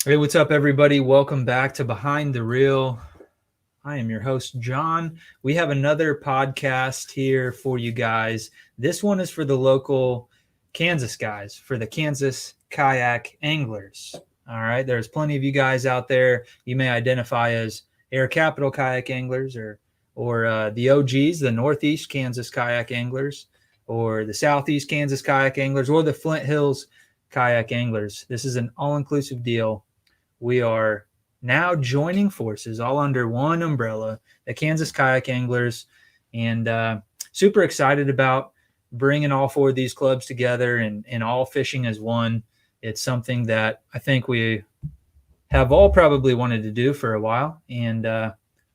Hey, what's up, everybody? Welcome back to Behind the Reel. I am your host, John. We have another podcast here for you guys. This one is for the local Kansas guys, for the Kansas Kayak Anglers. All right, there's plenty of you guys out there. You may identify as Air Capital Kayak Anglers or the OGs, the Northeast Kansas Kayak Anglers, or the Southeast Kansas Kayak Anglers, or the Flint Hills Kayak Anglers. This is an all-inclusive deal. We are now joining forces all under one umbrella, the Kansas Kayak Anglers, and super excited about bringing all four of these clubs together and all fishing as one. It's something that I think we have all probably wanted to do for a while, and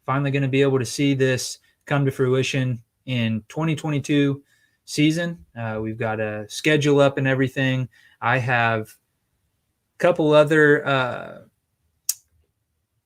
finally going to be able to see this come to fruition in 2022 season. We've got a schedule up and everything. I have a couple other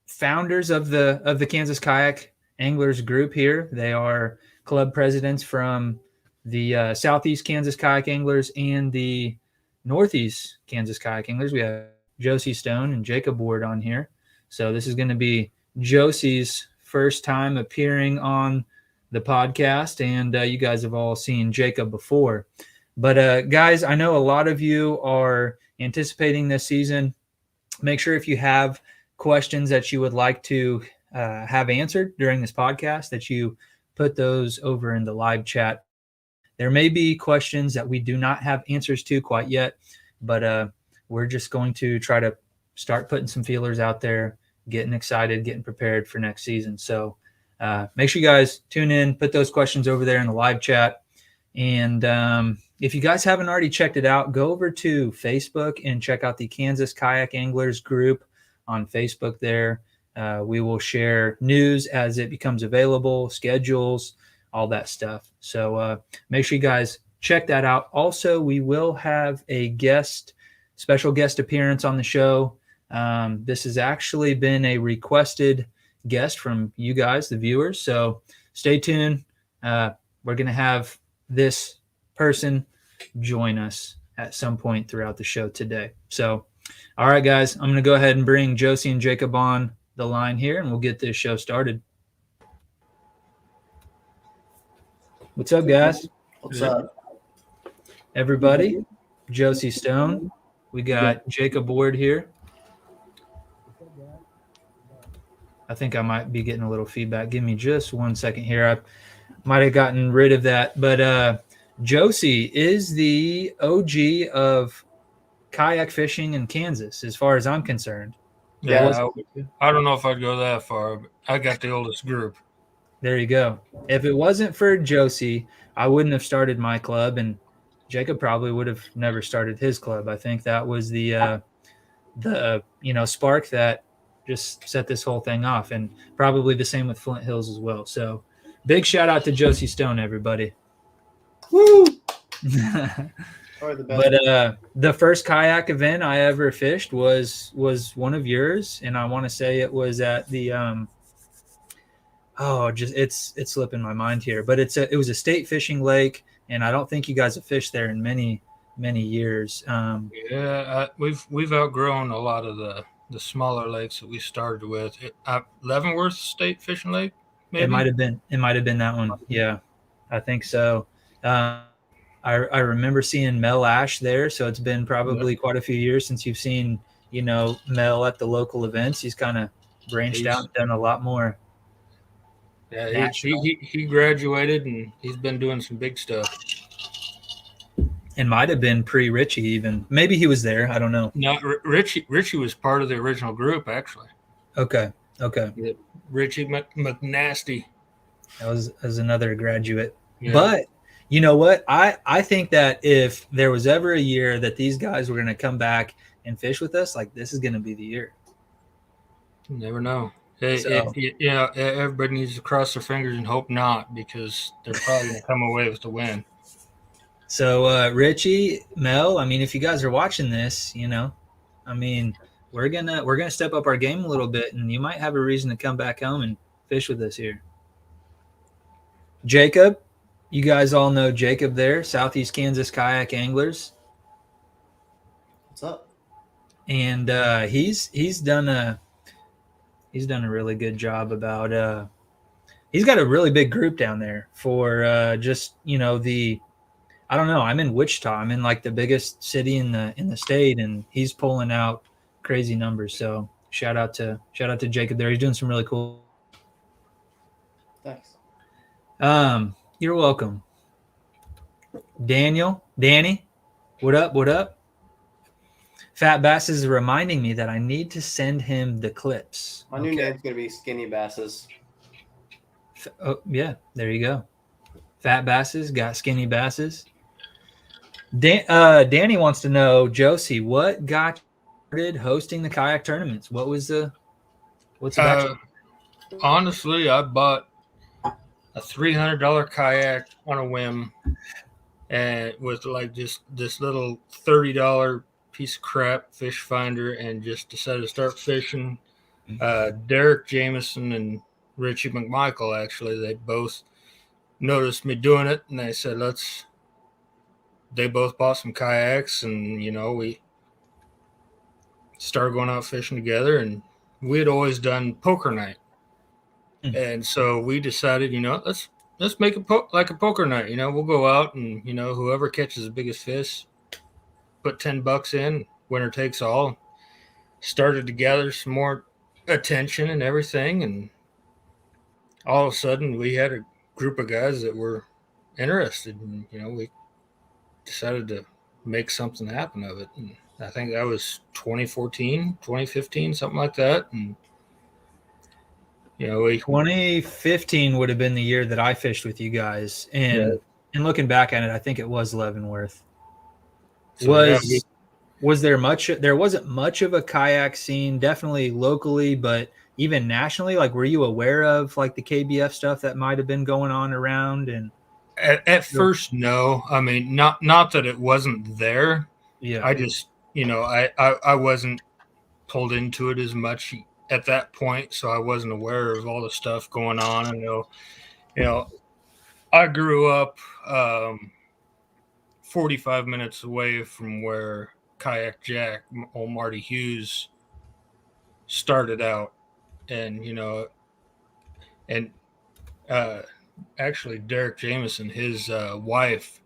founders of the Kansas Kayak Anglers group here. They are club presidents from the Southeast Kansas Kayak Anglers and the Northeast Kansas Kayak Anglers. We have Josie Stone and Jacob Ward on here. So this is going to be Josie's first time appearing on the podcast, and you guys have all seen Jacob before. But guys, I know a lot of you are anticipating this season. Make sure if you have questions that you would like to have answered during this podcast, that you put those over in the live chat. There may be questions that we do not have answers to quite yet, but we're just going to try to start putting some feelers out there, getting excited, getting prepared for next season. So make sure you guys tune in, put those questions over there in the live chat. And if you guys haven't already checked it out, go over to Facebook and check out the Kansas Kayak Anglers group on Facebook there. We will share news as it becomes available, schedules, all that stuff. So make sure you guys check that out. Also, we will have a special guest appearance on the show. This has actually been a requested guest from you guys, the viewers. So stay tuned. We're going to have this person join us at some point throughout the show today. So all right, guys, I'm going to go ahead and bring Josie and Jacob on the line here, and we'll get this show started. What's up, guys? What's up? Everybody, Josie Stone. We got Jacob Ward here. I think I might be getting a little feedback. Give me just 1 second here. I might have gotten rid of that. But Josie is the OG of kayak fishing in Kansas, as far as I'm concerned. Yeah, I don't know if I'd go that far, but I got the oldest group. There you go. If it wasn't for Josie, I wouldn't have started my club, and Jacob probably would have never started his club. I think that was the spark that just set this whole thing off, and probably the same with Flint Hills as well. So big shout out to Josie Stone, everybody. Woo! But the first kayak event I ever fished was one of yours, and I want to say it was at the it's slipping my mind here, but it was a state fishing lake, and I don't think you guys have fished there in many years. We've outgrown a lot of the smaller lakes that we started with. Leavenworth State Fishing Lake, maybe? It might have been that one. Yeah, I think so. I remember seeing Mel Ash there, so it's been probably quite a few years since you've seen, Mel at the local events. He's kind of branched out and done a lot more. Yeah, he graduated, and he's been doing some big stuff. It might have been pre-Richie even. Maybe he was there. I don't know. No, Richie was part of the original group, actually. Okay. Yeah, Richie McNasty. That was another graduate. Yeah. But you know what? I think that if there was ever a year that these guys were going to come back and fish with us, like, this is going to be the year. You never know. Everybody needs to cross their fingers and hope not, because they're probably going to come away with the win. So Richie, Mel, I mean, if you guys are watching this, we're gonna step up our game a little bit, and you might have a reason to come back home and fish with us here. Jacob, you guys all know Jacob there, Southeast Kansas Kayak Anglers. What's up? and he's done a really good job about. He's got a really big group down there for just the. I don't know. I'm in Wichita. I'm in like the biggest city in the state, and he's pulling out crazy numbers. So shout out to Jacob there. He's doing some really cool. Thanks. You're welcome. Danny, what up? What up? Fat Bass is reminding me that I need to send him the clips. My new name's gonna be Skinny Basses. Oh yeah, there you go. Fat Basses got skinny basses. Danny wants to know, Josie, what got you started hosting the kayak tournaments? What's about you? Honestly, I bought a $300 kayak on a whim, and with like just this little $30 piece of crap fish finder, and just decided to start fishing. Derek Jameson and Richie McMichael, actually, they both noticed me doing it, and they said, they both bought some kayaks, and we started going out fishing together. And we had always done poker night, and so we decided, let's make it like a poker night. We'll go out, and whoever catches the biggest fish, put $10 in, winner takes all. Started to gather some more attention and everything, and all of a sudden we had a group of guys that were interested, and we decided to make something happen of it. And I think that was 2014, 2015, something like that. And 2015 would have been the year that I fished with you guys, and looking back at it, I think it was Leavenworth. So was there much? There wasn't much of a kayak scene, definitely locally, but even nationally. Like, were you aware of like the KBF stuff that might have been going on around? And at first, no. I mean, not that it wasn't there. Yeah. I just, I wasn't pulled into it as much at that point, so I wasn't aware of all the stuff going on. And I grew up 45 minutes away from where Kayak Jack, old Marty Hughes, started out, and actually Derek Jameson, his wife,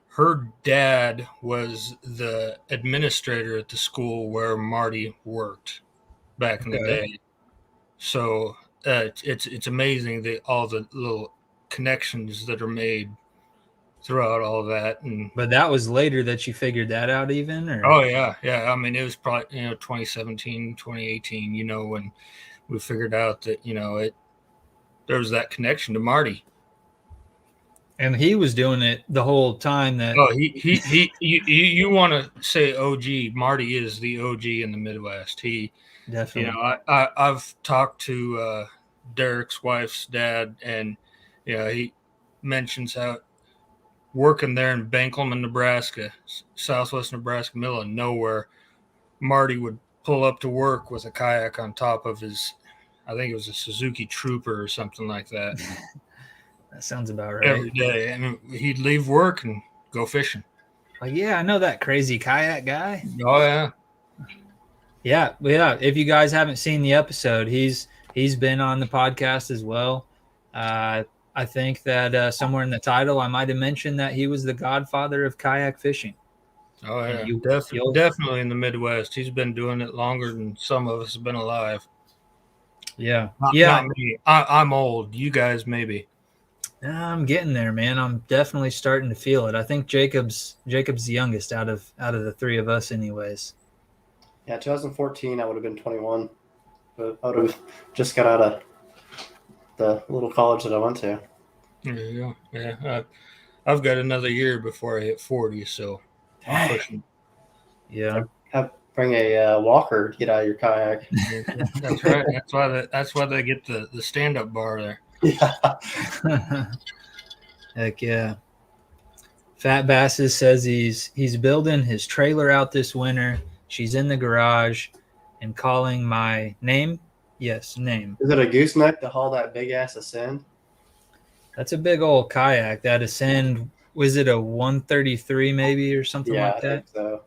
her dad was the administrator at the school where Marty worked back in the day. So it's amazing all the little connections that are made throughout all that. But that was later that you figured that out, even? Or? Oh yeah. I mean, it was probably 2017, 2018. When we figured out that there was that connection to Marty. And he was doing it the whole time. That you want to say OG? Marty is the OG in the Midwest. He definitely. I've talked to Derek's wife's dad, and he mentions how working there in Benkelman, Nebraska, southwest Nebraska, middle of nowhere, Marty would pull up to work with a kayak on top of his, I think it was a Suzuki Trooper or something like that. That sounds about right. Every day. And he'd leave work and go fishing. Like, yeah, I know that crazy kayak guy. Oh, yeah. Yeah. If you guys haven't seen the episode, he's been on the podcast as well. I think that somewhere in the title, I might have mentioned that he was the godfather of kayak fishing. Oh, yeah. Definitely in the Midwest. He's been doing it longer than some of us have been alive. Yeah. Not me. I'm old. You guys, maybe. I'm getting there, man. I'm definitely starting to feel it. I think Jacob's the youngest out of the three of us, anyways. Yeah, 2014, I would have been 21, but I would have just got out of the little college that I went to. Yeah. I've got another year before I hit 40, so I'm pushing. Yeah. Bring a walker to get out of your kayak. That's right. That's why they get the stand-up bar there. Yeah. Heck yeah. Fat Basses says he's building his trailer out this winter. She's in the garage and calling my name. Yes, name. Is it a gooseneck to haul that big ass Ascend? That's a big old kayak. That Ascend, was it a 133 maybe or something like that? I think so.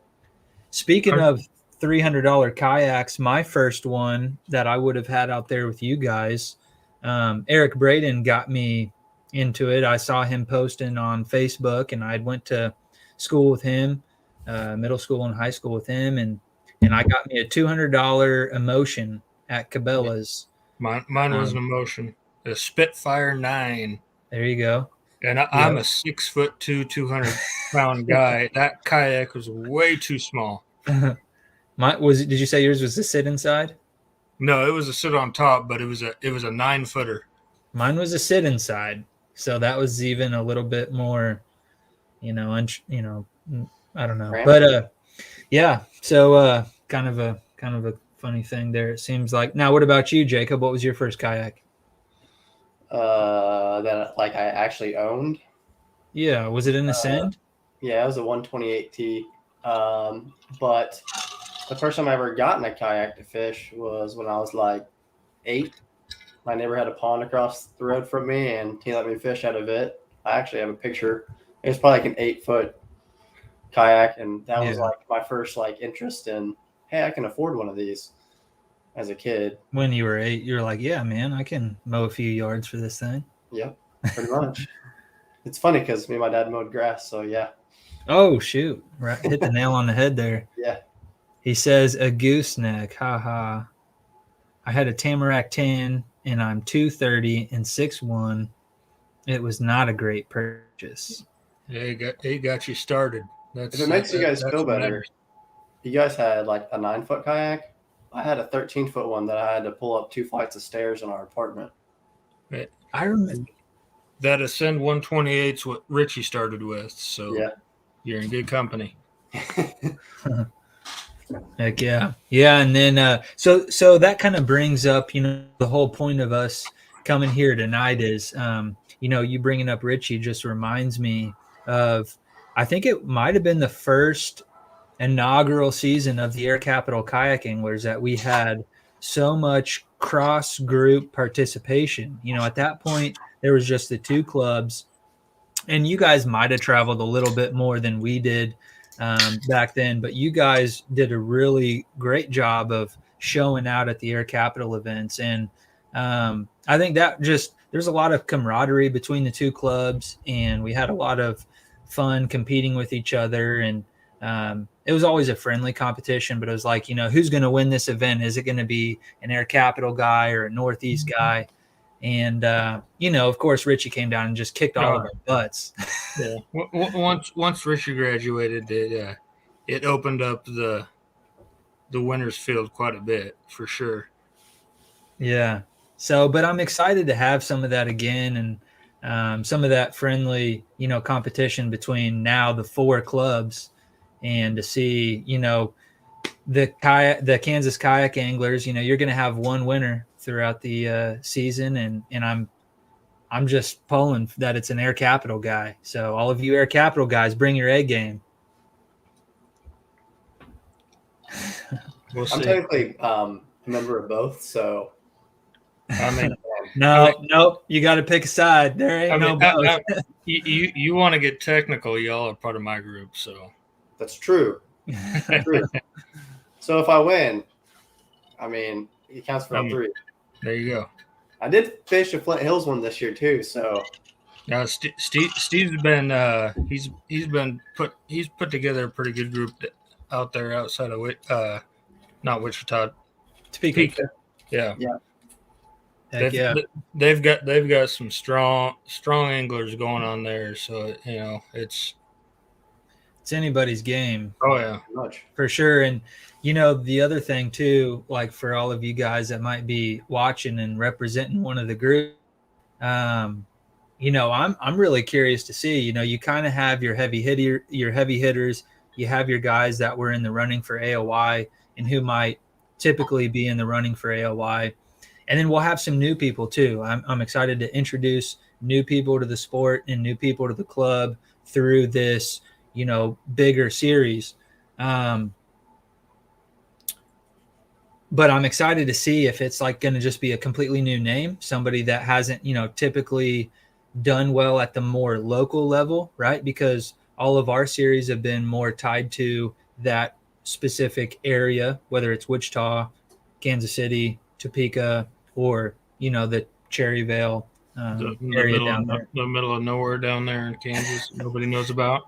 Speaking of $300 kayaks, my first one that I would have had out there with you guys, Eric Braden got me into it. I saw him posting on Facebook, and I went to school with him, middle school and high school with him, and I got me a $200 Emotion at Cabela's. Mine was an Emotion, a Spitfire 9. There you go. And I'm a 6'2", 200-pound guy. That kayak was way too small. Did you say yours was the sit inside? No, it was a sit on top, but it was a 9-footer. Mine was a sit inside, so that was even a little bit more, I don't know, but yeah. So kind of a funny thing there. It seems like. Now, what about you, Jacob? What was your first kayak? That I actually owned. Yeah, was it an Ascend? Yeah, it was a 128T. But the first time I ever got in a kayak to fish was when I was like 8. My neighbor had a pond across the road from me, and he let me fish out of it. I actually have a picture. It was probably like an 8-foot kayak, and that was like my first like interest in, hey, I can afford one of these. As a kid, when you were 8, you were like, yeah, man, I can mow a few yards for this thing. Yep, pretty much. It's funny because me and my dad mowed grass, so yeah. Oh, shoot. Right. Hit the nail on the head there. Yeah. He says, a gooseneck. Ha ha. I had a Tamarack 10, and I'm 230 and 6'1". It was not a great purchase. Yeah, it got you started. If it makes you guys feel better, you guys had like a 9-foot kayak. I had a 13-foot one that I had to pull up 2 flights of stairs in our apartment. I remember that Ascend 128's what Richie started with, so you're in good company. Heck yeah. Yeah, and then so that kind of brings up, the whole point of us coming here tonight is you bringing up Richie just reminds me of, I think it might have been the first inaugural season of the Air Capital Kayak Anglers that we had so much cross group participation. At that point there was just the 2 clubs, and you guys might have traveled a little bit more than we did back then, but you guys did a really great job of showing out at the Air Capital events. And I think that there's a lot of camaraderie between the 2 clubs, and we had a lot of fun competing with each other. And it was always a friendly competition, but it was like, who's going to win this event? Is it going to be an Air Capital guy or a Northeast guy? And, of course, Richie came down and just kicked all of our butts. Yeah. Once Richie graduated, it opened up the winners field quite a bit, for sure. Yeah. So, but I'm excited to have some of that again, and some of that friendly, competition between now the 4 clubs. And to see, the Kansas Kayak Anglers, you're going to have one winner throughout the season, and I'm just pulling that it's an Air Capital guy. So all of you Air Capital guys, bring your A game. I'm technically a member of both, so I mean, nope, you got to pick a side. There ain't no both. You want to get technical? Y'all are part of my group, so. That's true. So if I win, I mean, it counts for 3. There you go. I did fish a Flint Hills one this year too, so. Steve's been he's put together a pretty good group out there outside of not Wichita, Topeka. Yeah. Yeah. They've got some strong anglers going on there, so it's anybody's game. Oh yeah, much for sure. And the other thing too, like for all of you guys that might be watching and representing one of the groups, I'm really curious to see. You kind of have your heavy hitters. You have your guys that were in the running for AOY and who might typically be in the running for AOY, and then we'll have some new people too. I'm excited to introduce new people to the sport and new people to the club through this bigger series. But I'm excited to see if it's like going to just be a completely new name, somebody that hasn't, typically done well at the more local level, right? Because all of our series have been more tied to that specific area, whether it's Wichita, Kansas City, Topeka, or the Cherryvale area down there, the middle of nowhere down there in Kansas, nobody knows about.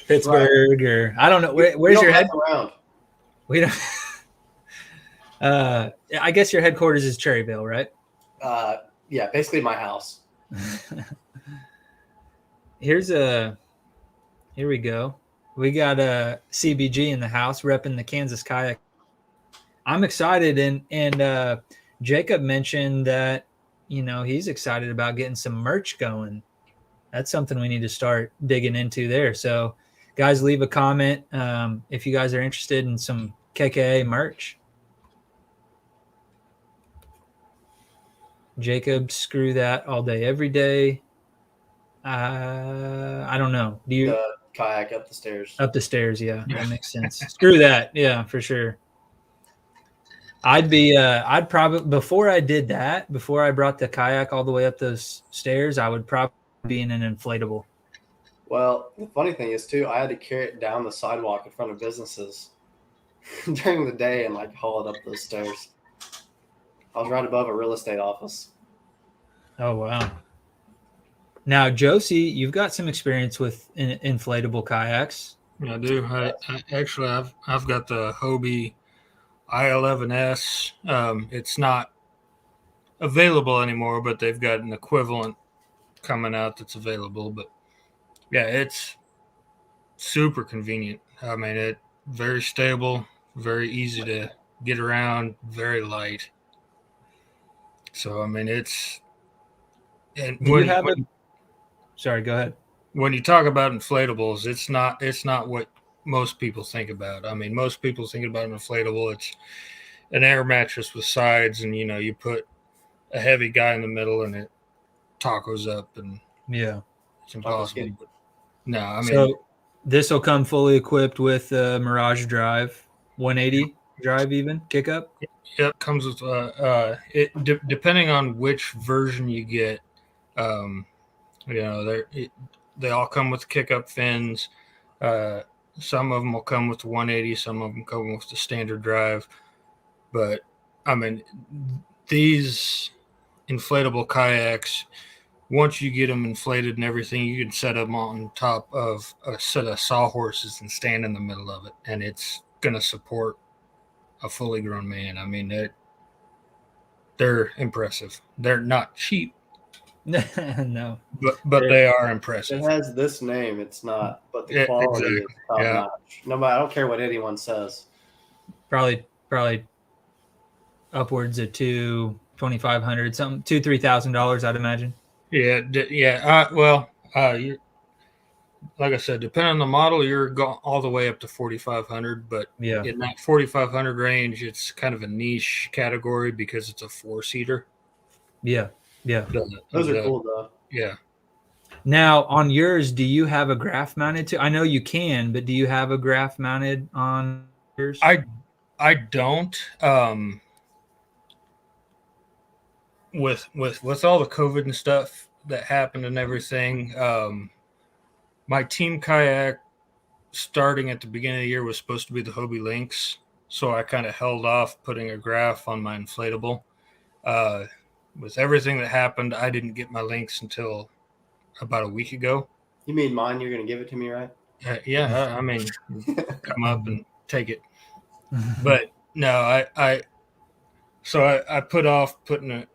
Pittsburgh, or I don't know. Where's your head? Around. We don't. I guess your headquarters is Cherryvale, right? Yeah, basically my house. Here we go. We got a CBG in the house repping the Kansas Kayak. I'm excited, and Jacob mentioned that he's excited about getting some merch going. That's something we need to start digging into there. So, guys, leave a comment if you guys are interested in some KKA merch. Jacob, screw that all day, every day. I don't know. Do you kayak up the stairs? Up the stairs, yeah, that makes sense. Screw that, yeah, for sure. I'd probably, before I did that, before I brought the kayak all the way up those stairs, I would probably be in an inflatable. Well, the funny thing is too, I had to carry it down the sidewalk in front of businesses during the day and haul it up those stairs. I was right above a real estate office. Oh, wow. Now, Josie, you've got some experience with inflatable kayaks. I do. I've got the Hobie I11S. It's not available anymore, but they've got an equivalent coming out that's available. But yeah, it's super convenient. I mean, it very stable, very easy to get around, very light. So I mean, it's and Sorry, go ahead. When you talk about inflatables, it's not what most people think about. I mean, most people think about an inflatable. It's an air mattress with sides, and you put a heavy guy in the middle, and it tacos up, and yeah, it's impossible. But no, I mean, so this will come fully equipped with Mirage Drive, 180 drive, even kick up. Yep, comes with depending on which version you get. They all come with kick up fins. Some of them will come with the 180. Some of them come with the standard drive. But I mean, these inflatable kayaks, once you get them inflated and everything, you can set them on top of a set of sawhorses and stand in the middle of it, and it's going to support a fully grown man. I mean, they're impressive. They're not cheap. No, but they are impressive. It has this name. It's not, but the quality is top notch. No matter, I don't care what anyone says. Probably upwards of $2,500, something, $2,000-$3,000, I'd imagine. Yeah. Like I said, depending on the model, you're all the way up to $4,500. But in that $4,500 range, it's kind of a niche category because it's a 4-seater. Yeah. Those are cool though. Yeah. Now, on yours, do you have a graph mounted to? I know you can, but do you have a graph mounted on yours? I don't. With all the COVID and stuff that happened and everything, my team kayak starting at the beginning of the year was supposed to be the Hobie Lynx, so I kind of held off putting a graph on my inflatable. With everything that happened, I didn't get my Lynx until about a week ago. You mean mine? You're going to give it to me, right? Yeah, I mean, come up and take it. But no, I put off putting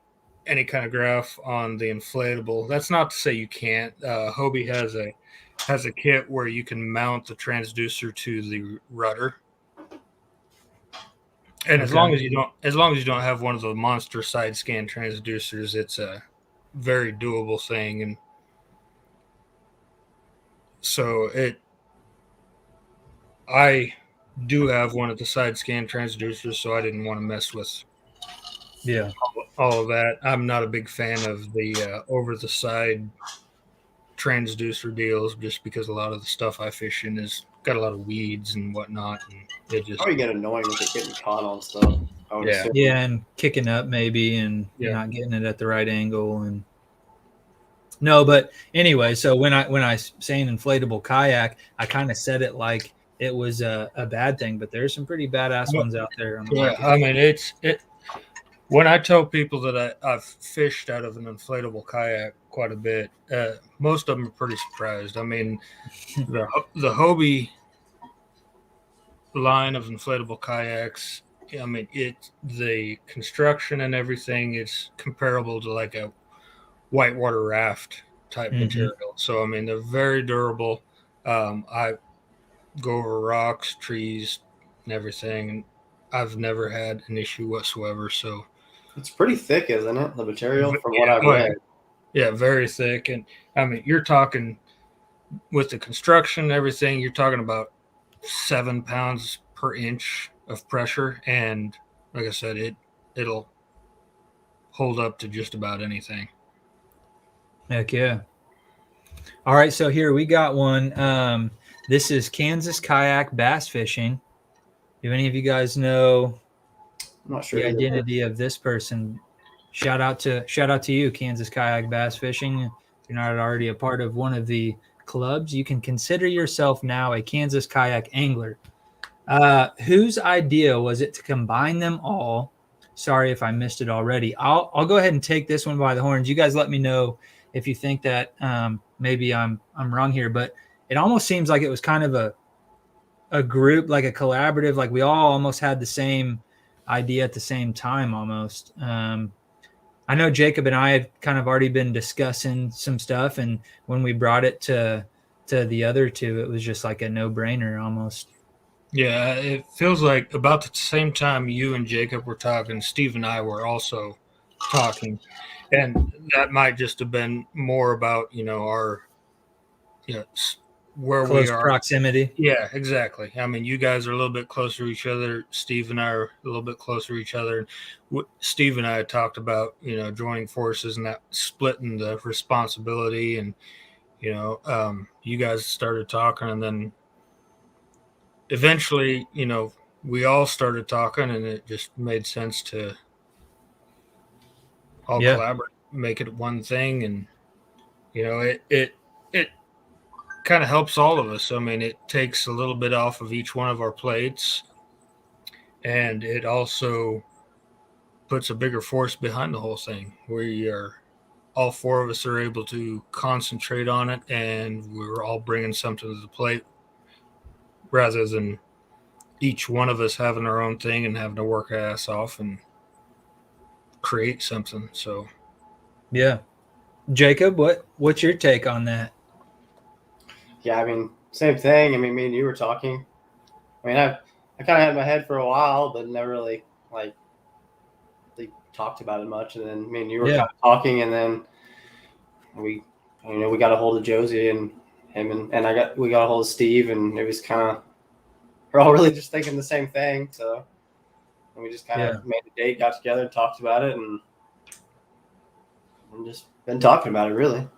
any kind of graph on the inflatable. That's not to say you can't. Hobie has a kit where you can mount the transducer to the rudder. And as long as you don't have one of the monster side scan transducers, it's a very doable thing. And so I do have one of the side scan transducers, so I didn't want to mess with all of that. I'm not a big fan of the over the side transducer deals, just because a lot of the stuff I fish in is got a lot of weeds and whatnot, and it just probably get annoying with it getting caught on stuff. Yeah, and kicking up maybe, and not getting it at the right angle. And no, but anyway, so when I saying inflatable kayak, I kind of said it like it was a bad thing, but there's some pretty badass ones out there on the Yeah, market. I mean, it. When I tell people that I've fished out of an inflatable kayak quite a bit, most of them are pretty surprised. I mean, the Hobie line of inflatable kayaks, I mean, the construction and everything is comparable to like a whitewater raft type material. So I mean, they're very durable. I go over rocks, trees, and everything, and I've never had an issue whatsoever. So It's pretty thick, isn't it? The material, from what yeah, I've read. yeah, very thick. And I mean, you're talking with the construction and everything, you're talking about 7 pounds per inch of pressure. And like I said, it'll hold up to just about anything. Heck yeah. All right, so here we got one. This is Kansas Kayak Bass Fishing. Do any of you guys know I'm not sure the who that is. identity of this person? Shout out to you, Kansas Kayak Bass Fishing. If you're not already a part of one of the clubs, you can consider yourself now a Kansas Kayak Angler. Whose idea was it to combine them all? Sorry if I missed it already. I'll go ahead and take this one by the horns. You guys let me know if you think that maybe I'm wrong here, but it almost seems like it was kind of a group, like a collaborative, like we all almost had the same idea at the same time almost. I know Jacob and I had kind of already been discussing some stuff, and when we brought it to the other two, it was just like a no-brainer almost. Yeah, it feels like about the same time you and Jacob were talking, Steve and I were also talking. And that might just have been more about, our, where Close we are. proximity. Yeah, exactly. I mean, you guys are a little bit closer to each other. Steve and I are a little bit closer to each other. Steve and I talked about, joining forces and that splitting the responsibility. And, you guys started talking, and then eventually, we all started talking, and it just made sense to all collaborate, make it one thing. And, it kind of helps all of us. I mean, it takes a little bit off of each one of our plates, and it also puts a bigger force behind the whole thing. All four of us are able to concentrate on it, and we're all bringing something to the plate rather than each one of us having our own thing and having to work our ass off and create something. So, yeah. Jacob, what's your take on that? Yeah, I mean, same thing. I mean, me and you were talking. I mean, I kind of had in my head for a while, but never really talked about it much. And then me and you were kind of talking, and then we got a hold of Josie and him, and we got a hold of Steve, and it was kind of, we're all really just thinking the same thing. So we just kind of made a date, got together, and talked about it, and just been talking about it really.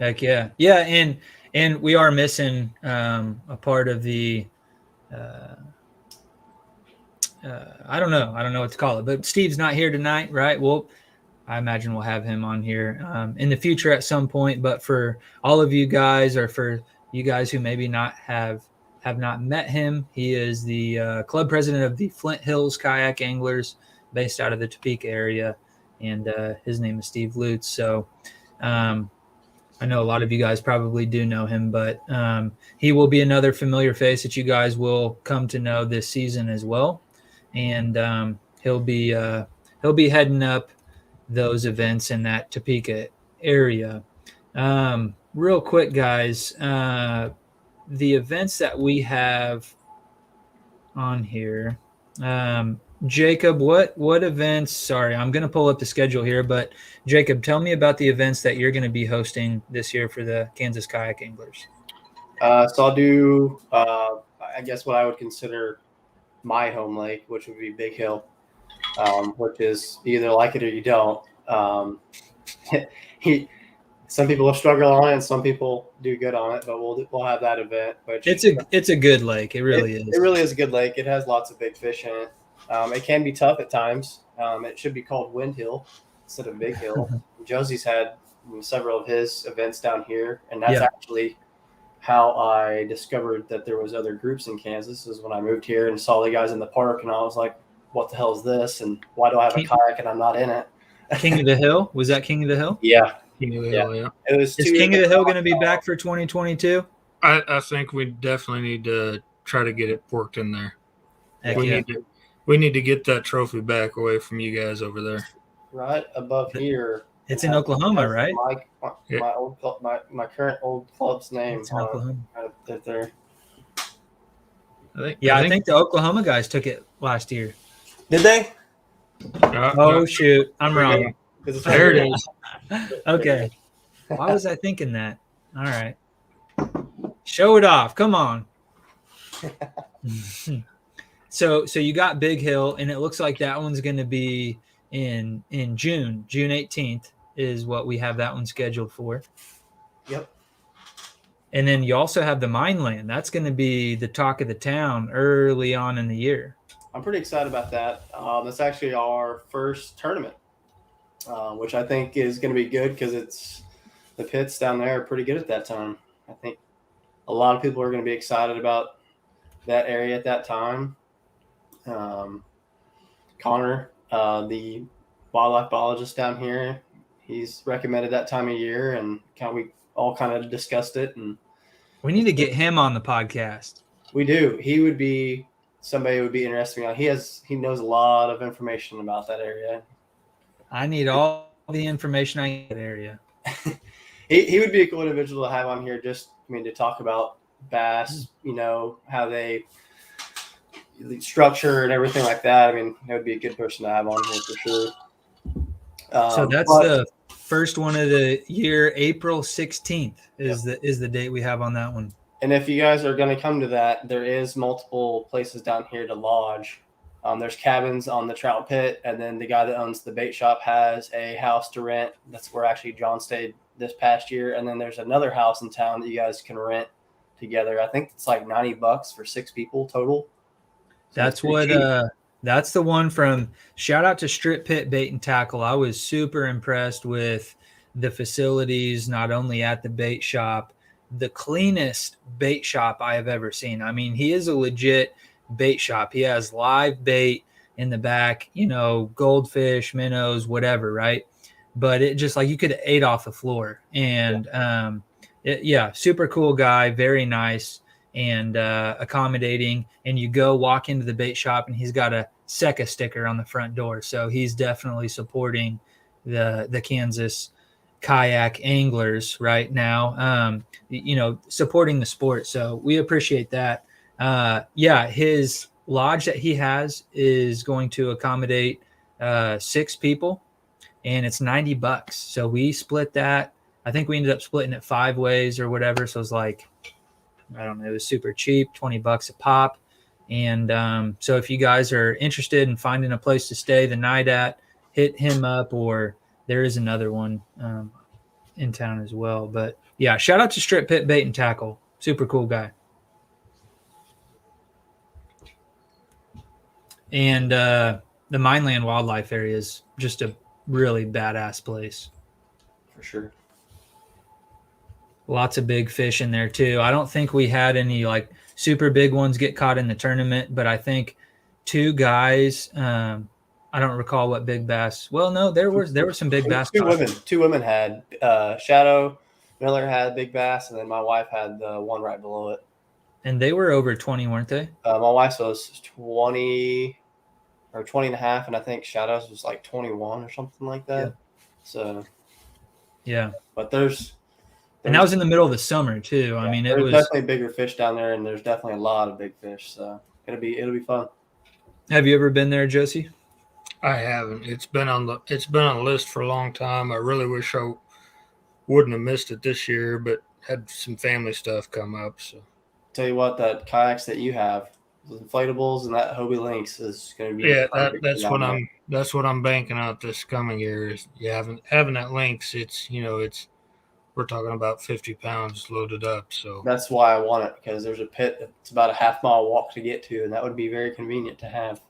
Heck yeah. Yeah. And we are missing a part of the, I don't know what to call it, but Steve's not here tonight, right? Well, I imagine we'll have him on here in the future at some point. But for all of you guys, or for you guys who maybe not have not met him, he is the club president of the Flint Hills Kayak Anglers, based out of the Topeka area, and his name is Steve Lutz. So I know a lot of you guys probably do know him, but he will be another familiar face that you guys will come to know this season as well. And he'll be heading up those events in that Topeka area. Real quick, guys, the events that we have on here. Jacob, what events? Sorry, I'm going to pull up the schedule here, but Jacob, tell me about the events that you're going to be hosting this year for the Kansas Kayak Anglers. So I'll do, I guess, what I would consider my home lake, which would be Big Hill, which is you either like it or you don't. Some people will struggle on it, and some people do good on it. But we'll have that event. Which it's a good lake. It really is. It really is a good lake. It has lots of big fish in it. It can be tough at times. It should be called Wind Hill instead of Big Hill. Josie's had several of his events down here, and that's actually how I discovered that there was other groups in Kansas is when I moved here and saw the guys in the park, and I was like, what the hell is this? And why do I have a kayak and I'm not in it? King of the Hill? Was that King of the Hill? Yeah. King of the Hill, yeah. It was Is King of the Hill going to be back for 2022? I think we definitely need to try to get it worked in there. Heck We yeah. need to get that trophy back away from you guys over there. Right above here. It's in Oklahoma, right? My current old club's name. It's in Oklahoma. Right there. I think the Oklahoma guys took it last year. Did they? Oh, shoot. I'm wrong. There it is. Okay. Why was I thinking that? All right. Show it off. Come on. So you got Big Hill, and it looks like that one's going to be in June 18th is what we have that one scheduled for. Yep. And then you also have the Mineland. That's going to be the talk of the town early on in the year. I'm pretty excited about that. That's actually our first tournament, which I think is going to be good because the pits down there are pretty good at that time. I think a lot of people are going to be excited about that area at that time. Connor, the wildlife biologist down here, he's recommended that time of year, and we all kind of discussed it. And we need to get him on the podcast. We do. He would be somebody who would be interesting. He knows a lot of information about that area. I need all the information I need in that area. He would be a cool individual to have on here, to talk about bass, how they structure and everything like that. I mean, that would be a good person to have on here for sure. So that's the first one of the year. April 16th is the date we have on that one. And if you guys are going to come to that, there is multiple places down here to lodge. There's cabins on the trout pit, and then the guy that owns the bait shop has a house to rent. That's where actually John stayed this past year. And then there's another house in town that you guys can rent together. I think it's like $90 for 6 people total. So that's the one from, shout out to Strip Pit Bait and Tackle. I was super impressed with the facilities, not only at the bait shop, the cleanest bait shop I have ever seen. I mean, he is a legit bait shop. He has live bait in the back, goldfish, minnows, whatever, right? But it just like you could have ate off the floor. And super cool guy, very nice and accommodating. And you go walk into the bait shop and he's got a SECA sticker on the front door. So he's definitely supporting the Kansas Kayak Anglers right now, supporting the sport. So we appreciate that. His lodge that he has is going to accommodate 6 people, and it's $90. So we split that. I think we ended up splitting it 5 ways or whatever. So it was like, I don't know, it was super cheap, $20 a pop. And so if you guys are interested in finding a place to stay the night at, hit him up, or there is another one in town as well. But yeah, shout out to Strip Pit Bait and Tackle. Super cool guy. And the Mineland Wildlife Area is just a really badass place. For sure. Lots of big fish in there too. I don't think we had any like super big ones get caught in the tournament, but I think 2 guys, I don't recall what big bass. Well, no, there were some big bass. 2 women had Shadow Miller had big bass, and then my wife had the one right below it. And they were over 20, weren't they? My wife's was 20 or 20 and a half, and I think Shadow's was like 21 or something like that. Yeah. So yeah, but there's and that was in the middle of the summer too. I mean, there's definitely bigger fish down there, and there's definitely a lot of big fish. So it'll be fun. Have you ever been there, Josie? I haven't. It's been on the list for a long time. I really wish I wouldn't have missed it this year, but had some family stuff come up. So tell you what, that kayaks that you have, the inflatables and that Hobie Lynx is going to be that's what I'm banking out this coming year is having that Lynx. It's we're talking about 50 pounds loaded up. So that's why I want it, because there's a pit that's about a half-mile walk to get to, and that would be very convenient to have.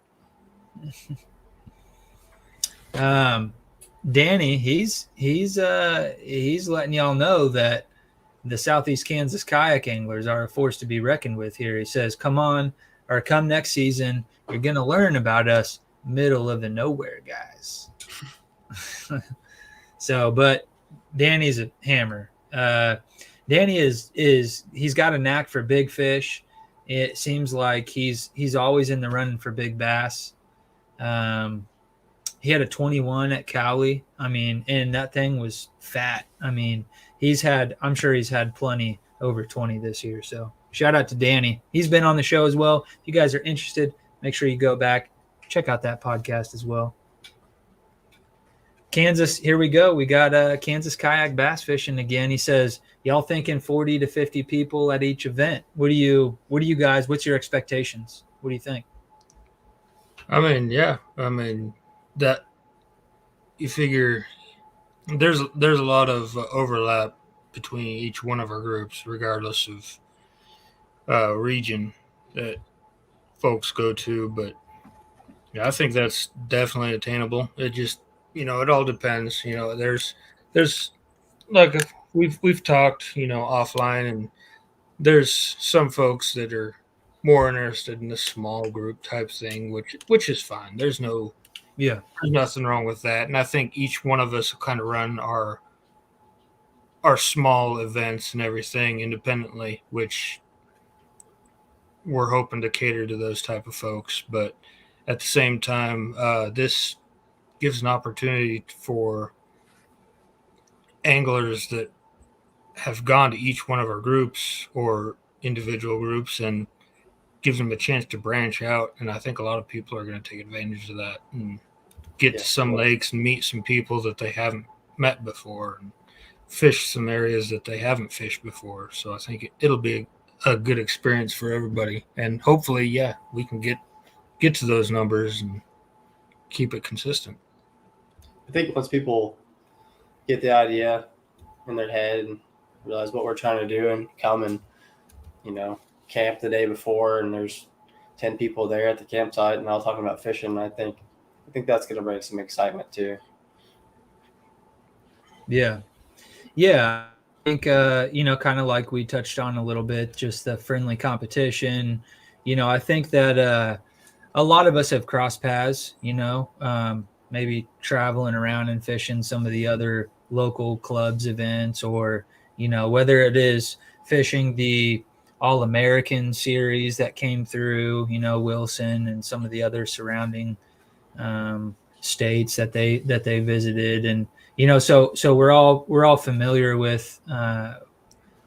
Danny, he's letting y'all know that the Southeast Kansas Kayak Anglers are a force to be reckoned with here. He says, come next season. You're going to learn about us middle of the nowhere guys. So, but Danny's a hammer. Danny he's got a knack for big fish. It seems like he's always in the running for big bass. He had a 21 at Cowley. I mean, and that thing was fat. I mean, I'm sure he's had plenty over 20 this year. So shout out to Danny. He's been on the show as well. If you guys are interested, make sure you go back, check out that podcast as well. Kansas, here we go. We got Kansas Kayak bass fishing again. He says, y'all thinking 40 to 50 people at each event. What do you guys, what's your expectations? What do you think? I mean, yeah. I mean, that you figure there's a lot of overlap between each one of our groups, regardless of region that folks go to. But yeah, I think that's definitely attainable. It just, it all depends. There's like we've talked, offline, and there's some folks that are more interested in the small group type thing, which is fine. There's nothing wrong with that. And I think each one of us will kind of run our small events and everything independently, which we're hoping to cater to those type of folks. But at the same time, this gives an opportunity for anglers that have gone to each one of our groups or individual groups, and gives them a chance to branch out. And I think a lot of people are going to take advantage of that and get to some lakes and meet some people that they haven't met before and fish some areas that they haven't fished before. So I think it'll be a good experience for everybody. And hopefully, we can get to those numbers and keep it consistent. I think once people get the idea in their head and realize what we're trying to do and come and, camp the day before, and there's 10 people there at the campsite and all talking about fishing, I think that's going to bring some excitement too. Yeah. I think, kind of like we touched on a little bit, just the friendly competition. I think that a lot of us have crossed paths, maybe traveling around and fishing some of the other local clubs events, or, whether it is fishing the All-American series that came through, Wilson and some of the other surrounding states that they visited. And, so we're all familiar with,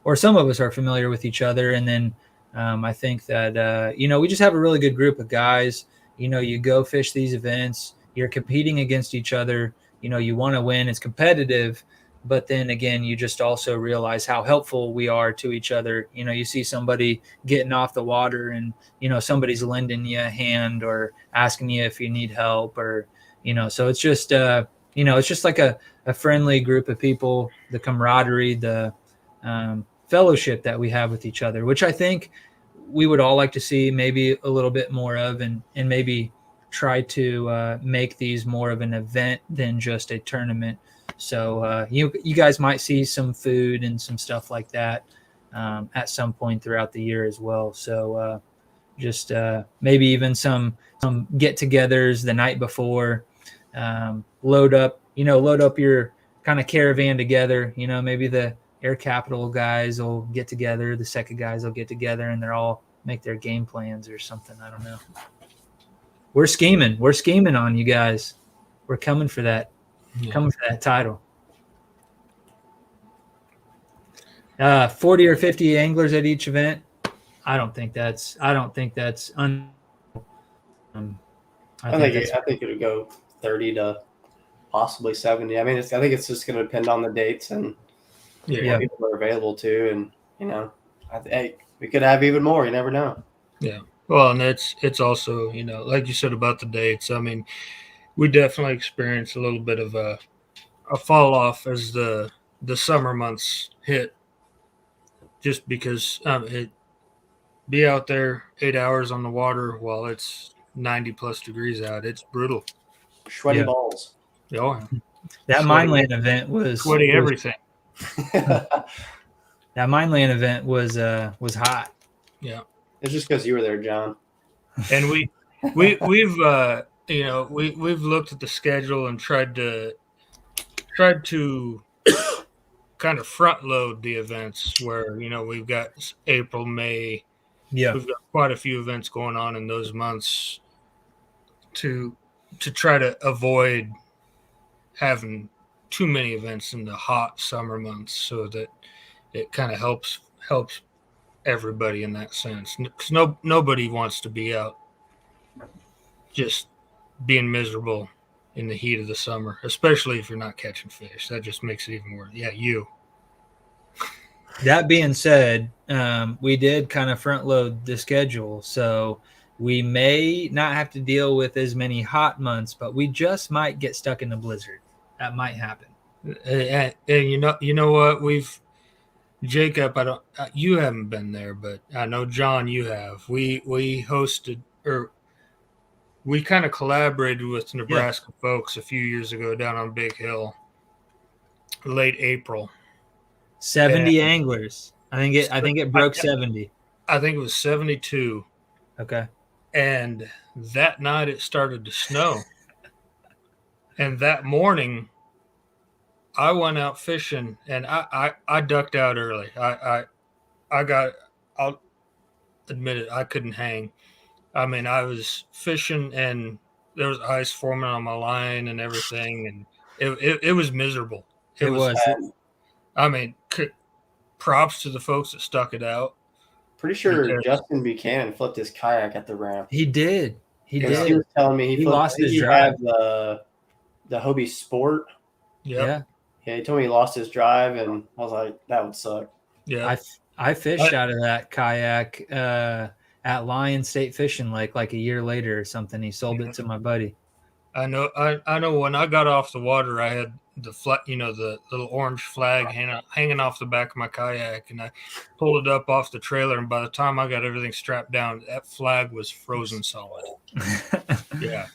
or some of us are familiar with each other. And then I think that, we just have a really good group of guys. You go fish these events, you're competing against each other, you want to win, it's competitive. But then again, you just also realize how helpful we are to each other. You see somebody getting off the water and, somebody's lending you a hand or asking you if you need help, or, so it's just, it's just like a friendly group of people, the camaraderie, the fellowship that we have with each other, which I think we would all like to see maybe a little bit more of, and maybe try to make these more of an event than just a tournament. So you guys might see some food and some stuff like that at some point throughout the year as well. So just maybe even some get-togethers the night before. Load up your kind of caravan together. Maybe the Air Capital guys will get together, the Second guys will get together, and they're all make their game plans or something. I don't know. We're scheming on you guys. We're coming for that. Coming for that title. 40 or 50 anglers at each event. I think it would go 30 to possibly 70. I mean, I think it's just going to depend on the dates and what people are available to, and we could have even more. You never know. Yeah. Well, and it's also, like you said about the dates. I mean, we definitely experienced a little bit of a fall off as the summer months hit, just because be out there 8 hours on the water while it's 90 plus degrees out. It's brutal. Sweaty balls. Oh, that Mineland event was sweaty everything. That Mineland event was hot. Yeah. It's just because you were there, John. And we've we've looked at the schedule and tried to kind of front load the events where we've got April, May. Yeah. We've got quite a few events going on in those months to try to avoid having too many events in the hot summer months, so that it kind of helps everybody in that sense. Because nobody wants to be out just being miserable in the heat of the summer, especially if you're not catching fish. That just makes it even worse. Yeah, you. That being said, we did kind of front load the schedule, so we may not have to deal with as many hot months, but we just might get stuck in the blizzard. That might happen. And you know what? Jacob, you haven't been there, but I know John, you have. We hosted, or we kind of collaborated with Nebraska folks a few years ago down on Big Hill, late April. 70 anglers. I think it broke 70. I think it was 72. Okay. And that night it started to snow. And that morning I went out fishing, and I ducked out early. I'll admit it, I couldn't hang. I mean, I was fishing and there was ice forming on my line and everything, and it was miserable. It was. I mean, props to the folks that stuck it out. Pretty sure Justin Buchanan flipped his kayak at the ramp. He did. He He was telling me he lost his drive. drive. The Hobie Sport. Yep. Yeah, he told me he lost his drive, and I was like, that would suck. Yeah. I fished out of that kayak at Lyon State Fishing Lake like a year later or something. He sold it to my buddy. I know. I know. When I got off the water, I had the the little orange flag hanging off the back of my kayak, and I pulled it up off the trailer. And by the time I got everything strapped down, that flag was frozen solid. Yeah,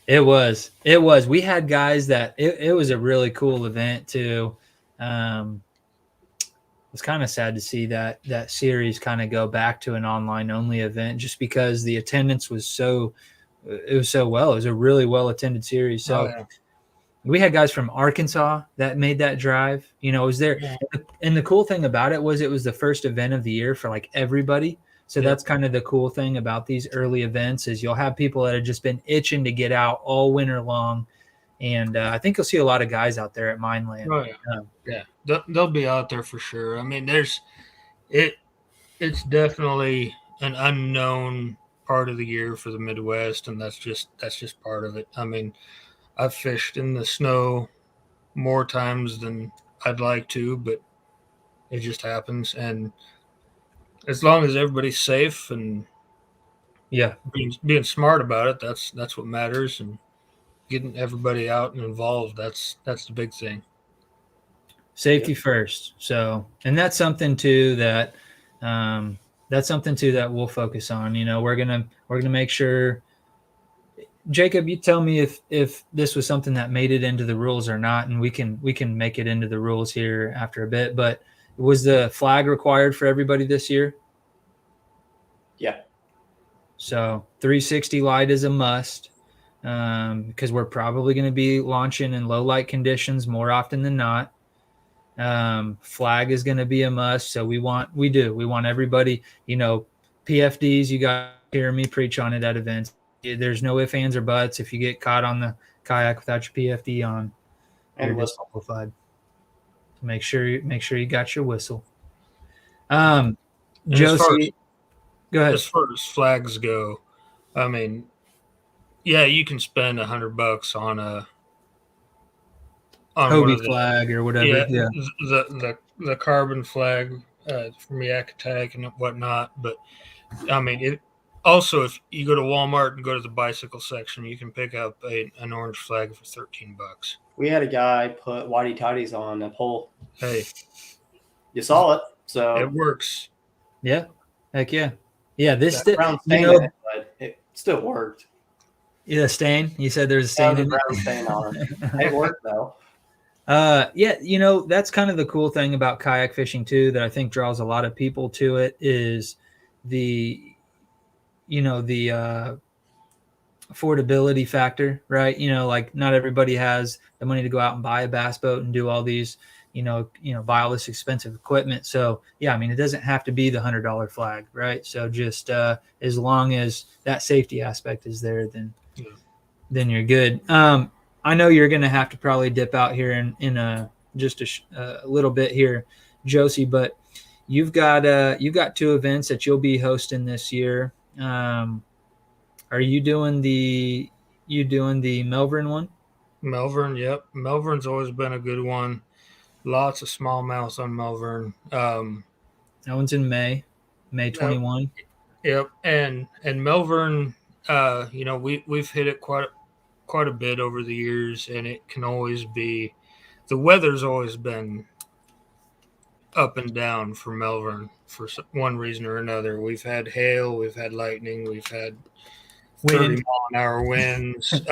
it was. We had guys that it was a really cool event too. It's kind of sad to see that series kind of go back to an online only event, just because the attendance was so. It was so well. It was a really well attended series. So we had guys from Arkansas that made that drive. It was there. Yeah. And the cool thing about it was the first event of the year for like everybody. So that's kind of the cool thing about these early events is you'll have people that have just been itching to get out all winter long. And I think you'll see a lot of guys out there at Mineland. Oh, yeah. They'll be out there for sure. I mean, it's definitely an unknown part of the year for the Midwest, and that's just part of it. I mean, I've fished in the snow more times than I'd like to, but it just happens. And as long as everybody's safe and being smart about it, that's what matters. And getting everybody out and involved, that's the big thing. Safety first. So, and that's something too that we'll focus on. We're gonna make sure. Jacob, you tell me if this was something that made it into the rules or not, and we can make it into the rules here after a bit. But was the flag required for everybody this year? Yeah. So 360 light is a must, because we're probably going to be launching in low light conditions more often than not. Flag is going to be a must. So we want everybody, PFDs, you got to hear me preach on it at events. There's no ifs, ands, or buts. If you get caught on the kayak without your PFD on, and you're disqualified. Make sure you got your whistle. Josie, go ahead. As far as flags go, I mean, yeah, you can spend $100 on a Hobie flag or whatever. Yeah. The carbon flag from Yakatag and whatnot. But I mean, also, if you go to Walmart and go to the bicycle section, you can pick up an orange flag for $13. We had a guy put whitey tighties on a pole. Hey, you saw it, so it works. Yeah, heck yeah, yeah. This brown stain in it, but it still worked. Yeah, stain. You said there's a stain in brown stain on it. It worked though. Yeah, that's kind of the cool thing about kayak fishing too, that I think draws a lot of people to it is the, the affordability factor, right? Like not everybody has the money to go out and buy a bass boat and do all these, buy all this expensive equipment. So yeah, I mean, it doesn't have to be the $100 flag, right? So just as long as that safety aspect is there, then you're good. I know you're going to have to probably dip out here in just a little bit here, Josie, but you've got 2 events that you'll be hosting this year. Are you doing the Melbourne one? Melbourne, yep. Melbourne's always been a good one. Lots of smallmouths on Melbourne. That one's in May 21. Yep, and Melbourne, we've hit it quite a bit over the years, and it can always be, the weather's always been up and down for Melbourne for one reason or another. We've had hail, we've had lightning, we've had 30-mile-an-hour winds.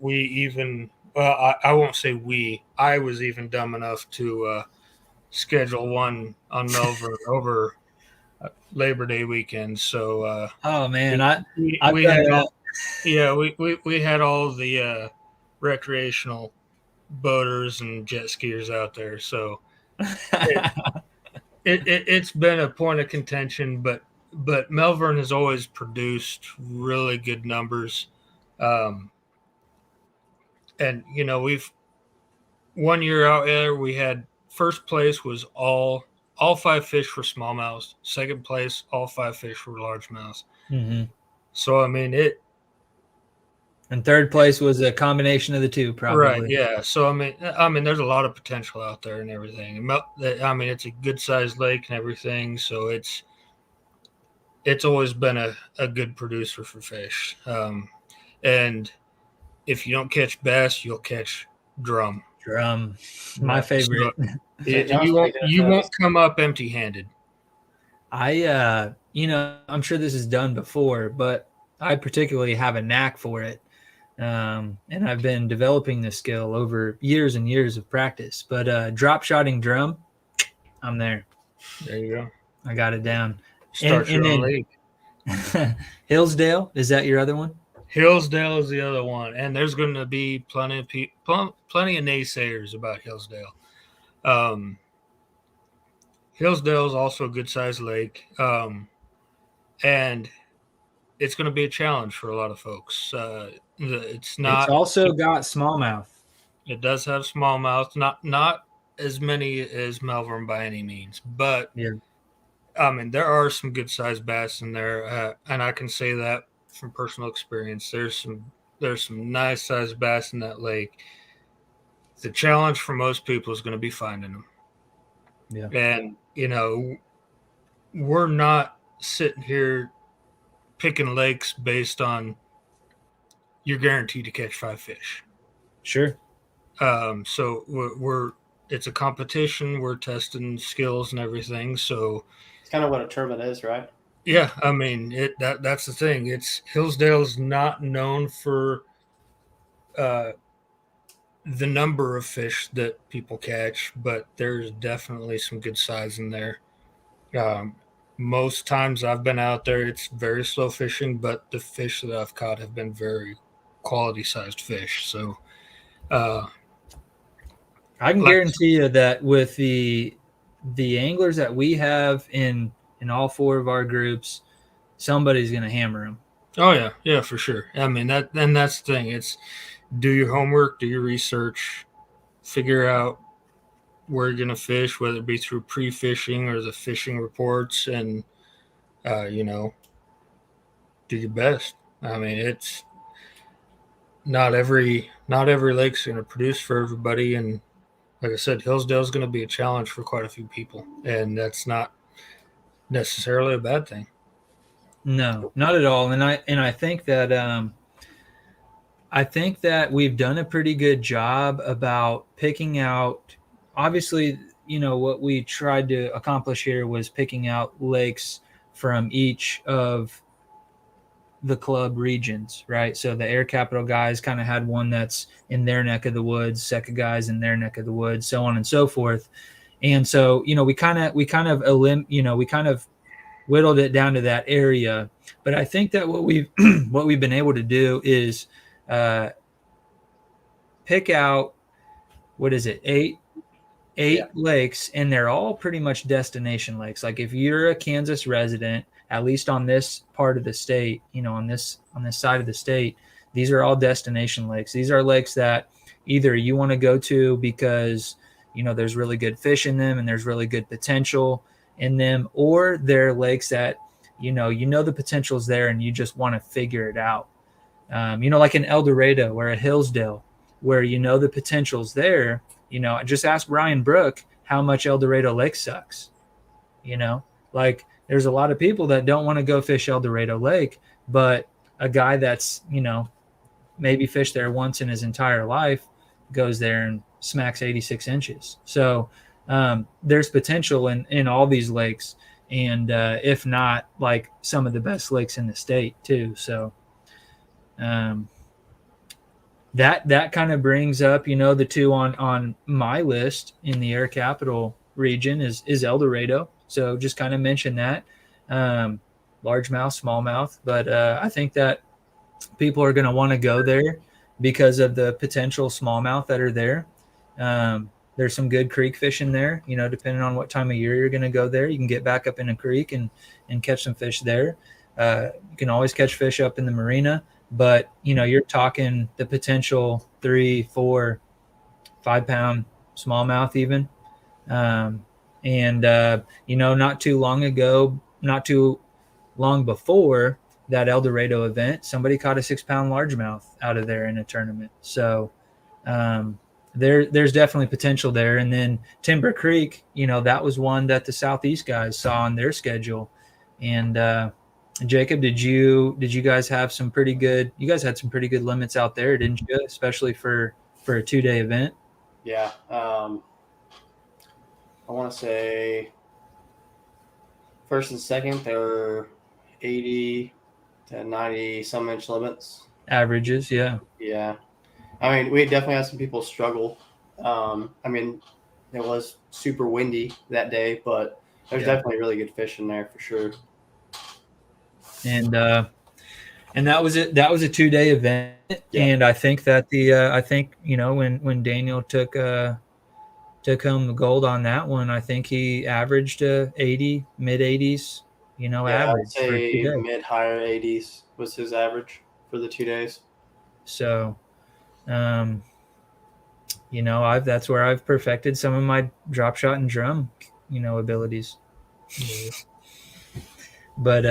We even, I won't say we. I was even dumb enough to schedule one on Melbourne over Labor Day weekend. So, oh man, we had all the recreational boaters and jet skiers out there. So it's been a point of contention, but Melbourne has always produced really good numbers. And we've one year out there, we had first place was all 5 fish were smallmouths. Second place, all 5 fish were largemouths. Mm-hmm. So I mean and third place was a combination of the two, probably. Right. Yeah. So I mean, there's a lot of potential out there and everything. I mean, it's a good sized lake and everything, so it's always been a good producer for fish. And if you don't catch bass, you'll catch drum. My favorite. So, you won't come up empty handed. I'm sure this is done before, but I particularly have a knack for it. And I've been developing this skill over years and years of practice. But drop shotting drum, I'm there. There you go. I got it down. Start your own league. Hillsdale, is that your other one? Hillsdale is the other one, and there's going to be plenty of naysayers about Hillsdale. Hillsdale is also a good-sized lake, and it's going to be a challenge for a lot of folks. It's also got smallmouth. It does have smallmouth, not as many as Melbourne by any means, but yeah. I mean, there are some good-sized bass in there, and I can say that from personal experience. There's some nice-sized bass in that lake. The challenge for most people is going to be finding them. Yeah. And, we're not sitting here picking lakes based on you're guaranteed to catch 5 fish. Sure. So it's a competition. We're testing skills and everything. So it's kind of what a tournament is, right? Yeah, I mean that's the thing. Hillsdale's not known for the number of fish that people catch, but there's definitely some good size in there. Most times I've been out there, it's very slow fishing, but the fish that I've caught have been very quality sized fish. So I can guarantee you that with the anglers that we have in all 4 of our groups, somebody's going to hammer them. Oh yeah, for sure. I mean that's the thing. It's do your homework, do your research, figure out where you're going to fish, whether it be through pre-fishing or the fishing reports, and do your best. I mean, it's not every lake's going to produce for everybody, and like I said, Hillsdale's going to be a challenge for quite a few people, and that's not necessarily a bad thing. No, not at all. And I think that we've done a pretty good job about picking out. Obviously, what we tried to accomplish here was picking out lakes from each of the club regions, right? So the Air Capital guys kind of had one that's in their neck of the woods, Seca guys in their neck of the woods, so on and so forth. And so, we kind of whittled it down to that area. But I think that what we've what we've been able to do is pick out, what is it, eight lakes, and they're all pretty much destination lakes. Like if you're a Kansas resident, at least on this part of the state, on this side of the state, these are all destination lakes. These are lakes that either you want to go to because there's really good fish in them and there's really good potential in them, or they're lakes that the potential's there and you just want to figure it out. Like an El Dorado or a Hillsdale, where the potential's there. Just ask Ryan Brook how much El Dorado Lake sucks. Like there's a lot of people that don't want to go fish El Dorado Lake, but a guy that's, maybe fished there once in his entire life goes there and smacks 86 inches. So there's potential in all these lakes, and if not, like some of the best lakes in the state too. So that kind of brings up, the two on my list in the Air Capital region is El Dorado. So just kind of mention that, largemouth, smallmouth. But I think that people are going to want to go there because of the potential smallmouth that are there. There's some good creek fishing there, depending on what time of year you're going to go there. You can get back up in a creek and catch some fish there. You can always catch fish up in the marina. But, you're talking the potential 3, 4, 5 pound smallmouth even. Not too long before that El Dorado event, somebody caught a 6 pound largemouth out of there in a tournament. So there's definitely potential there. And then Timber Creek, that was one that the Southeast guys saw on their schedule. And Jacob, did you guys have some pretty good? You guys had some pretty good limits out there, didn't you? Especially for a 2-day event. Yeah, I want to say first and second there were 80 to 90 some inch limits. Averages, yeah. Yeah, I mean we definitely had some people struggle. It was super windy that day, but there's definitely really good fish in there for sure. And that was it. That was a 2-day event, and I think that when Daniel took home the gold on that one, I think he averaged 80, mid 80s. Average. I'd say mid higher 80s was his average for the 2 days. So, that's where I've perfected some of my drop shot and drum, abilities. But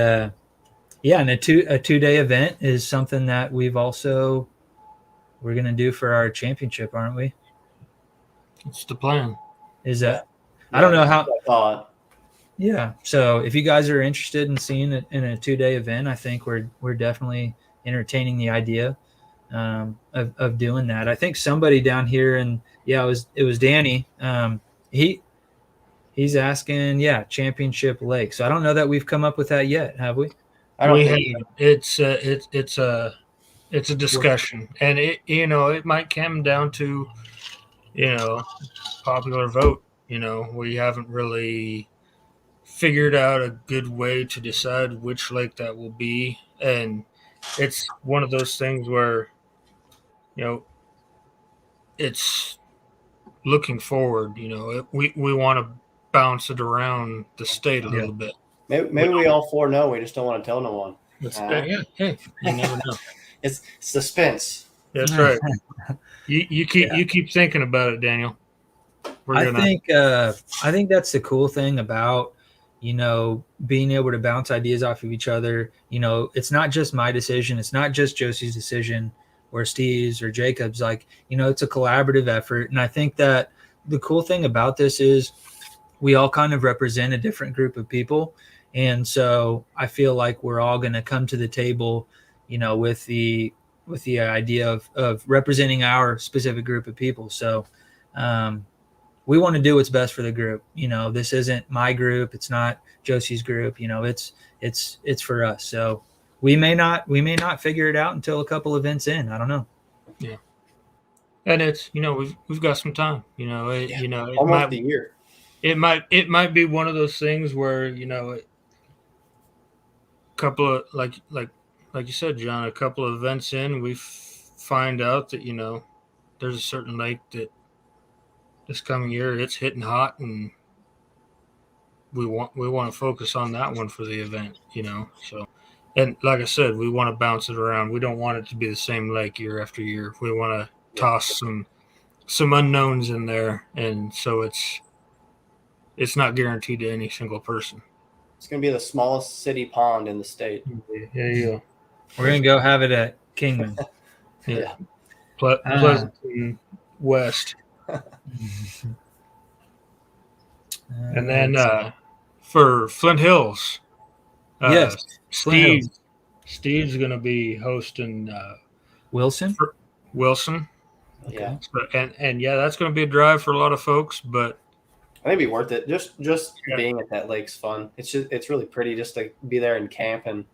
and a 2-day event is something that we're going to do for our championship, aren't we? It's the plan. Is that? I don't know how. I thought. Yeah. So if you guys are interested in seeing it in a 2-day event, I think we're definitely entertaining the idea of doing that. I think somebody down here, and it was Danny. He's asking, Championship Lake. So I don't know that we've come up with that yet, have we? It's a discussion, and it might come down to popular vote. We haven't really figured out a good way to decide which lake that will be, and it's one of those things where it's looking forward. We want to bounce it around the state a little bit. Maybe we all 4 know. We just don't want to tell no one. Hey, you never know. It's suspense. That's right. You keep thinking about it, Daniel. I think that's the cool thing about being able to bounce ideas off of each other. It's not just my decision. It's not just Josie's decision or Steve's or Jacob's. It's a collaborative effort. And I think that the cool thing about this is we all kind of represent a different group of people. And so I feel like we're all going to come to the table, with the idea of representing our specific group of people. So we want to do what's best for the group. This isn't my group. It's not Josie's group. It's for us. So we may not figure it out until a couple events in. I don't know. Yeah. And it's, we've got some time, Almost a year. it might be one of those things where, a couple of, like you said, John, a couple of events in, we find out that, there's a certain lake that this coming year it's hitting hot, and we want to focus on that one for the event, so. And like I said, we want to bounce it around. We don't want it to be the same lake year after year. We want to toss some unknowns in there, and so it's not guaranteed to any single person. It's going to be the smallest city pond in the state. There you go. We're gonna go have it at Kingman. Yeah. Pleasanton West. And then for Flint Hills, yes, Steve's going to be hosting Wilson. Wilson. Okay. Yeah. So, and yeah, that's going to be a drive for a lot of folks, but I think it'd be worth it. Just being at that lake's fun. It's really pretty just to be there and camp, and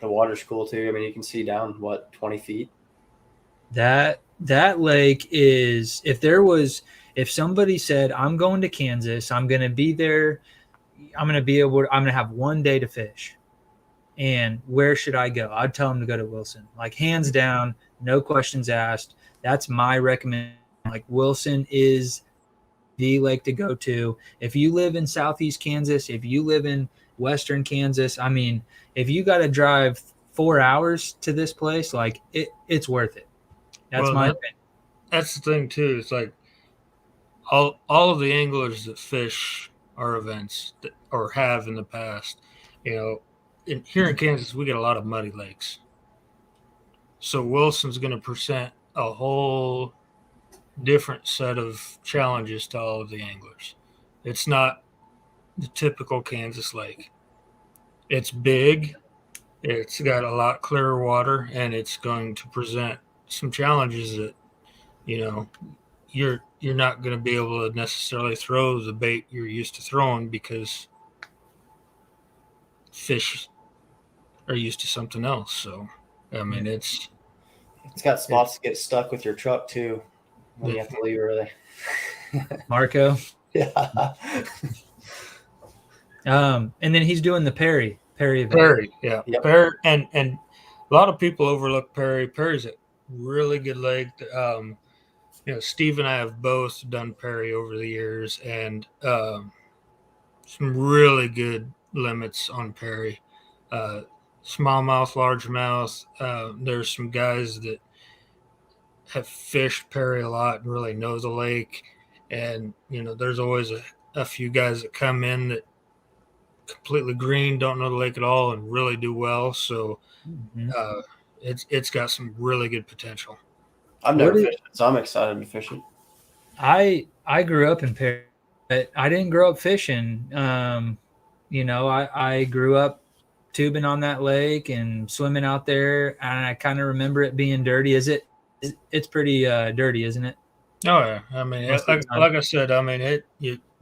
the water's cool too. I mean, you can see down 20 feet. That lake is, if somebody said, I'm going to Kansas, I'm going to be there, I'm going to have one day to fish, and where should I go? I'd tell them to go to Wilson, like hands down, no questions asked. That's my recommendation. Like, Wilson is the lake to go to. If you live in Southeast Kansas, if you live in Western Kansas, I mean, if you got to drive 4 hours to this place, like it's worth it. That's my opinion. That's the thing too. It's like all of the anglers that fish our events or have in the past, here in Kansas, we get a lot of muddy lakes. So Wilson's going to present a whole different set of challenges to all of the anglers. It's not the typical Kansas lake. It's big. It's got a lot clearer water, and it's going to present some challenges that, you're not going to be able to necessarily throw the bait you're used to throwing, because fish are used to something else. So, I mean, it's got spots to get stuck with your truck too when you have to leave early. Marco. Yeah. And then he's doing the Perry event. Perry, yeah. Yep. Perry, and a lot of people overlook Perry. Perry's a really good lake. Steve and I have both done Perry over the years, and some really good limits on Perry. Smallmouth, largemouth. There's some guys that have fished Perry a lot and really know the lake. And, there's always a few guys that come in that completely green, don't know the lake at all, and really do well. So it's got some really good potential. I've never fished it, so I'm excited to fish it. I grew up in Perry, but I didn't grow up fishing. I grew up tubing on that lake and swimming out there, and I kind of remember it being dirty. It's pretty dirty, isn't it? Oh yeah, I mean, like I said, I mean,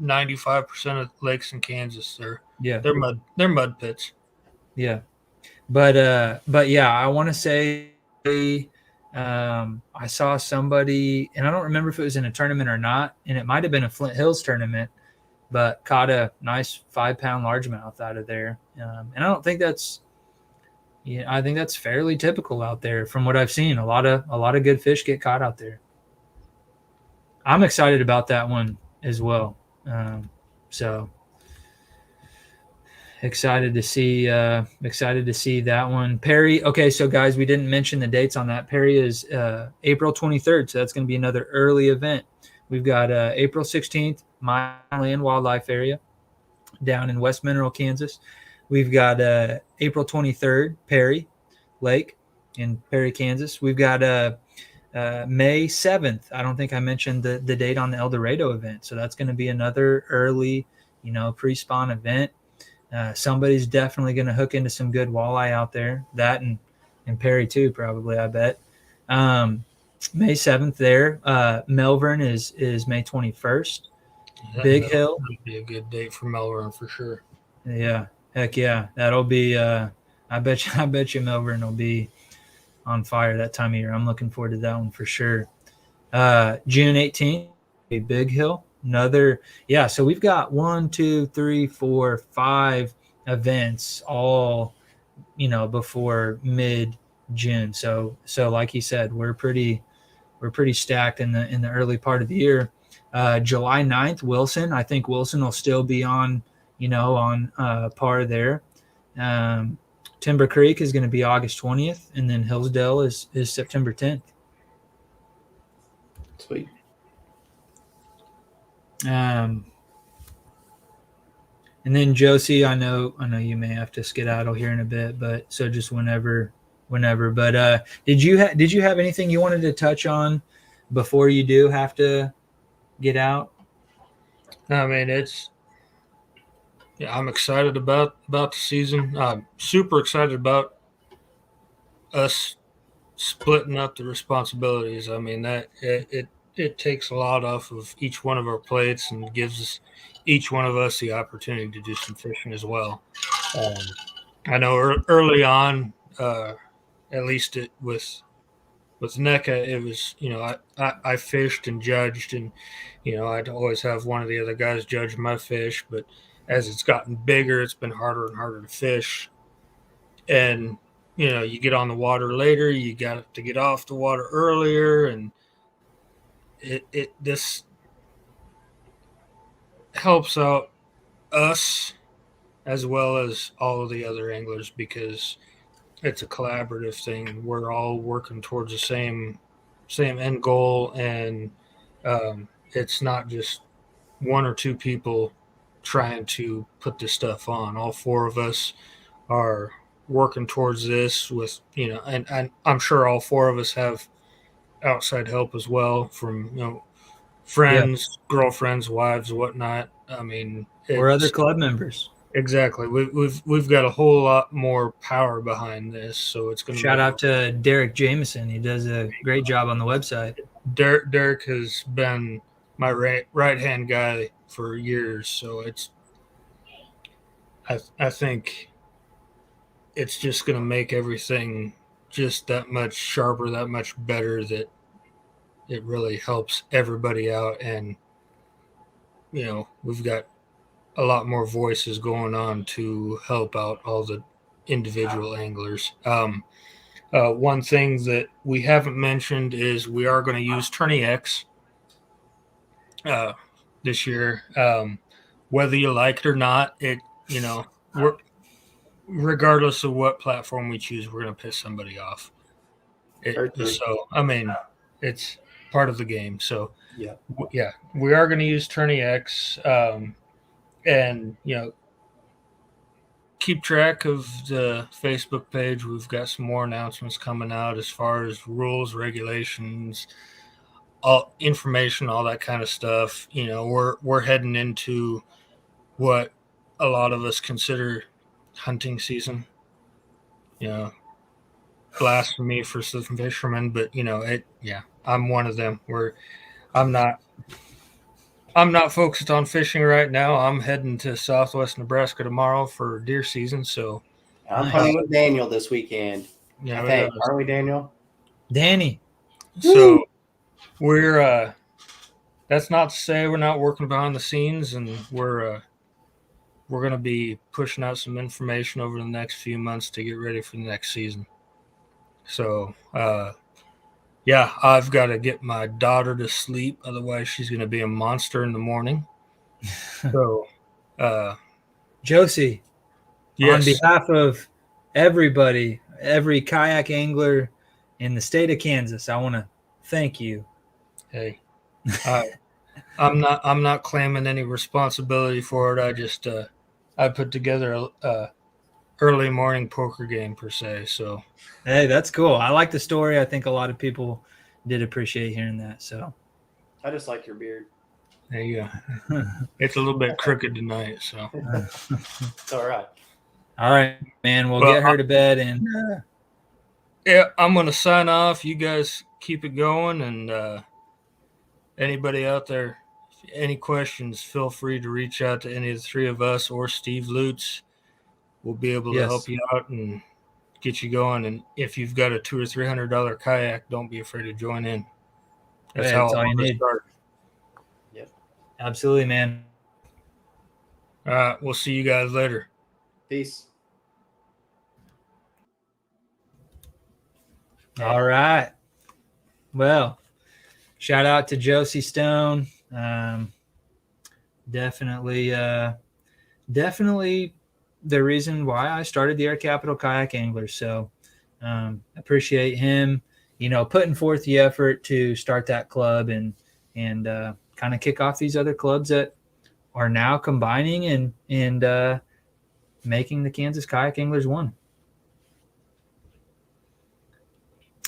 95% of lakes in Kansas, they're mud pits. Yeah, but yeah, I want to say I saw somebody, and I don't remember if it was in a tournament or not, and it might have been a Flint Hills tournament, but caught a nice 5-pound largemouth out of there. And I don't think I think that's fairly typical out there from what I've seen. A lot of good fish get caught out there. I'm excited about that one as well. So excited to see that one. Perry. Okay. So guys, we didn't mention the dates on that. Perry is April 23rd. So that's going to be another early event. We've got April 16th, my land wildlife area down in West Mineral, Kansas. We've got April 23rd, Perry Lake in Perry, Kansas. We've got May 7th. I don't think I mentioned the date on the El Dorado event. So that's going to be another early, pre-spawn event. Somebody's definitely going to hook into some good walleye out there. That and Perry too, probably, I bet. May 7th there. Melbourne is May 21st. Big Hill. That'd be a good date for Melbourne for sure. Yeah. Heck yeah. That'll be I bet you Melbourne will be on fire that time of year. I'm looking forward to that one for sure. June 18th, Big Hill. So we've got 1, 2, 3, 4, 5 events all, before mid-June. So like you said, we're pretty stacked in the early part of the year. July 9th, Wilson. I think Wilson will still be on par there. Timber Creek is going to be August 20th, and then Hillsdale is September 10th. Sweet. And then Josie, I know you may have to skedaddle here in a bit, but so just whenever. But did you have anything you wanted to touch on before you do have to get out? I mean, I'm excited about the season. I'm super excited about us splitting up the responsibilities. I mean, that it takes a lot off of each one of our plates and gives us each one of us the opportunity to do some fishing as well. I know early on, at least with NECA, it was, I fished and judged, and I'd always have one of the other guys judge my fish. But as it's gotten bigger, it's been harder and harder to fish, and you get on the water later, you got to get off the water earlier, and this helps out us as well as all of the other anglers, because it's a collaborative thing. We're all working towards the same end goal, and it's not just one or two people trying to put this stuff on. All four of us are working towards this with, and I'm sure all four of us have outside help as well from, friends, girlfriends, wives, whatnot. I mean, Or other club members. Exactly. We've got a whole lot more power behind this, so it's going to shout out to Derek Jameson. He does a great job on the website. Derek has been my right hand guy for years, so I think it's just going to make everything just that much sharper, that much better, that it really helps everybody out. And we've got a lot more voices going on to help out all the individual anglers. One thing that we haven't mentioned is we are going to use Tourney X this year. Whether you like it or not, we're, regardless of what platform we choose, we're going to piss somebody off. So, I mean, it's part of the game. So, yeah, we are going to use Tourney X. And keep track of the Facebook page. We've got some more announcements coming out as far as rules, regulations, all information, all that kind of stuff. We're heading into what a lot of us consider hunting season. Blasphemy for some fishermen, but I'm one of them. I'm not focused on fishing right now. I'm heading to Southwest Nebraska tomorrow for deer season. So I'm hunting with Daniel this weekend. Yeah, I think. Aren't we, Daniel? Danny. So we're that's not to say we're not working behind the scenes, and we're going to be pushing out some information over the next few months to get ready for the next season. So I've got to get my daughter to sleep. Otherwise, she's going to be a monster in the morning. So, Josie, yes. On behalf of everybody, every kayak angler in the state of Kansas, I want to thank you. Hey, I'm not claiming any responsibility for it. I just I put together a early morning poker game per se. So hey, that's cool. I like the story. I think a lot of people did appreciate hearing that. So I just like your beard. There you go. It's a little bit crooked tonight, so it's all right. All right, man. We'll get her to bed, and yeah, I'm gonna sign off. You guys keep it going, and anybody out there, any questions, feel free to reach out to any of the three of us or Steve Lutz. We'll be able to help you out and get you going. And if you've got a $200 or $300 kayak, don't be afraid to join in. That's Hey, how that's all you it need. started. Yep. Absolutely, man. All right, we'll see you guys later. Peace. All right. Well, shout out to Josie Stone. Definitely the reason why I started the Air Capital Kayak Anglers. So appreciate him, putting forth the effort to start that club and kind of kick off these other clubs that are now combining and making the Kansas Kayak Anglers one.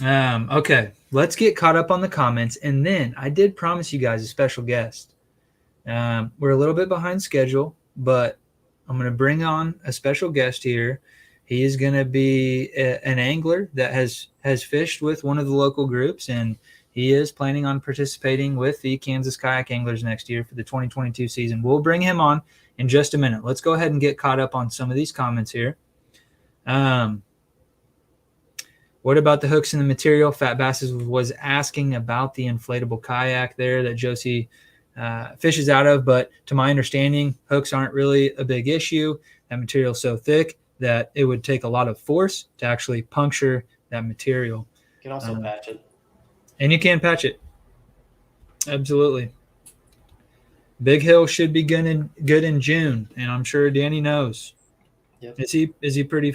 Okay, let's get caught up on the comments. And then I did promise you guys a special guest. We're a little bit behind schedule, but I'm going to bring on a special guest here. He is going to be an angler that has fished with one of the local groups, and he is planning on participating with the Kansas Kayak Anglers next year for the 2022 season. We'll bring him on in just a minute. Let's go ahead and get caught up on some of these comments here. What about the hooks and the material? Fat Basses was asking about the inflatable kayak there that Josie fishes out of, but to my understanding, hooks aren't really a big issue. That material is so thick that it would take a lot of force to actually puncture that material. You can also patch it. And you can patch it. Absolutely. Big Hill should be good in June, and I'm sure Danny knows. Yep. Is he pretty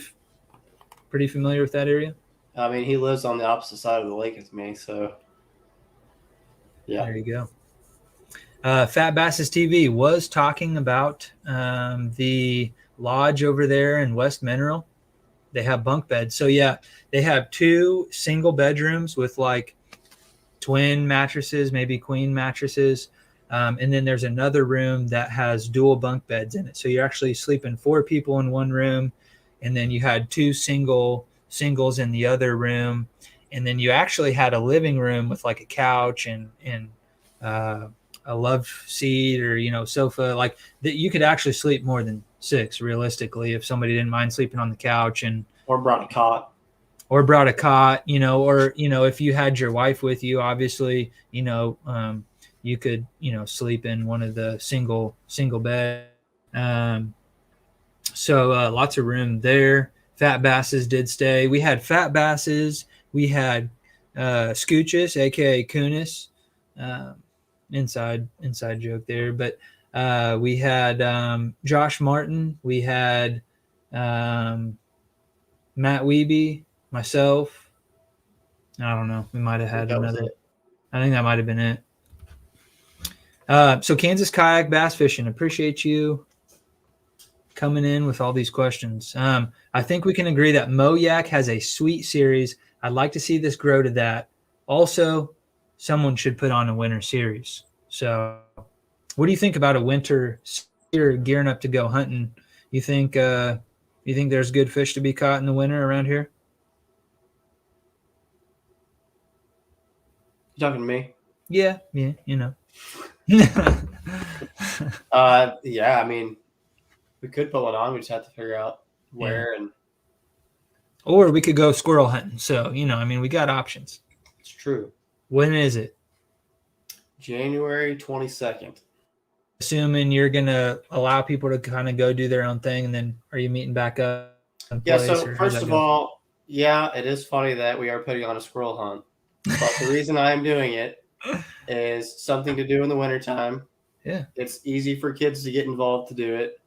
familiar with that area? I mean, he lives on the opposite side of the lake as me, so yeah. There you go. Fat Basses TV was talking about the lodge over there in West Mineral. They have bunk beds. So, yeah, they have 2 single bedrooms with like twin mattresses, maybe queen mattresses. And then there's another room that has dual bunk beds in it. So you're actually sleeping 4 people in one room. And then you had 2 singles in the other room. And then you actually had a living room with like a couch and a love seat or, sofa, like that. You could actually sleep more than 6 realistically if somebody didn't mind sleeping on the couch or brought a cot, or if you had your wife with you, obviously, you could, sleep in one of the single bed. So lots of room there. Fat Basses did stay. We had Fat Basses. We had Scoochus, aka Kunis. Inside joke there, but we had Josh Martin, we had Matt Wiebe, myself. I don't know. We might have had another. I think that might have been it. So Kansas Kayak Bass Fishing, appreciate you coming in with all these questions. I think we can agree that Moyak has a sweet series. I'd like to see this grow to that. Also, someone should put on a winter series. So what do you think about a winter series gearing up to go hunting? You think there's good fish to be caught in the winter around here? You talking to me? Yeah, yeah. Yeah, I mean, we could put one on. We just have to figure out where and. Or we could go squirrel hunting. So, we got options. It's true. When is it? January 22nd. Assuming you're going to allow people to kind of go do their own thing, and then are you meeting back up? Yeah, so first of all, yeah, it is funny that we are putting on a squirrel hunt. But the reason I am doing it is something to do in the wintertime. Yeah. It's easy for kids to get involved to do it.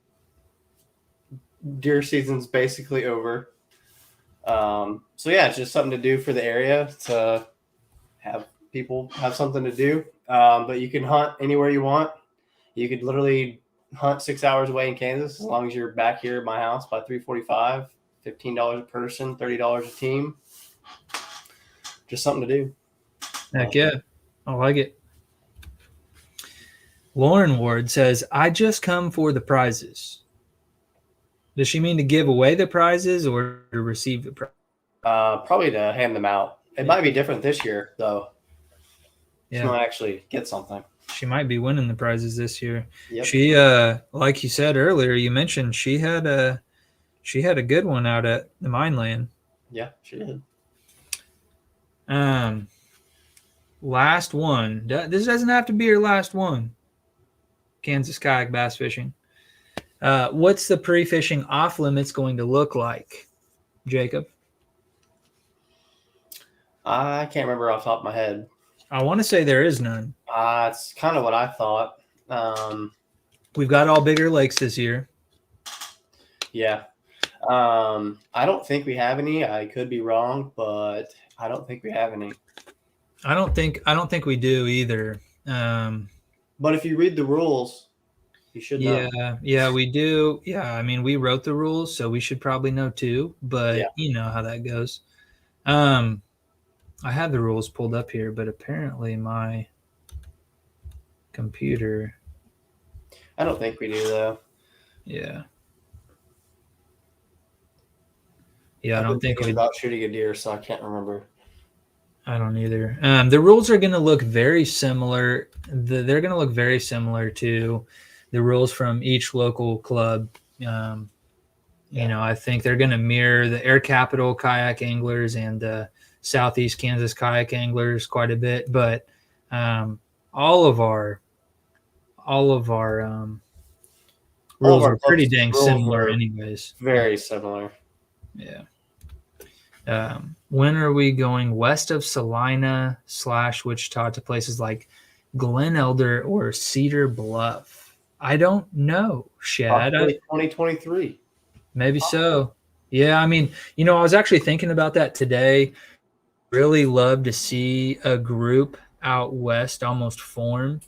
Deer season's basically over. So yeah, it's just something to do for the area to have people have something to do. But you can hunt anywhere you want. You could literally hunt 6 hours away in Kansas as long as you're back here at my house by 3:45. $15 a person, $30 a team. Just something to do. Heck yeah, I like it. Lauren Ward says, "I just come for the prizes." Does she mean to give away the prizes or to receive the prize? Probably to hand them out. It might be different this year, though. Yeah. She might actually get something. She might be winning the prizes this year. Yep. She, like you said earlier, you mentioned she had a good one out at the Mine Land. Yeah, she did. Last one. This doesn't have to be your last one. Kansas Kayak Bass Fishing. What's the pre-fishing off limits going to look like, Jacob? I can't remember off the top of my head. I want to say there is none. It's kind of what I thought. We've got all bigger lakes this year. Yeah. I don't think we have any. I could be wrong, but I don't think we have any. I don't think we do either. But if you read the rules, you should know. Yeah, we do. Yeah, I mean, we wrote the rules, so we should probably know too. But you know how that goes. I had the rules pulled up here, but apparently my computer. I don't think we do though. Yeah. Yeah, I don't think we about shooting a deer, so I can't remember. I don't either. The rules are going to look very similar. They're going to look very similar to the rules from each local club. You know, I think they're going to mirror the Air Capital Kayak Anglers and the Southeast Kansas Kayak Anglers quite a bit. But all of our rules are pretty dang similar, anyways. Very similar. Yeah. When are we going west of Salina / Wichita to places like Glen Elder or Cedar Bluff? I don't know, Shad. 2023. Maybe so. Yeah, I mean, you know, I was actually thinking about that today. Really love to see a group out west almost form.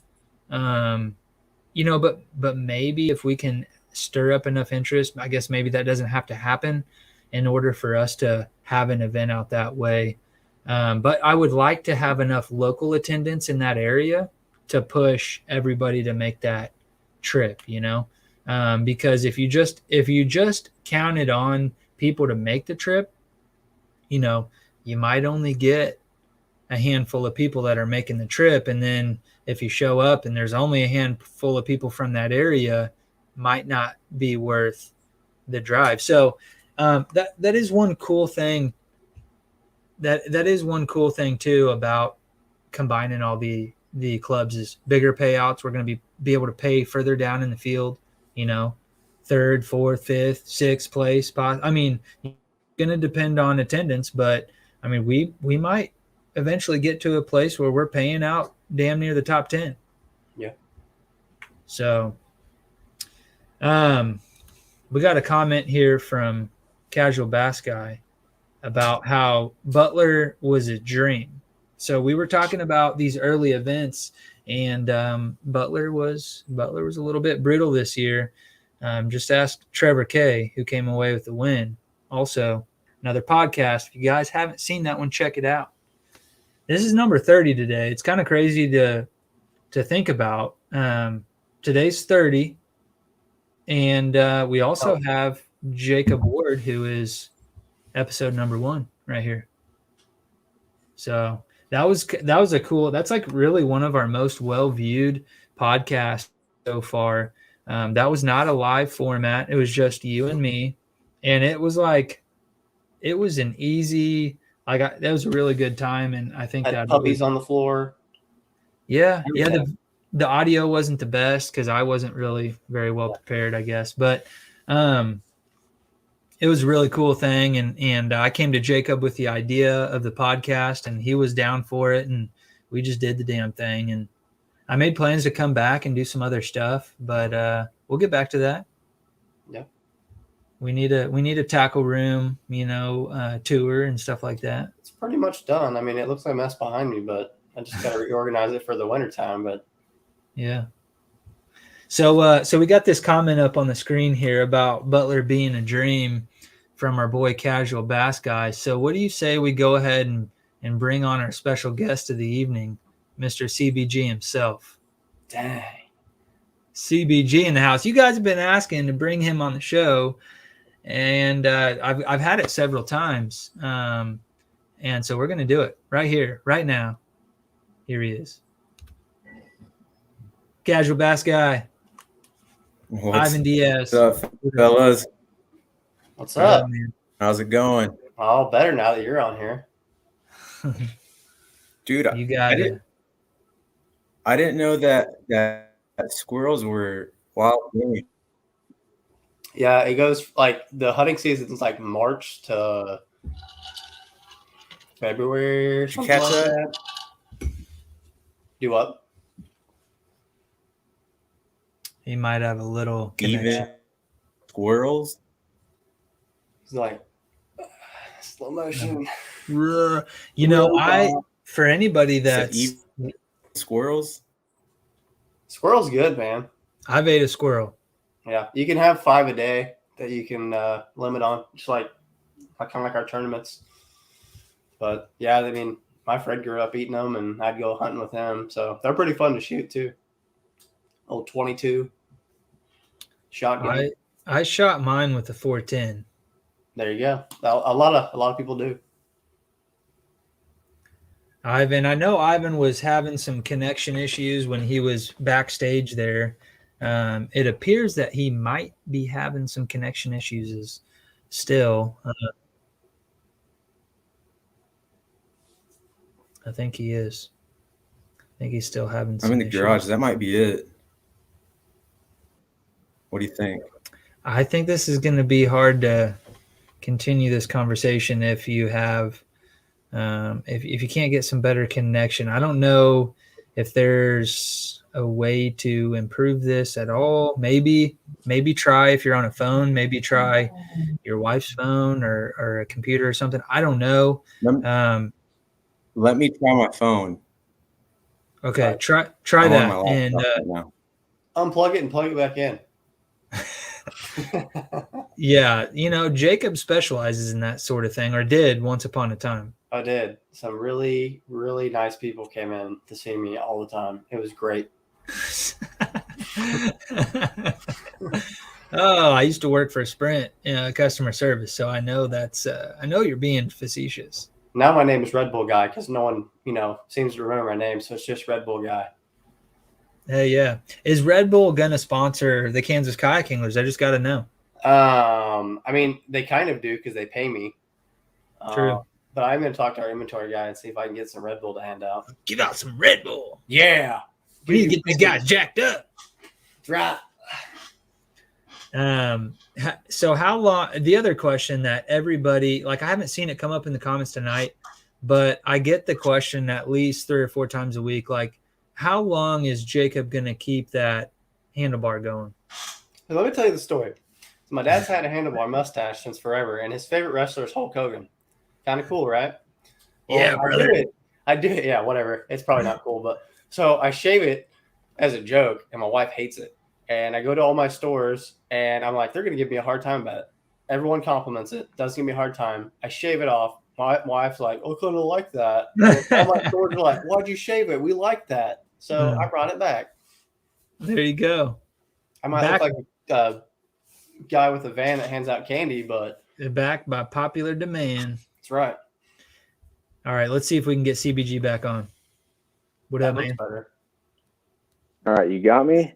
You know, but maybe if we can stir up enough interest, I guess maybe that doesn't have to happen in order for us to have an event out that way. But I would like to have enough local attendance in that area to push everybody to make that trip, you know? Because if you just counted on people to make the trip, you know, you might only get a handful of people that are making the trip. And then if you show up and there's only a handful of people from that area, might not be worth the drive. So that is one cool thing. That is one cool thing too about combining all the clubs is bigger payouts. We're going to be able to pay further down in the field, you know, 3rd, 4th, 5th, 6th place. I mean, it's going to depend on attendance, but I mean, we might eventually get to a place where we're paying out damn near the top 10. Yeah. So, we got a comment here from Casual Bass Guy about how Butler was a dream. So we were talking about these early events, and Butler was a little bit brutal this year. Just ask Trevor K, who came away with the win. Also, another podcast. If you guys haven't seen that one, check it out. This is number 30 today. It's kind of crazy to think about. Today's 30, and we also have Jacob Ward, who is episode number 1 right here. So that was a cool. That's like really one of our most well-viewed podcasts so far. That was not a live format. It was just you and me, and it was an easy. That was a really good time, and I think that puppies on the floor. Yeah. The audio wasn't the best because I wasn't really very well prepared, I guess, but it was a really cool thing, and I came to Jacob with the idea of the podcast, and he was down for it, and we just did the damn thing. And I made plans to come back and do some other stuff, but we'll get back to that. Yeah. We need a tackle room, you know, tour and stuff like that. It's pretty much done. I mean, it looks like a mess behind me, but I just got to reorganize it for the wintertime. But yeah. So we got this comment up on the screen here about Butler being a dream from our boy Casual Bass Guy. So what do you say we go ahead and bring on our special guest of the evening, Mr. CBG himself? Dang. CBG in the house. You guys have been asking to bring him on the show, and I've had it several times. And so we're going to do it right here, right now. Here he is. Casual Bass Guy. What's Ivan Diaz. up, fellas? What's up? Man? How's it going? Oh, better now that you're on here. Dude, You got it. I didn't know that squirrels were wild game. Yeah, it goes like the hunting season is like March to February or Did you something catch like that? that. Do what? He might have a little connection. Even squirrels? He's like slow motion. You know, for anybody Said that's even squirrels? Squirrel's good, man. I've ate a squirrel. Yeah, you can have 5 a day that you can limit on, just like kind of like our tournaments. But yeah, I mean, my friend grew up eating them, and I'd go hunting with him, so they're pretty fun to shoot too. Old 22 shotgun. I shot mine with a 410. There you go. A lot of people do. I know Ivan was having some connection issues when he was backstage there. It appears that he might be having some connection issues still. I think he is. I think he's still having some I'm in the issues. garage. That might be it. What do you think? I think this is going to be hard to continue this conversation if you have if you can't get some better connection. I don't know if there's a way to improve this at all. Maybe try, if you're on a phone, maybe try your wife's phone or a computer or something. I don't know. Let me try my phone. Okay, try I'm that on my and laptop right now. Unplug it and plug it back in. yeah, Jacob specializes in that sort of thing, or did once upon a time. I did. Some really, really nice people came in to see me all the time. It was great. Oh, I used to work for Sprint customer service, so I know I know you're being facetious. Now my name is Red Bull Guy because no one, seems to remember my name, so it's just Red Bull Guy. Hey, yeah. Is Red Bull gonna sponsor the Kansas Kayak Anglers? I just got to know. I mean, they kind of do because they pay me. True. But I'm going to talk to our inventory guy and see if I can get some Red Bull to hand out. Give out some Red Bull. Yeah. We need to get these guys jacked up. Right. So how long? The other question that everybody, like, I haven't seen it come up in the comments tonight, but I get the question at least 3 or 4 times a week. Like, how long is Jacob going to keep that handlebar going? So let me tell you the story. So my dad's had a handlebar mustache since forever, and his favorite wrestler is Hulk Hogan. Kind of cool, right? Well, Yeah, brother. I do it. Yeah, whatever. It's probably not cool, but so I shave it as a joke, and my wife hates it. And I go to all my stores, and I'm like, they're going to give me a hard time about it. Everyone compliments it. Doesn't give me a hard time. I shave it off. My wife's like, oh, I kind of like that. All my stores are like, why'd you shave it? We like that. So I brought it back. There you go. I might look like a guy with a van that hands out candy, but back by popular demand. that's right. All right, let's see if we can get CBG back on. What up, man? Better. All right, you got me?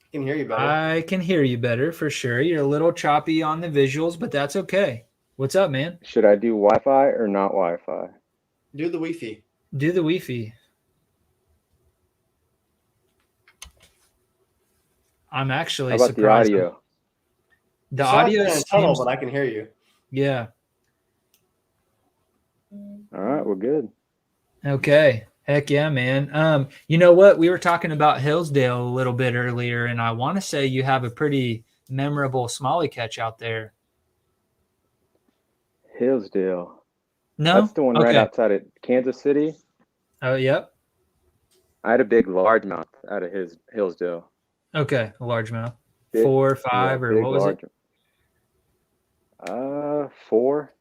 I can hear you better. I can hear you better for sure. You're a little choppy on the visuals, but that's okay. What's up, man? Should I do Wi-Fi or not Wi-Fi? Do the Wi-Fi. Do the Wi-Fi. I'm actually How about surprised. the audio? The Sounds audio in a tunnel, seems, but I can hear you. yeah. All right, we're good. Okay. Heck yeah, man. You know what? We were talking about Hillsdale a little bit earlier, and I want to say you have a pretty memorable smallie catch out there. Hillsdale. No? That's the one right Okay. outside of Kansas City. Oh, yep. I had a big largemouth out of Hillsdale. Okay. A largemouth. Big- 4 or 5 or big what was it? 4.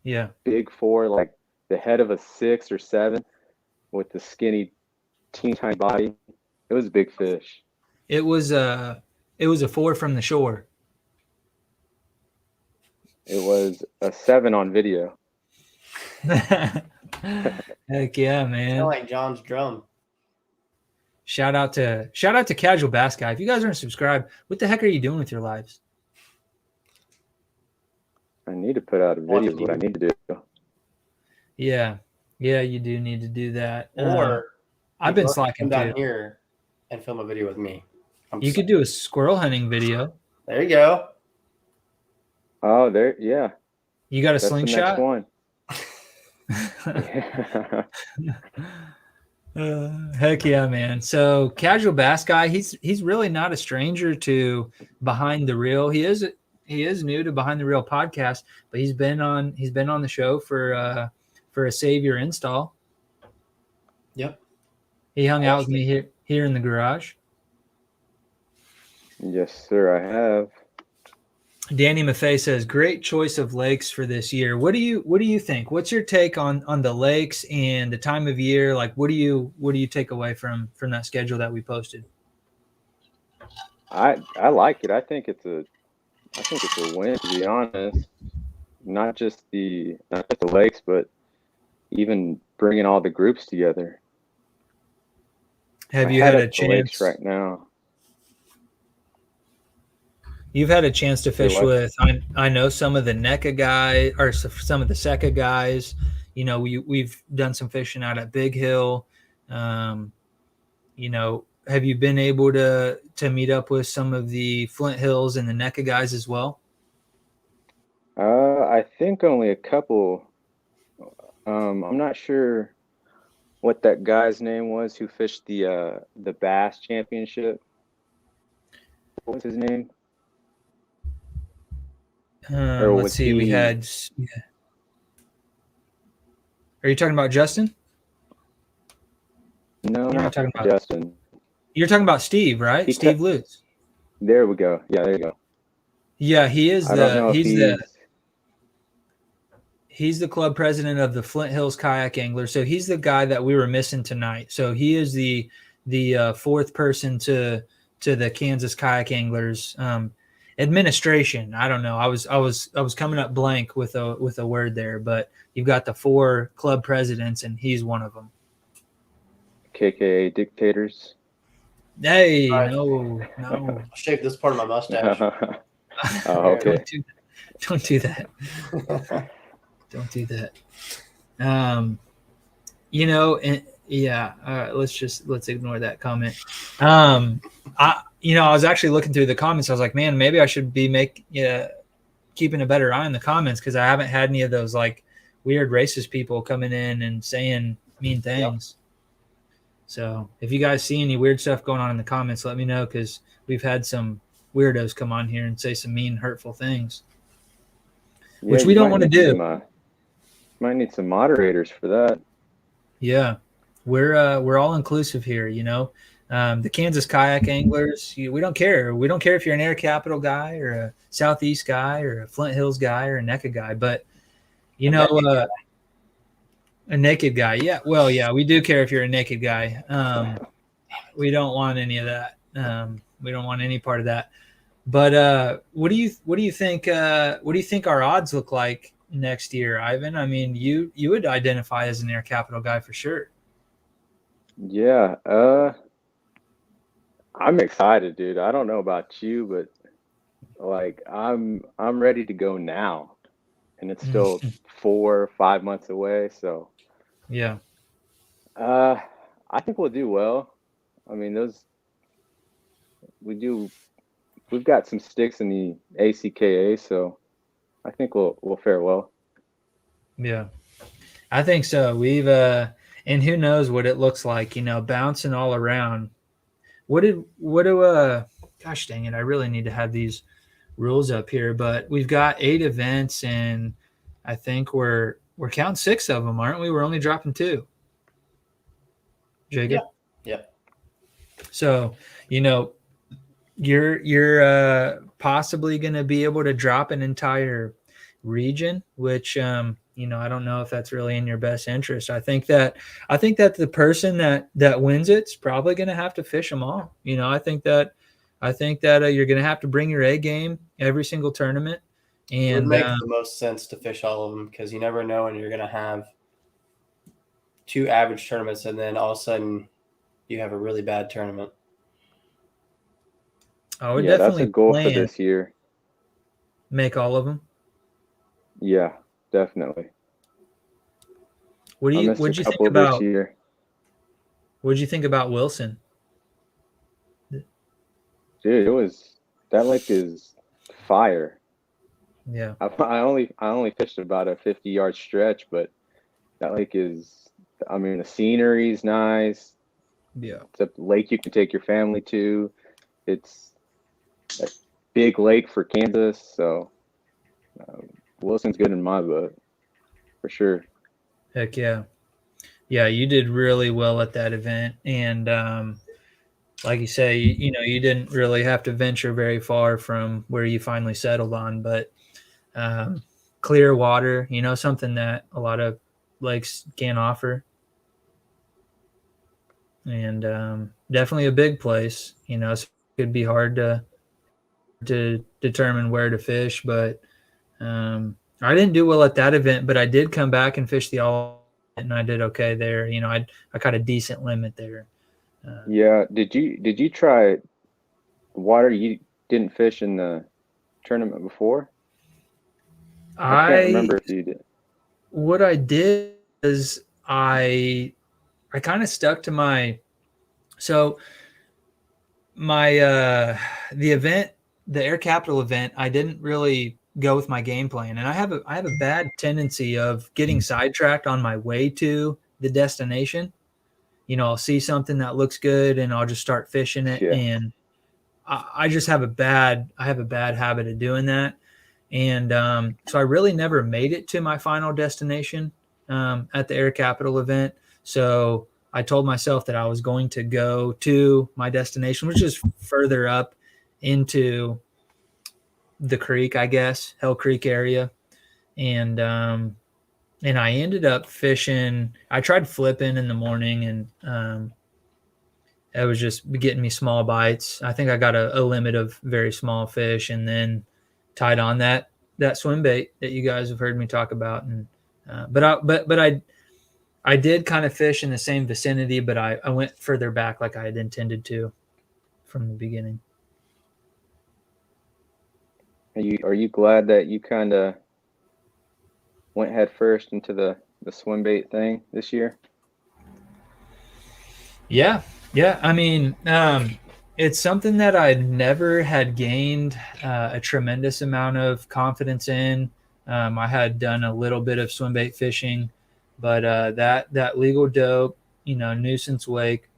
Yeah. Big 4, like the head of a 6 or 7 with the skinny, teeny tiny body. It was a big fish. It was a 4 from the shore. It was a 7 on video. Heck yeah, man. Sound like John's drum. Shout out to Casual Bass Guy. If you guys aren't subscribed, what the heck are you doing with your lives? I need to put out a video is what I need to do. Yeah, you do need to do that. Or I've you been can slacking come down too. here and film a video with me. You could do a squirrel hunting video. There you go. Oh, there, yeah. You got a That's slingshot? the next one. Yeah. Heck yeah, man. So Casual Bass Guy, he's really not a stranger to Behind the Reel. He is new to Behind the Reel podcast, but he's been on the show for a Savior install. Yep. He hung out with me here in the garage. Yes, sir, I have. Danny Maffei says, "Great choice of lakes for this year." What do you think? What's your take on the lakes and the time of year? Like, what do you take away from that schedule that we posted? I like it. I think it's a win, to be honest. Not just the lakes, but even bringing all the groups together. Have you had a chance lakes right now? You've had a chance to fish with, I know some of the NECA guys or some of the SECA guys. You know, we've done some fishing out at Big Hill. You know, have you been able to meet up with some of the Flint Hills and the NECA guys as well? I think only a couple. I'm not sure what that guy's name was who fished the Bass Championship. What was his name? Let's see. We had. Yeah. Are you talking about Justin? No, you're not talking about Justin. You're talking about Steve, right? Steve Lutz. There we go. Yeah, there you go. Yeah, he is he's the club president of the Flint Hills Kayak Anglers. So he's the guy that we were missing tonight. So he is the fourth person to the Kansas Kayak Anglers administration. I don't know. I was coming up blank with a word there, but you've got the 4 club presidents, and he's one of them. KKA dictators. Hey, no. I'll shave this part of my mustache. Oh, okay. Don't do that. Don't do that. You know, and yeah. All right. Let's ignore that comment. I was actually looking through the comments. I was like, man, maybe I should be keeping a better eye on the comments, because I haven't had any of those like weird racist people coming in and saying mean things. Yep. So if you guys see any weird stuff going on in the comments, let me know, because we've had some weirdos come on here and say some mean, hurtful things, which we don't want to do. Might need some moderators for that. Yeah, we're all inclusive here, you know. The Kansas Kayak Anglers, we don't care. We don't care if you're an Air Capital guy or a Southeast guy or a Flint Hills guy or a NECA guy, but you know, a naked guy. Yeah, well, yeah, we do care if you're a naked guy. We don't want any of that. We don't want any part of that. But what do you think? What do you think our odds look like next year, Ivan? I mean, you would identify as an Air Capital guy for sure. Yeah, I'm excited, dude. I don't know about you, but like I'm ready to go now, and it's still 4 or 5 months away. So yeah, I think we'll do well. I mean, we've got some sticks in the ACKA, so I think we'll fare well. Yeah, I think so. We've and who knows what it looks like, you know, bouncing all around. What do gosh dang it, I really need to have these rules up here, but we've got 8 events, and I think we're counting 6 of them, aren't we? We're only dropping 2. Jacob? Yeah. So, you know, you're possibly going to be able to drop an entire region, which you know, I don't know if that's really in your best interest. I think that the person that wins it's probably going to have to fish them all. You know, I think that you're going to have to bring your A game every single tournament. And it would make the most sense to fish all of them, because you never know when you're going to have 2 average tournaments, and then all of a sudden you have a really bad tournament. I would definitely that's a goal for this year. Make all of them. Yeah, definitely. What do I you missed a what'd you think couple this about year. what'd you think about Wilson? Dude, that lake is fire. Yeah. I only fished about a 50-yard stretch, but that lake is, I mean, the scenery's nice. Yeah. It's a lake you can take your family to. It's a big lake for Kansas, so Wilson's good in my book for sure. Heck yeah. Yeah, you did really well at that event. And like you say, you didn't really have to venture very far from where you finally settled on, but clear water, something that a lot of lakes can't offer. And definitely a big place, so it could be hard to determine where to fish. But I didn't do well at that event, but I did come back and fish the all, and I did okay there. I caught a decent limit there. Yeah, did you try water you didn't fish in the tournament before? I can't remember if you did. What I did is I kind of stuck to my the event, the Air Capital event. I didn't really go with my game plan, and I have a bad tendency of getting sidetracked on my way to the destination. I'll see something that looks good and I'll just start fishing it. Yeah. And I just have a bad habit of doing that. And so I really never made it to my final destination at the Air Capital event. So I told myself that I was going to go to my destination, which is further up into the creek, I guess, Hell Creek area. And I ended up fishing. I tried flipping in the morning, and it was just getting me small bites. I think I got a limit of very small fish, and then tied on that swim bait that you guys have heard me talk about. And but I did kind of fish in the same vicinity, but I went further back like I had intended to from the beginning. Are you glad that you kind of went head first into the swim bait thing this year? Yeah. I mean, it's something that I never had gained a tremendous amount of confidence in. I had done a little bit of swim bait fishing, but that legal dope, nuisance wake,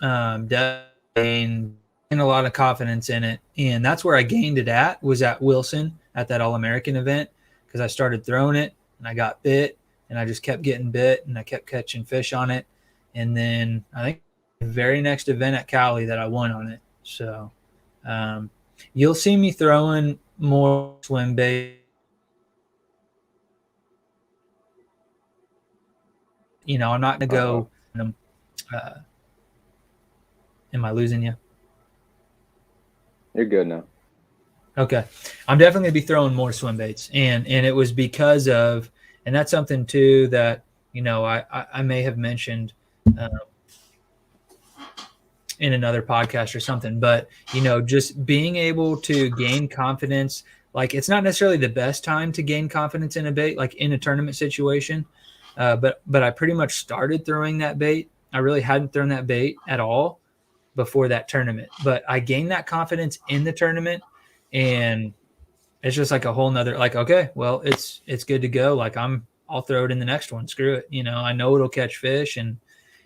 definitely gained a lot of confidence in it. And that's where I gained it was at Wilson at that All-American event, because I started throwing it and I got bit, and I just kept getting bit and I kept catching fish on it. And then I think the very next event at Cali that I won on it. So you'll see me throwing more swim bait. I'm not going to go. Am I losing you? You're good now. Okay. I'm definitely going to be throwing more swim baits. And it was because of, and that's something too that, I may have mentioned in another podcast or something, but, just being able to gain confidence. Like, it's not necessarily the best time to gain confidence in a bait, like in a tournament situation. But I pretty much started throwing that bait. I really hadn't thrown that bait at all before that tournament, but I gained that confidence in the tournament, and it's just like a whole nother, like, okay, well, it's good to go. Like, I'll throw it in the next one. Screw it. I know it'll catch fish, and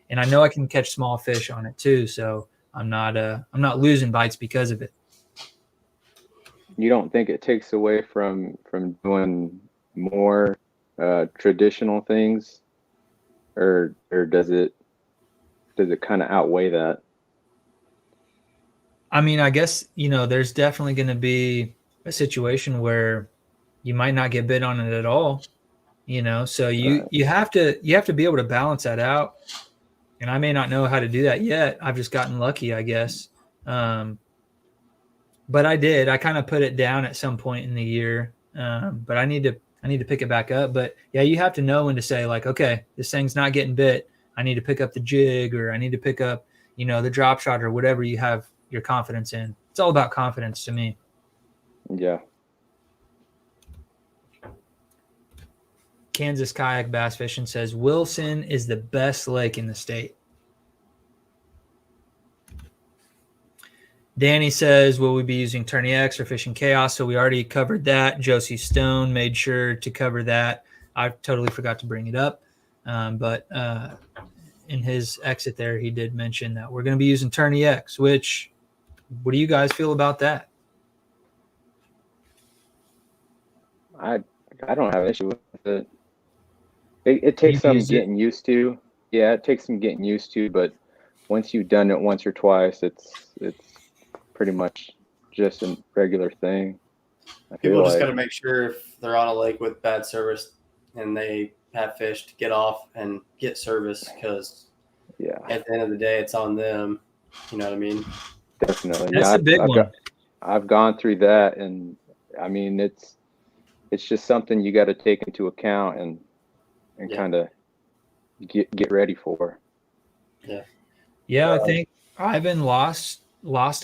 I know I can catch small fish on it too. So I'm not losing bites because of it. You don't think it takes away from doing more traditional things, or does it kind of outweigh that? I mean, I guess, there's definitely going to be a situation where you might not get bit on it at all, so you have to be able to balance that out. And I may not know how to do that yet. I've just gotten lucky, I guess. But I kind of put it down at some point in the year. But I need to pick it back up. But yeah, you have to know when to say, like, okay, this thing's not getting bit. I need to pick up the jig, or I need to pick up, the drop shot, or whatever you have your confidence in. It's all about confidence to me. Yeah. Kansas Kayak Bass Fishing says Wilson is the best lake in the state. Danny says, will we be using Tourney X or Fishing Chaos? So we already covered that. Josie Stone made sure to cover that. I totally forgot to bring it up. But in his exit there, he did mention that we're going to be using Tourney X, which, what do you guys feel about that? I don't have an issue with it. It takes some getting used to. Yeah, it takes some getting used to, but once you've done it once or twice, it's pretty much just a regular thing. People just got to make sure if they're on a lake with bad service and they have fish to get off and get service, because at the end of the day, it's on them. You know what I mean? Definitely. That's a big one. I've gone through that, and I mean, it's just something you got to take into account and kind of get ready for. Yeah, I think Ivan lost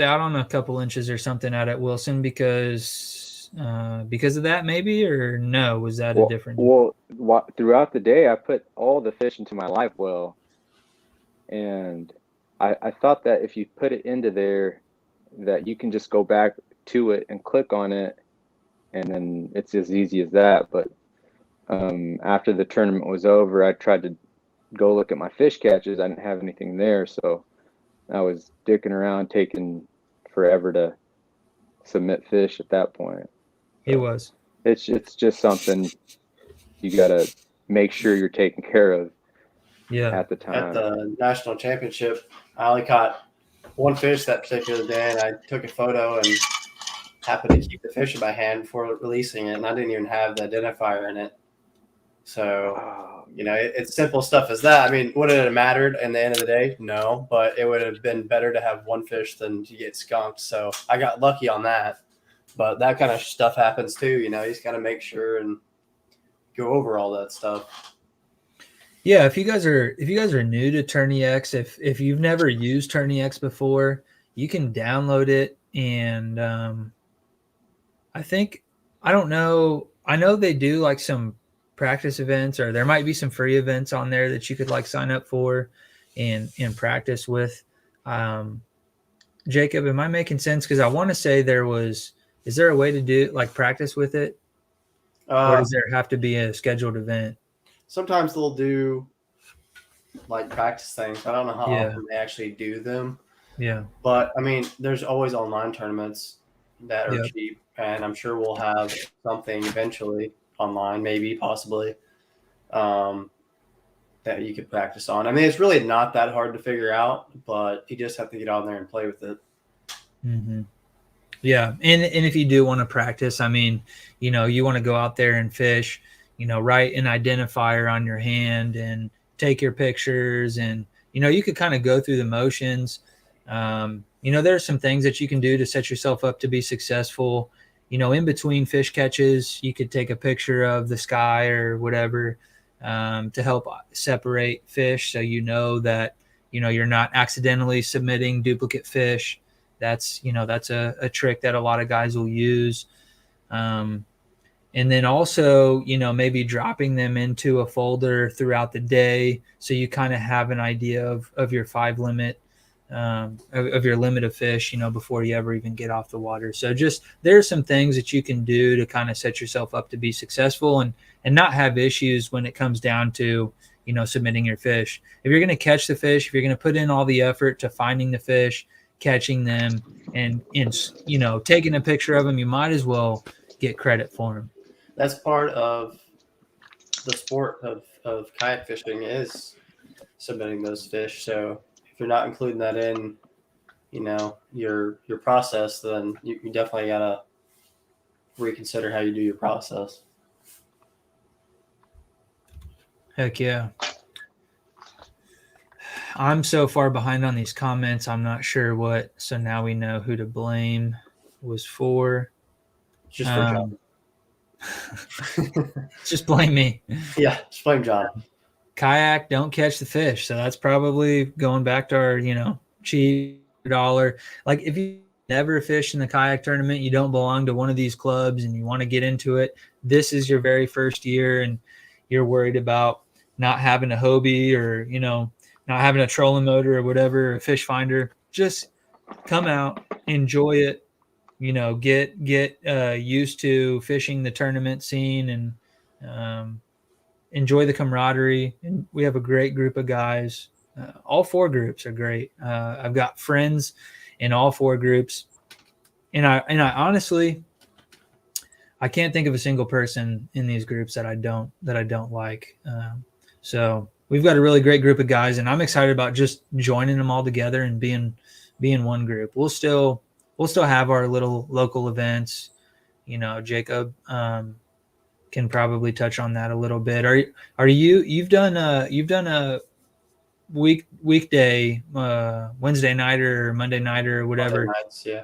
out on a couple inches or something out at Wilson because of that, maybe, or no? Was that a different? Well, throughout the day, I put all the fish into my live well, and I thought that if you put it into there, that you can just go back to it and click on it, and then it's as easy as that. But after the tournament was over, I tried to go look at my fish catches. I didn't have anything there, so I was dicking around, taking forever to submit fish at that point. It was. It's just something you got to make sure you're taking care of. At the time. At the national championship, I only caught one fish that particular day, and I took a photo and happened to keep the fish in my hand before releasing it, and I didn't even have the identifier in it. So, it's simple stuff as that. I mean, would it have mattered in the end of the day? No, but it would have been better to have one fish than to get skunked. So I got lucky on that. But that kind of stuff happens too. You just got to make sure and go over all that stuff. Yeah, if you guys are new to Tourney X, if you've never used Tourney X before, you can download it, and I don't know. I know they do like some practice events, or there might be some free events on there that you could like sign up for and practice with. Jacob, am I making sense? Because I want to say is there a way to do like practice with it, or does there have to be a scheduled event? Sometimes they'll do like practice things. I don't know how often they actually do them. Yeah. But I mean, there's always online tournaments that are cheap, and I'm sure we'll have something eventually online, maybe, possibly, that you could practice on. I mean, it's really not that hard to figure out, but you just have to get on there and play with it. Mm-hmm. Yeah. And if you do want to practice, I mean, you want to go out there and fish, write an identifier on your hand and take your pictures, and, you could kind of go through the motions. There's some things that you can do to set yourself up to be successful. In between fish catches, you could take a picture of the sky or whatever to help separate fish, so that you're not accidentally submitting duplicate fish. That's a trick that a lot of guys will use. And then also, maybe dropping them into a folder throughout the day, so you kind of have an idea of your 5 limit, of your limit of fish, before you ever even get off the water. So there's some things that you can do to kind of set yourself up to be successful and not have issues when it comes down to, submitting your fish. If you're going to catch the fish, if you're going to put in all the effort to finding the fish, catching them, and taking a picture of them, you might as well get credit for them. That's part of the sport of kayak fishing, is submitting those fish. So if you're not including that in, your process, then you definitely gotta reconsider how you do your process. Heck yeah. I'm so far behind on these comments. I'm not sure what. So now we know who to blame was for. Just for John. Just blame me. Yeah, just blame John. Kayak, don't catch the fish. So that's probably going back to our, cheap dollar. Like, if you never fish in the kayak tournament, you don't belong to one of these clubs and you want to get into it, this is your very first year, and you're worried about not having a Hobie or, not having a trolling motor or whatever, a fish finder, just come out, enjoy it, get used to fishing the tournament scene and enjoy the camaraderie. And we have a great group of guys. All 4 groups are great. I've got friends in all 4 groups, and I honestly, I can't think of a single person in these groups that I don't like. So we've got a really great group of guys, and I'm excited about just joining them all together and being one group. We'll still have our little local events. Jacob can probably touch on that a little bit. You've done a weekday Wednesday nighter or Monday nighter or whatever. Monday nights, yeah.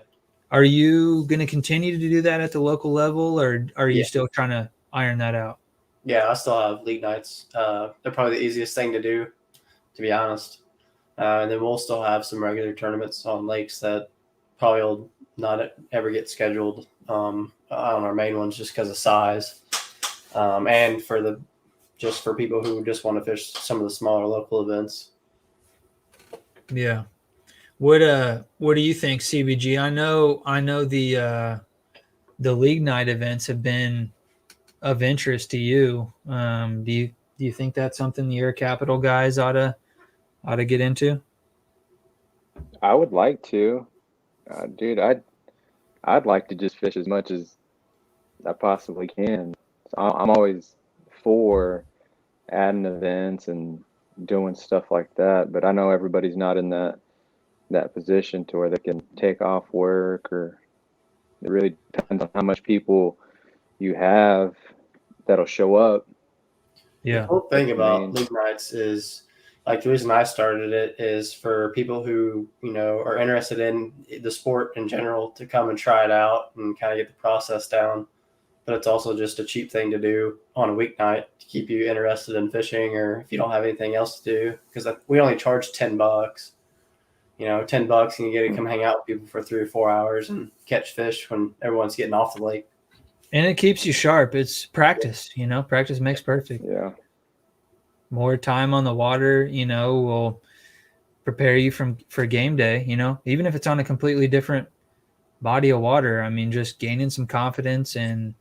Are you going to continue to do that at the local level, or are you still trying to iron that out? Yeah, I still have league nights. They're probably the easiest thing to do, to be honest. And then we'll still have some regular tournaments on lakes that probably will not ever get scheduled on our main ones just because of size. And for people who just want to fish some of the smaller local events. Yeah. What do you think, CBG? I know the league night events have been of interest to you. Do you think that's something the Air Capital guys ought to get into? I would like to, dude. I'd like to just fish as much as I possibly can. So I'm always for adding events and doing stuff like that, but I know everybody's not in that position to where they can take off work, or it really depends on how much people you have that'll show up. Yeah. The whole thing about league nights is, like, the reason I started it is for people who, are interested in the sport in general to come and try it out and kind of get the process down. But it's also just a cheap thing to do on a weeknight to keep you interested in fishing, or if you don't have anything else to do, because we only charge $10. $10 and you get to come hang out with people for 3 or 4 hours and catch fish when everyone's getting off the lake. And it keeps you sharp. It's practice, practice makes perfect. Yeah. More time on the water, will prepare you for game day, even if it's on a completely different body of water. I mean, just gaining some confidence in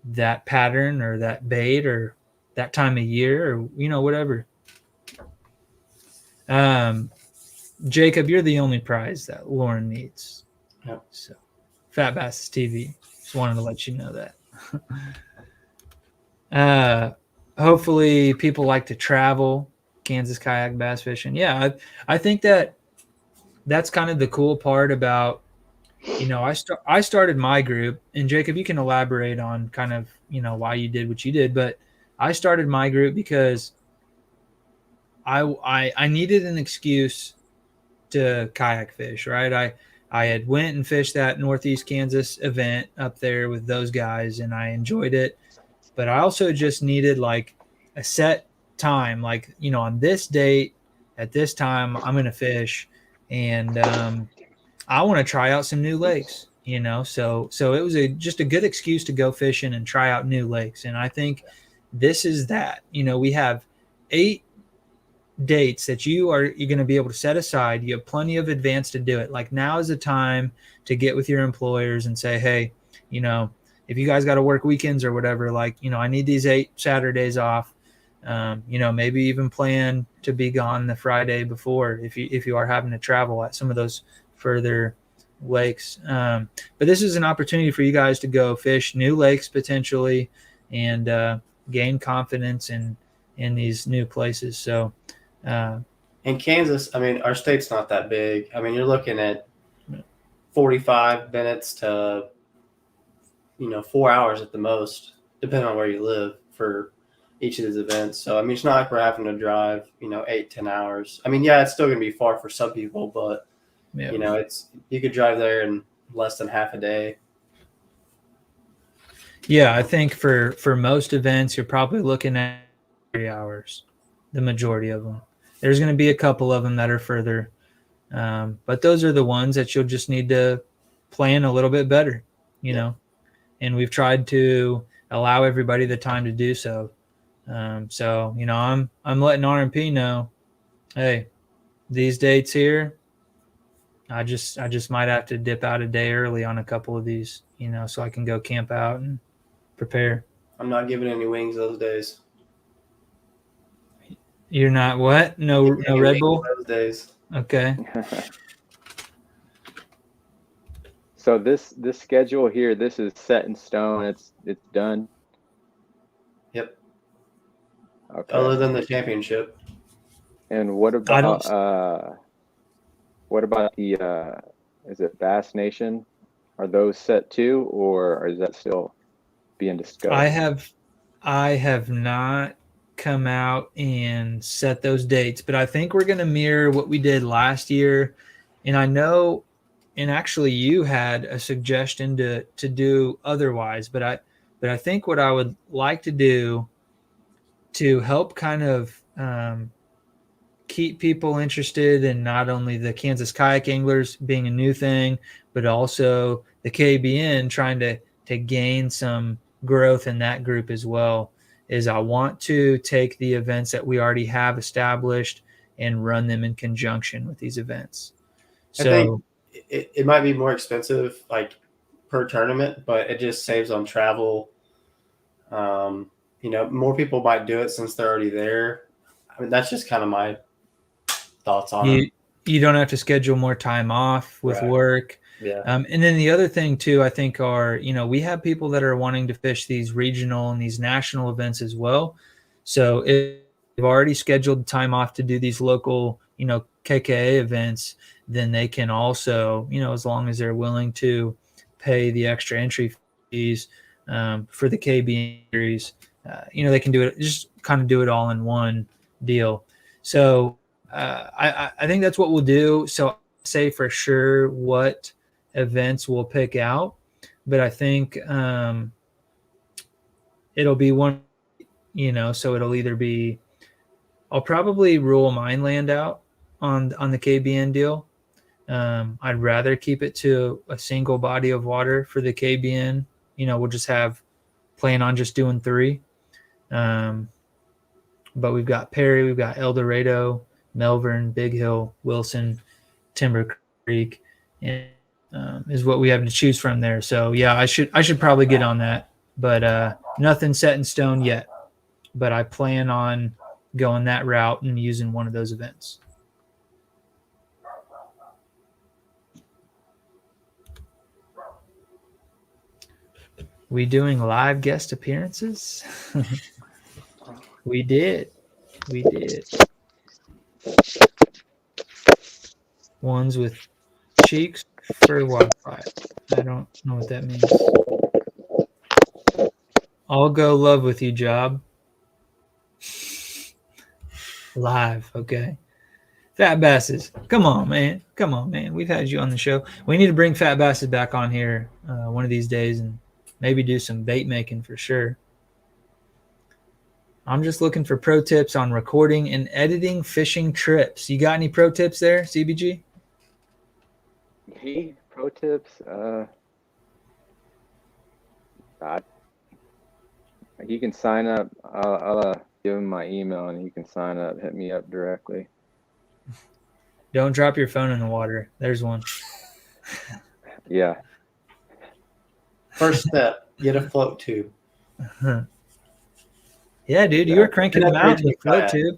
that pattern or that bait or that time of year or, whatever. Jacob, you're the only prize that Lauren needs. Yep. So, Fat Bass TV. Just wanted to let you know that. Hopefully people like to travel, Kansas kayak bass fishing. Yeah, I think that's kind of the cool part about, I started my group, and Jacob, you can elaborate on kind of, why you did what you did, but I started my group because I needed an excuse to kayak fish, right? I had went and fished that Northeast Kansas event up there with those guys, and I enjoyed it. But I also just needed like a set time, like, on this date at this time, I'm going to fish, and I want to try out some new lakes, so it was just a good excuse to go fishing and try out new lakes. And I think this is that. We have 8 dates that you're going to be able to set aside. You have plenty of advance to do it. Like, now is the time to get with your employers and say, hey, if you guys got to work weekends or whatever, like, I need these 8 Saturdays off. Maybe even plan to be gone the Friday before if you are having to travel at some of those further lakes. But this is an opportunity for you guys to go fish new lakes potentially and gain confidence in these new places. So in Kansas, I mean, our state's not that big. I mean, you're looking at 45 minutes to 4 hours at the most, depending on where you live, for each of these events. So, I mean, it's not like we're having to drive, 8-10 hours. I mean, yeah, it's still going to be far for some people, but yeah. You could drive there in less than half a day. Yeah, I think for most events, you're probably looking at 3 hours, the majority of them. There's going to be a couple of them that are further, but those are the ones that you'll just need to plan a little bit better, and we've tried to allow everybody the time to do so. So I'm letting RMP know, hey, these dates here, I just might have to dip out a day early on a couple of these, so I can go camp out and prepare. I'm not giving any wings those days. You're not what? No Any Red wings Bull? those days. Okay. So this schedule here, this is set in stone. It's done. Yep. Okay. Other than the championship. And what about the is it Bass Nation? Are those set too, or is that still being discussed? I have not come out and set those dates, but I think we're going to mirror what we did last year. And I know, and actually you had a suggestion to do otherwise, but I think what I would like to do to help kind of keep people interested in not only the Kansas Kayak Anglers being a new thing, but also the KBN trying to gain some growth in that group as well, is I want to take the events that we already have established and run them in conjunction with these events. I think it might be more expensive, like per tournament, but it just saves on travel. More people might do it since they're already there. I mean, that's just kind of my thoughts on it. You don't have to schedule more time off with work. Yeah. And then the other thing too, I think are, we have people that are wanting to fish these regional and these national events as well. So if they've already scheduled time off to do these local, KKA events, then they can also, as long as they're willing to pay the extra entry fees for the KBN series, they can do it, just kind of do it all in one deal. So I think that's what we'll do. So I'll say for sure what events we'll pick out, but I think it'll be one, so it'll either be, I'll probably rule Mineland out on the KBN deal. I'd rather keep it to a single body of water for the KBN. We'll just plan on just doing 3. But we've got Perry, we've got El Dorado, Melbourne, Big Hill, Wilson, Timber Creek, and is what we have to choose from there. So yeah, I should probably get on that, but nothing set in stone yet. But I plan on going that route and using one of those events. We doing live guest appearances? We did. Ones with cheeks for Wi-Fi. I don't know what that means. I'll go love with you, Job. Live, okay. Fat Basses. Come on, man. We've had you on the show. We need to bring Fat Basses back on here one of these days and maybe do some bait making for sure. I'm just looking for pro tips on recording and editing fishing trips. You got any pro tips there, CBG? Hey, pro tips. He can sign up. I'll give him my email and he can sign up. Hit me up directly. Don't drop your phone in the water. There's one. Yeah. First step, get a float tube. Yeah, dude, you were cranking them out in the float tube.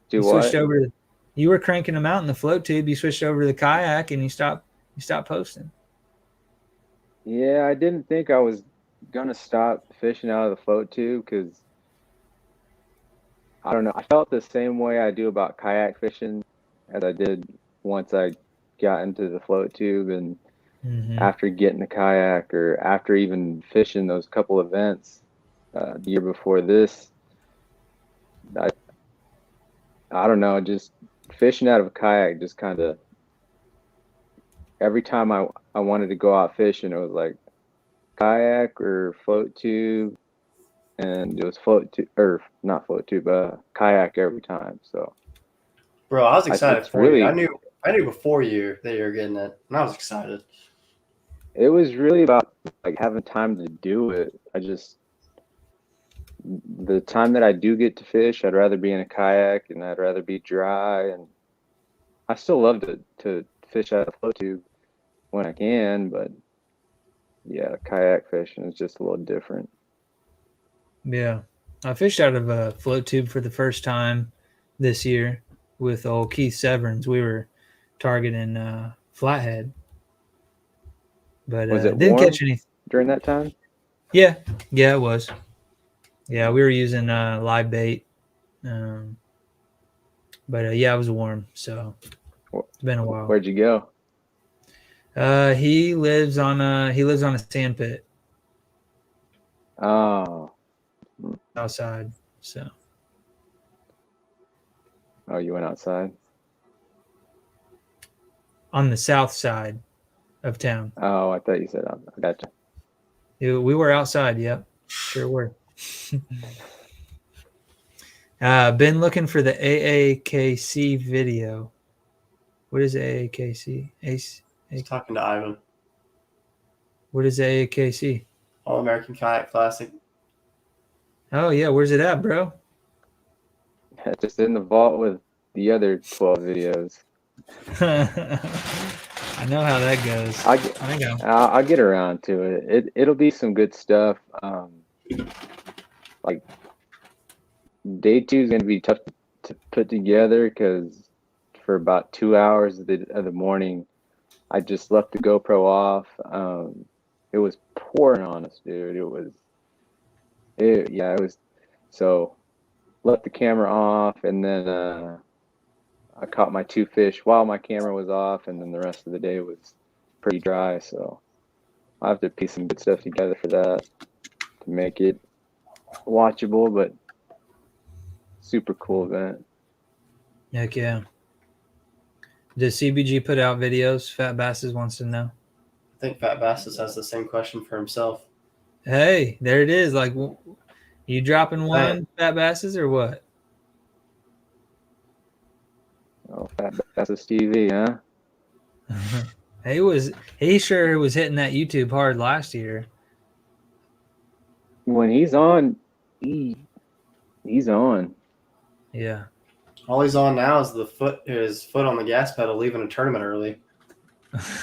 Do what? You were cranking them out in the float tube. You switched over to the kayak and you stopped posting. Yeah, I didn't think I was gonna stop fishing out of the float tube because I don't know. I felt the same way I do about kayak fishing as I did once I got into the float tube and after getting the kayak or after even fishing those couple events the year before this. I don't know, just fishing out of a kayak just kind of every time I wanted to go out fishing, it was like kayak or float tube, and it was kayak every time. So, bro, I was excited for really, you. I knew before you that you were getting it, and I was excited. It was really about like having time to do it. the time that I do get to fish, I'd rather be in a kayak and I'd rather be dry. And I still love to fish out of a float tube when I can, but yeah, kayak fishing is just a little different. Yeah. I fished out of a float tube for the first time this year with old Keith Severns. We were targeting flathead, but Was it didn't warm catch anything. during that time? Yeah, it was. Yeah, we were using live bait, but yeah, it was warm, so it's been a while. Where'd you go? He lives on a sand pit Oh, outside. So you went outside? on the south side of town. Oh, I thought you said I gotcha. We were outside. Yep, sure were. Been looking for the AAKC video. What is AAKC? He's talking to Ivan. What is AAKC? All American Kayak Classic. Oh yeah, where's it at, bro? Just in the vault with the other 12 videos. I know how that goes. I'll get around to it. It'll be some good stuff. Like day 2 is going to be tough to put together because for about 2 hours of the morning, I just left the GoPro off. It was pouring on us, dude. It was. So left the camera off, and then I caught my 2 fish while my camera was off, and then the rest of the day was pretty dry. So I have to piece some good stuff together for that to make it watchable, but super cool event. Heck yeah. Does CBG put out videos? Fat Basses wants to know. I think Fat Basses has the same question for himself. Hey, there it is. Like, you dropping one, Fat Basses, or what? Oh, Fat Basses TV, huh? He sure was hitting that YouTube hard last year. When he's on, he's on. Yeah. All he's on now is his foot on the gas pedal, leaving a tournament early.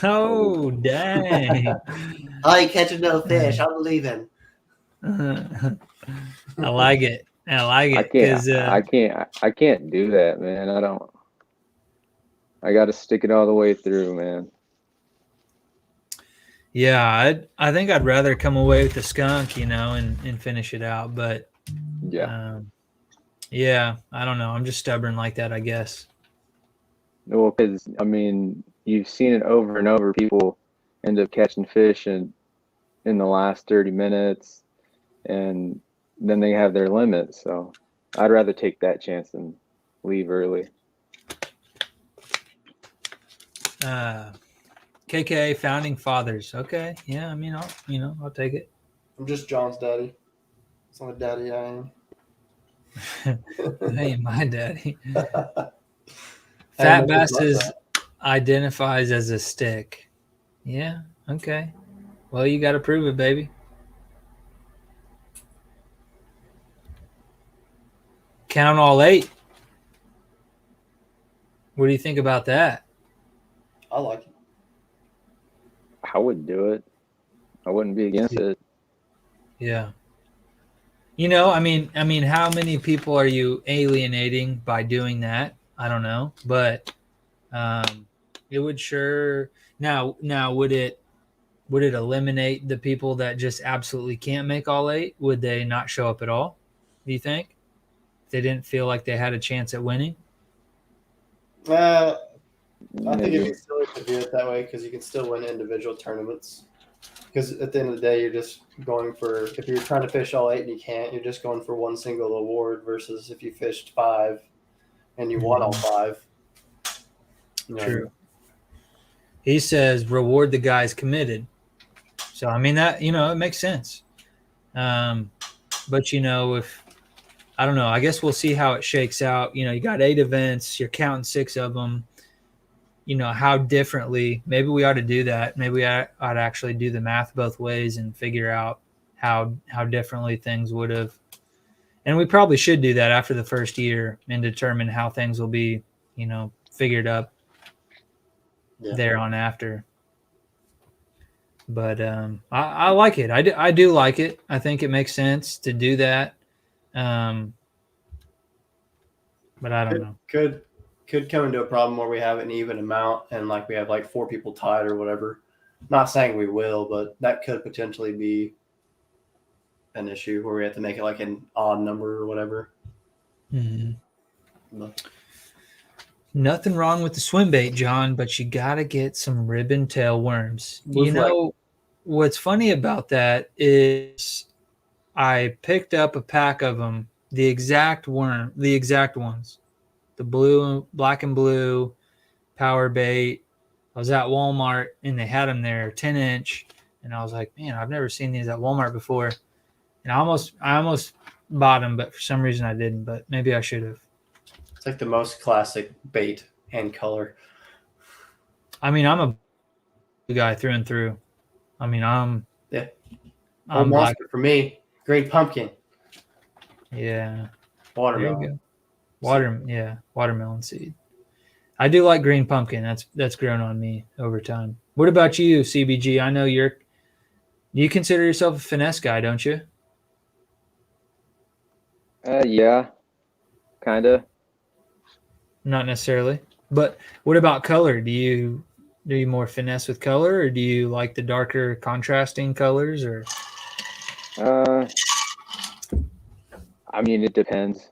Oh, dang. I ain't catching no fish. I'm leaving. I like it. I can't do that, man. I got to stick it all the way through, man. Yeah, I think I'd rather come away with the skunk, and finish it out. But yeah, I don't know. I'm just stubborn like that, I guess. Well, because you've seen it over and over. People end up catching fish in the last 30 minutes, and then they have their limit. So I'd rather take that chance than leave early. KK founding fathers. Okay, yeah. I'll take it. I'm just John's daddy. It's not a daddy I am. Hey, my daddy. Fat Basses identifies as a stick. Yeah, okay. Well, you got to prove it, baby. Count all 8. What do you think about that? I like it. I would do it. I wouldn't be against it. Yeah. How many people are you alienating by doing that? I don't know, but it would sure. Now would it eliminate the people that just absolutely can't make all 8? Would they not show up at all? Do you think? If they didn't feel like they had a chance at winning? I think it'd be silly to do it that way because you can still win individual tournaments. Because at the end of the day, you're just going for, if you're trying to fish all 8 and you can't, you're just going for one single award versus if you fished 5 and you won all 5. True. He says reward the guys committed. So, that, it makes sense. But, if, I don't know, I guess we'll see how it shakes out. You got 8 events, you're counting 6 of them. How differently, maybe we ought to do that. Maybe I ought to actually do the math both ways and figure out how differently things would have And we probably should do that after the first year and determine how things will be, figured up there on after. But I like it. I do like it. I think it makes sense to do that. But I don't know. Could come into a problem where we have an even amount and like we have like 4 people tied or whatever. Not saying we will, but that could potentially be an issue where we have to make it like an odd number or whatever. Mm-hmm. Nothing wrong with the swim bait, John, but you got to get some ribbon tail worms. What's funny about that is I picked up a pack of them, the exact ones, the black and blue power bait. I was at Walmart and they had them there, 10-inch, and I was like, man, I've never seen these at Walmart before. And I almost bought them, but for some reason I didn't. But maybe I should have. It's like the most classic bait and color. I mean, I'm a guy through and through. I mean, I'm black for me. Green pumpkin. Yeah. Watermelon. Watermelon seed. I do like green pumpkin. That's grown on me over time. What about you, CBG? I know you consider yourself a finesse guy, don't you? Yeah, kind of. Not necessarily. But what about color? Do you more finesse with color, or do you like the darker contrasting colors, or? I mean, it depends,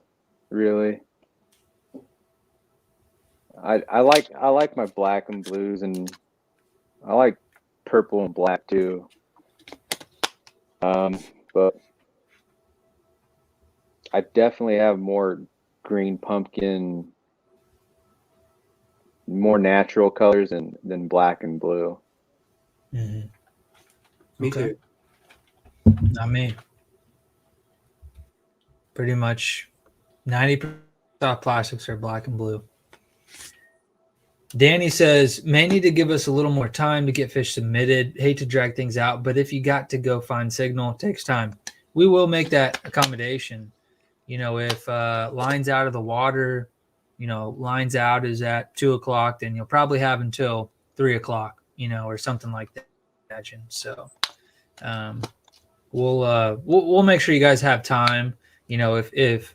really. I like my black and blues, and I like purple and black too. But I definitely have more green pumpkin, more natural colors than black and blue. Mm-hmm. Me too. Not me. Pretty much 90% of plastics are black and blue. Danny says, may need to give us a little more time to get fish submitted. Hate to drag things out, but if you got to go find signal, it takes time. We will make that accommodation. If line's out of the water, line's out is at 2:00, then you'll probably have until 3:00, or something like that. So we'll make sure you guys have time. If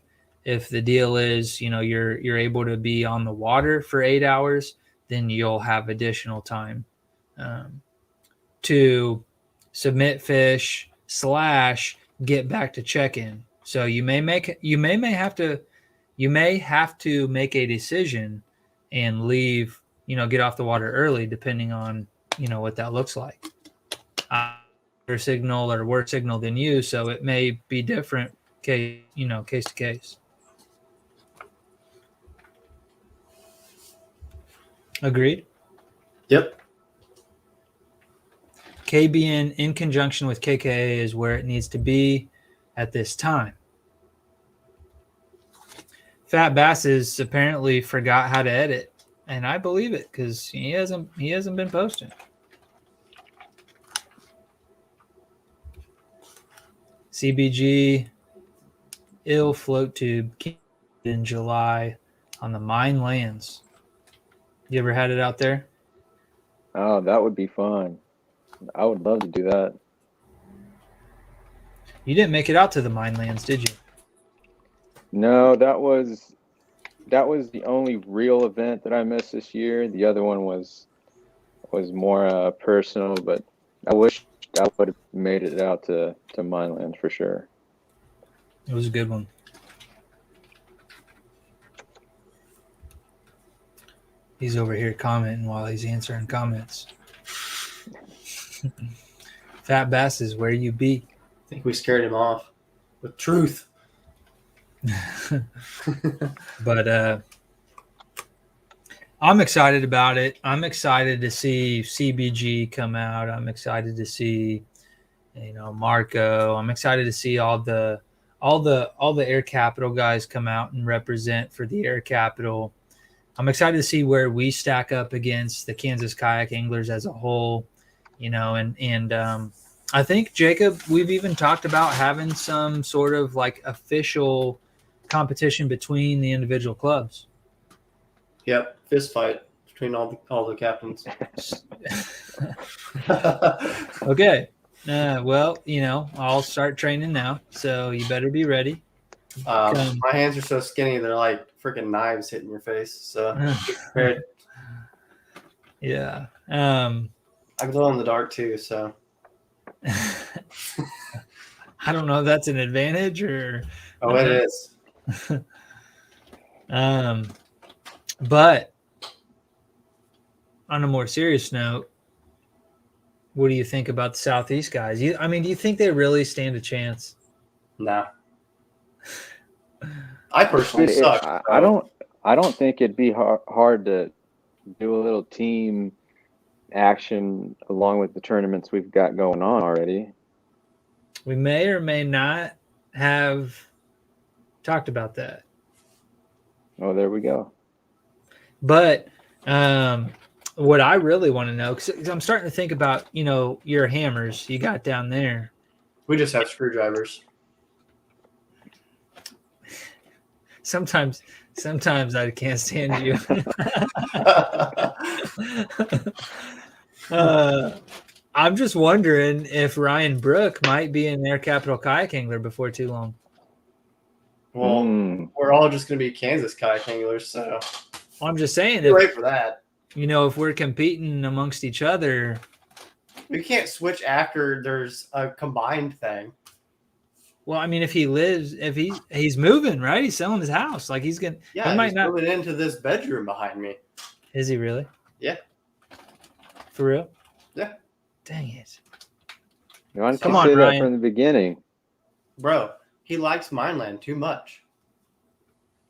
the deal is, you're able to be on the water for 8 hours, then you'll have additional time to submit fish / get back to check-in. So you may have to make a decision and leave, get off the water early, depending on, what that looks like. Better signal or worse signal than you, so it may be different case to case. Agreed? Yep. KBN in conjunction with KKA is where it needs to be at this time. Fat Basses apparently forgot how to edit, and I believe it because he hasn't been posting. CBG ill float tube in July on the mine lands. You ever had it out there? Oh, that would be fun. I would love to do that. You didn't make it out to the mine lands, did you? No, that was the only real event that I missed this year. The other one was more personal, but I wish I would have made it out to Mineland for sure. It was a good one. He's over here commenting while he's answering comments. Fat Bass is where you be. I think we scared him off with truth. But I'm excited about it. I'm excited to see CBG come out. I'm excited to see, Marco. I'm excited to see all the Air Capital guys come out and represent for the Air Capital. I'm excited to see where we stack up against the Kansas Kayak Anglers as a whole, and I think, Jacob, we've even talked about having some sort of like official competition between the individual clubs. Yep, fist fight between all the captains. Okay. Well, I'll start training now, so you better be ready. My hands are so skinny, they're like freaking knives hitting your face. So get prepared. Yeah. I glow in the dark too, so I don't know if that's an advantage or. it is. But on a more serious note, what do you think about the Southeast guys? Do you think they really stand a chance? Nah. I personally suck. I don't think it'd be hard to do a little team action along with the tournaments we've got going on already. We may or may not have talked about that. Oh, there we go. But what I really want to know, because I'm starting to think about, your hammers you got down there. We just have screwdrivers. Sometimes I can't stand you. I'm just wondering if Ryan Brook might be in their Capital Kayak Angler before too long. Well, we're all just going to be Kansas Kayak Anglers, so. Well, I'm just saying. Wait for that. If we're competing amongst each other. We can't switch after there's a combined thing. Well, if he's moving, right? He's selling his house. Like he's going to. Yeah, he's moving into this bedroom behind me. Is he really? Yeah. For real? Yeah. Dang it. You want to say that from the beginning. Bro, he likes Mineland too much.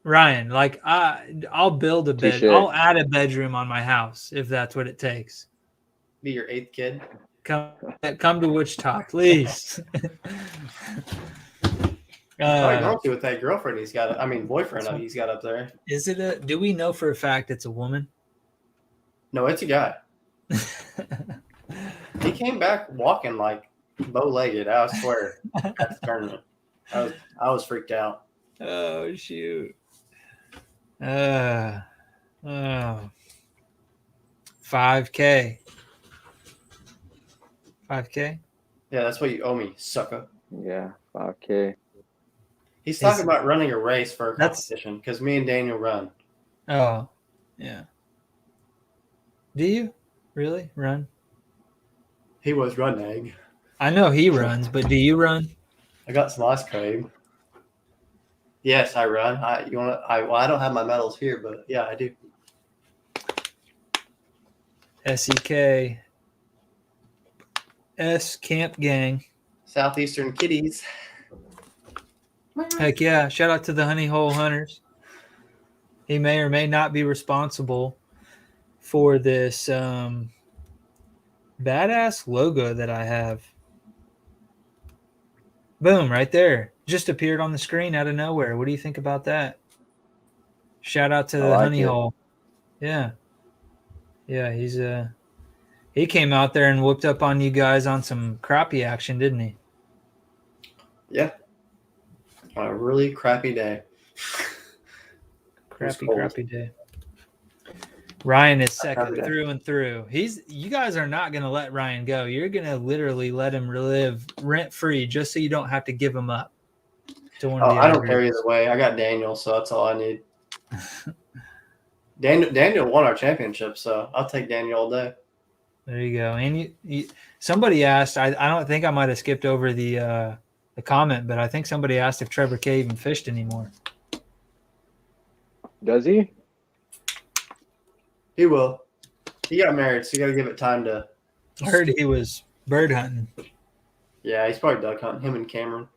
Ryan, I'll build a bed. I'll add a bedroom on my house if that's what it takes. Be your 8th kid. Come to Wichita, please. I don't see with that girlfriend he's got. Boyfriend he's got up there. Is it do we know for a fact it's a woman? No, it's a guy. He came back walking like bow-legged. I swear at the tournament. I was freaked out. Oh shoot. 5K. $5K? Yeah, that's what you owe me, sucker. Yeah, $5K. He's talking about running a race for a competition because me and Daniel run. Oh, yeah. Do you really run? He was running. I know he runs, but do you run? I got some ice cream. Yes, I run. I don't have my medals here, but yeah, I do. SEK. S Camp Gang. Southeastern Kitties. Heck yeah. Shout out to the Honey Hole Hunters. He may or may not be responsible for this badass logo that I have. Boom, right there. Just appeared on the screen out of nowhere. What do you think about that? Shout out to the Honey Hole. Yeah. Yeah, he came out there and whooped up on you guys on some crappie action, didn't he? Yeah. On a really crappy day. Crappy day. Ryan is second through and through. You guys are not going to let Ryan go. You're going to literally let him live rent free just so you don't have to give him up. I don't care either way. I got Daniel, so that's all I need. Daniel won our championship, so I'll take Daniel all day. There you go. And somebody asked, I don't think I might have skipped over the comment, but I think somebody asked if Trevor K even fished anymore. Does he? He will. He got married, so you got to give it time to. I heard he was bird hunting. Yeah, he's probably duck hunting. Him and Cameron.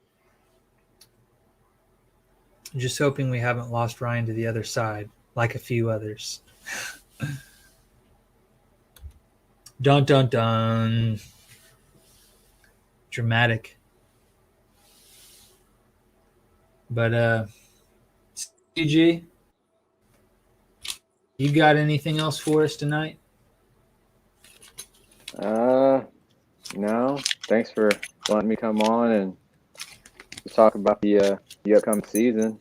Just hoping we haven't lost Ryan to the other side, like a few others. Dun dun dun. Dramatic. But CG, you got anything else for us tonight? No. thanks for letting me come on and talk about the upcoming season.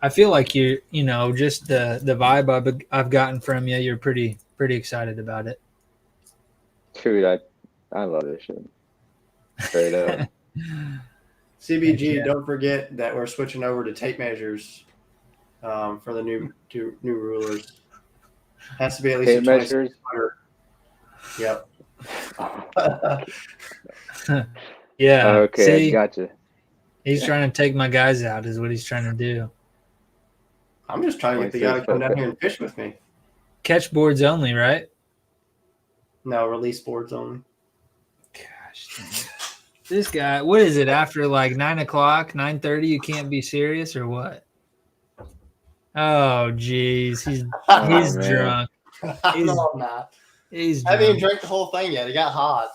I feel like you know, just the vibe I've gotten from you. You're pretty excited about it. Dude, I love this shit. Straight up. CBG, Yeah. don't forget that we're switching over to tape measures for the new rulers. Has to be at least Tape a 26 measures. footer. Yep. Yeah. Okay, See, gotcha. he's trying to take my guys out. Is what he's trying to do. I'm just trying to get the guy to come down here and fish with me. Catch boards only, right? No, release boards only. Gosh, dang. This guy. What is it? After like 9 o'clock, 9:30, you can't be serious or what? Oh, geez, he's man. drunk. No, I'm not. He's I haven't even drunk. drank the whole thing yet. It got hot.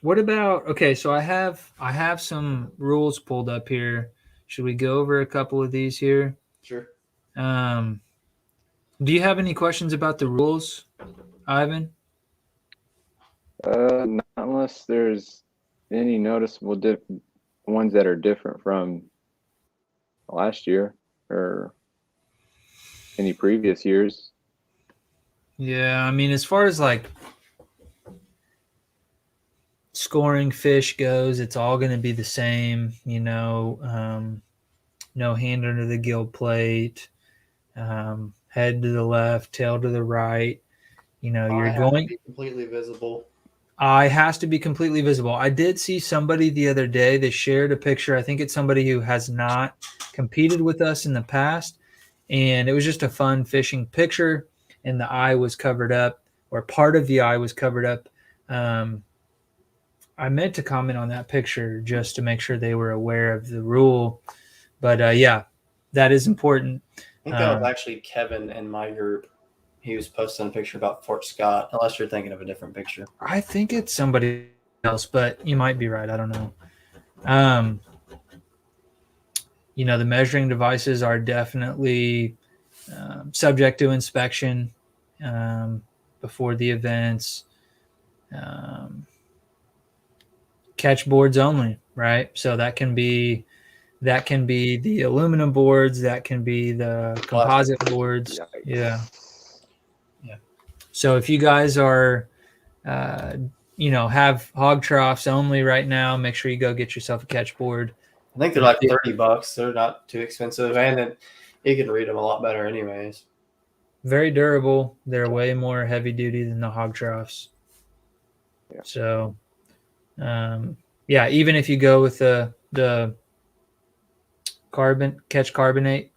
What about? Okay, so I have some rules pulled up here. Should we go over a couple of these here? Sure. Do you have any questions about the rules, Ivan? Not unless there's any noticeable ones that are different from last year or any previous years. Yeah, I mean, as far as like scoring fish goes, it's all going to be the same. You know, no hand under the gill plate, head to the left, tail to the right. You know, you're going. Be completely visible. Eye has to be completely visible. I did see somebody the other day. They shared a picture. I think it's somebody who has not competed with us in the past. And it was just a fun fishing picture. And the eye was covered up, or part of the eye was covered up. I meant to comment on that picture just to make sure they were aware of the rule. But yeah, that is important. I think that was actually Kevin in my group. He was posting a picture about Fort Scott, unless you're thinking of a different picture. I think it's somebody else, but you might be right. I don't know. You know, the measuring devices are definitely subject to inspection before the events. Catch boards only, right? So that can be the aluminum boards, that can be the composite boards. Yikes. Yeah. So if you guys are, you know, have hog troughs only right now, make sure you go get yourself a catch board. I think they're like $30. They're not too expensive, and then you can read them a lot better, anyways. Very durable. They're way more heavy duty than the hog troughs. Yeah. So, yeah, even if you go with the catch carbonate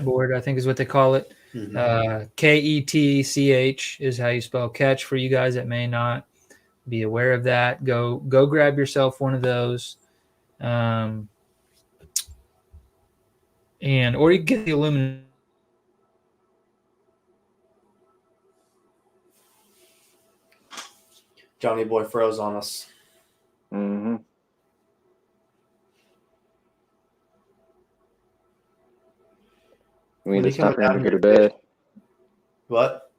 board, I think is what they call it. Mm-hmm. KETCH is how you spell catch for you guys that may not be aware of that. Go grab yourself one of those. Or you can get the aluminum. Johnny Boy froze on us. Mm-hmm. I mean, it's time for him to go to bed. What?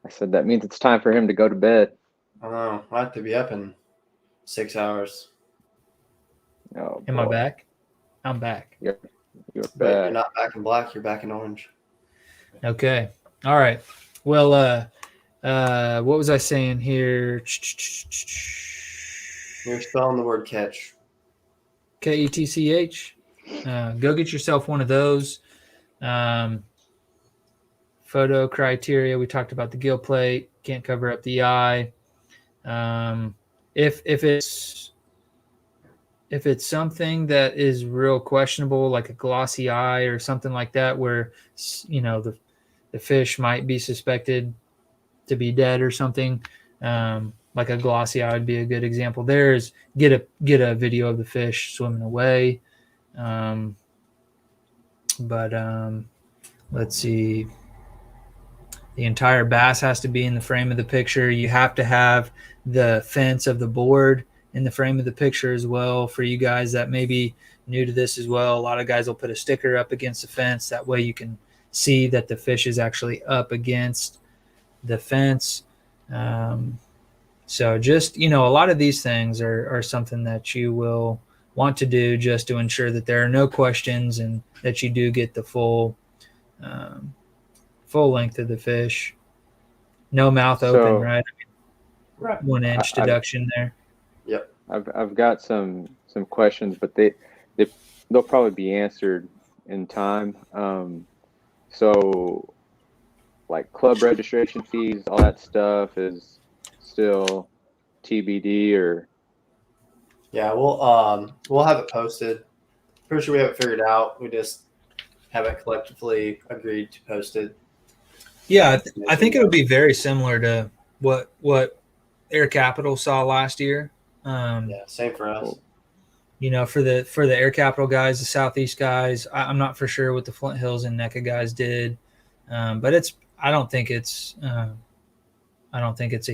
I said that means it's time for him to go to bed. I don't know. I have to be up in 6 hours. Oh, Am I back? I'm back. You're But back. you're not back in black. You're back in orange. Okay. All right. Well, what was I saying here? You're spelling the word catch. KETCH. Go get yourself one of those. Photo criteria. We talked about the gill plate. Can't cover up the eye. If it's something that is real questionable, like a glossy eye or something like that, where you know the fish might be suspected to be dead or something, like a glossy eye would be a good example. There's get a video of the fish swimming away. Let's see. The entire bass has to be in the frame of the picture. You have to have the fence of the board in the frame of the picture as well. For you guys that may be new to this as well, a lot of guys will put a sticker up against the fence. That way you can see that the fish is actually up against the fence. So just, a lot of these things are something that you will want to do just to ensure that there are no questions and that you do get the full length of the fish. No mouth open, right? Right. 1 inch deduction there. Yep. I've got some questions, but they'll probably be answered in time. So like club registration fees, all that stuff is still TBD, or Yeah, we'll have it posted. Pretty sure we have it figured out. We just haven't collectively agreed to post it. Yeah, I think it would be very similar to what Air Capital saw last year. Yeah, same for us. For the Air Capital guys, the Southeast guys, I'm not for sure what the Flint Hills and NECA guys did, but I don't think it's a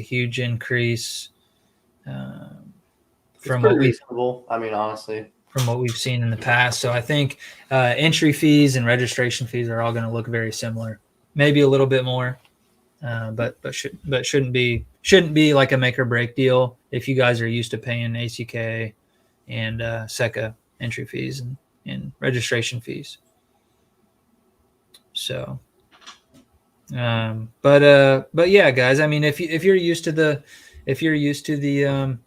huge increase from what reasonable. I mean, honestly, from what we've seen in the past. So I think entry fees and registration fees are all going to look very similar, maybe a little bit more, but shouldn't be like a make or break deal if you guys are used to paying ACK and SECA entry fees and registration fees. So, but yeah, guys. I mean, if you're used to the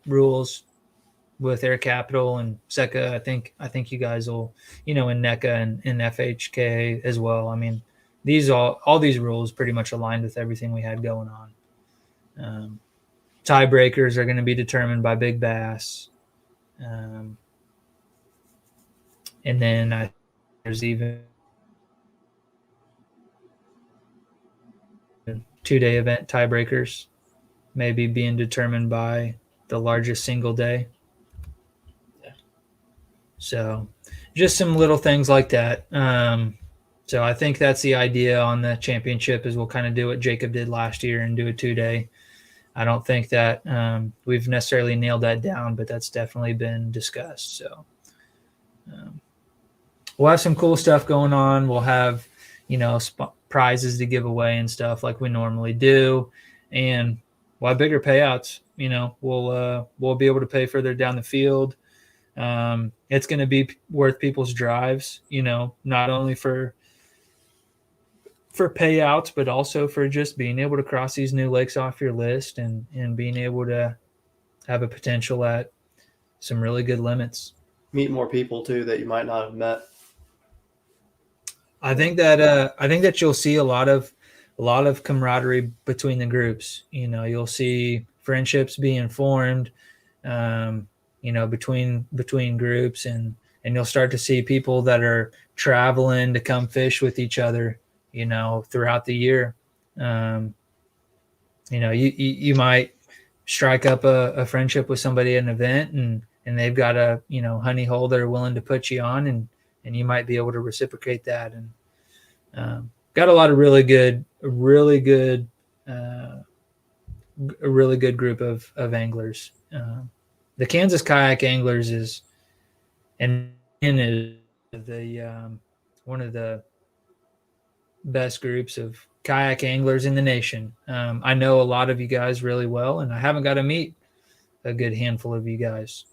rules with Air Capital and SECA, I think you guys will, in NECA and FHK as well. I mean, all these rules pretty much aligned with everything we had going on. Tiebreakers are going to be determined by big bass. And then there's even 2-day event tiebreakers maybe being determined by the largest single day. Yeah. So just some little things like that. So I think that's the idea on the championship is we'll kind of do what Jacob did last year and do a 2-day. I don't think that we've necessarily nailed that down, but that's definitely been discussed. So we'll have some cool stuff going on. We'll have, prizes to give away and stuff like we normally do. And we'll have bigger payouts. We'll be able to pay further down the field. It's going to be worth people's drives, not only for payouts, but also for just being able to cross these new lakes off your list and being able to have a potential at some really good limits. Meet more people too that you might not have met. I think that you'll see a lot of camaraderie between the groups. You'll see friendships being formed, between groups, and you'll start to see people that are traveling to come fish with each other, throughout the year. You might strike up a friendship with somebody at an event and they've got a, honey hole they're willing to put you on, and you might be able to reciprocate that. And got a lot of really good group of anglers. The Kansas Kayak Anglers is one of the best groups of kayak anglers in the nation. I know a lot of you guys really well, and I haven't got to meet a good handful of you guys.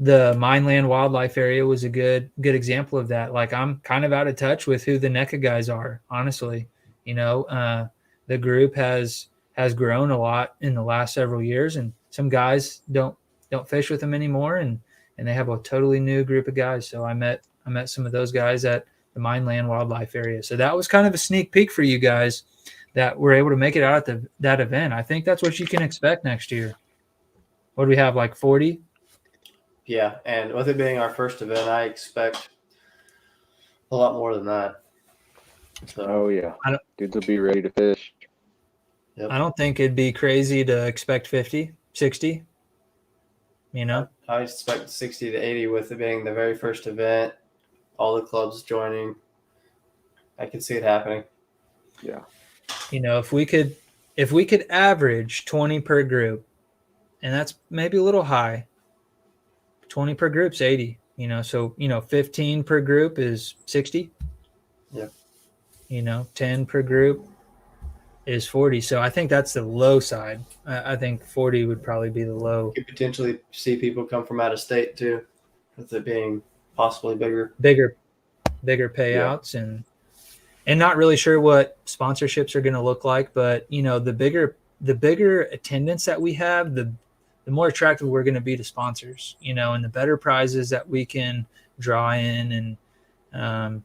The Mineland Wildlife Area was a good example of that. Like, I'm kind of out of touch with who the NECA guys are, honestly. The group has grown a lot in the last several years, and some guys don't fish with them anymore, and they have a totally new group of guys. So I met some of those guys at the Mineland Wildlife Area. So that was kind of a sneak peek for you guys that were able to make it out at that event. I think that's what you can expect next year. What do we have, like 40? Yeah, and with it being our first event, I expect a lot more than that. So, oh yeah, dudes will be ready to fish. Yep. I don't think it'd be crazy to expect 50, 60. I expect 60 to 80 with it being the very first event, all the clubs joining. I could see it happening. Yeah. If we could average 20 per group, and that's maybe a little high. 20 per group's 80, so 15 per group is 60. Yep. 10 per group is 40. So I think that's the low side. I think 40 would probably be the low. You could potentially see people come from out of state too, with it being possibly bigger. Bigger payouts and not really sure what sponsorships are going to look like, but you know, the bigger attendance that we have, the more attractive we're going to be to sponsors, you know, and the better prizes that we can draw in. And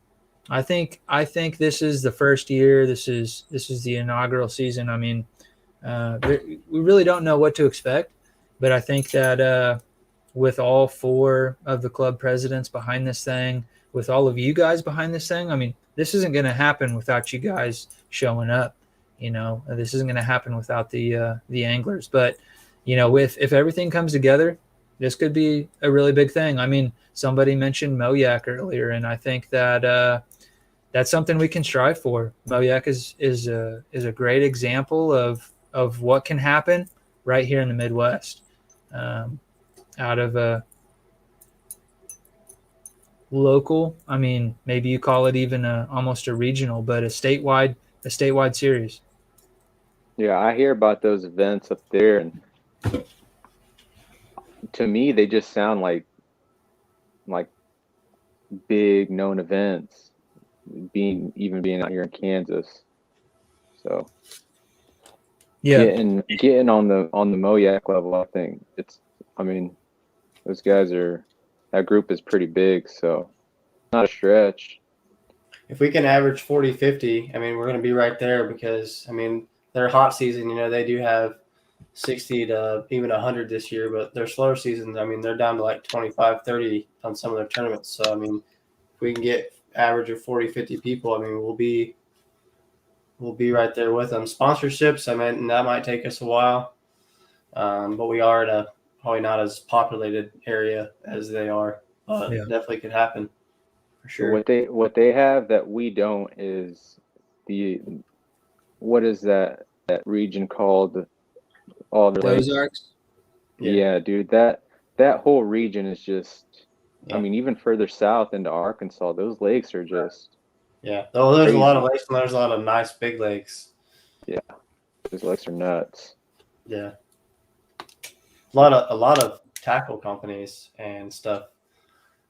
I think this is the first year. This is the inaugural season. I mean, we really don't know what to expect, but I think that with all 4 of the club presidents behind this thing, with all of you guys behind this thing, I mean, this isn't going to happen without you guys showing up. You know, this isn't going to happen without the anglers. But you know, if everything comes together, this could be a really big thing. I mean, somebody mentioned Moyak earlier, and I think that that's something we can strive for. Moyak is a great example of what can happen right here in the Midwest, out of a local. I mean, maybe you call it even almost a regional, but a statewide series. Yeah, I hear about those events up there, and to me, they just sound like big known events, being out here in Kansas. So Yeah, getting on the Moyak level, I think those guys that group is pretty big, so not a stretch. If we can average 40, 50, I mean, we're going to be right there because, I mean, their hot season, you know, they do have 60 to even 100 this year, but their slower seasons, I mean, they're down to like 25, 30 on some of their tournaments. So, I mean, if we can get average of 40, 50 people, I mean, we'll be right there with them. Sponsorships, I mean, that might take us a while, but we are in a probably not as populated area as they are, but definitely could happen for sure. What they have that we don't is what is that region called? All the lakes. Ozarks. Yeah, dude, that whole region is just. Yeah. I mean, even further south into Arkansas, those lakes are just. Yeah, there's crazy. A lot of lakes and there's a lot of nice big lakes. Yeah, those lakes are nuts. Yeah, a lot of tackle companies and stuff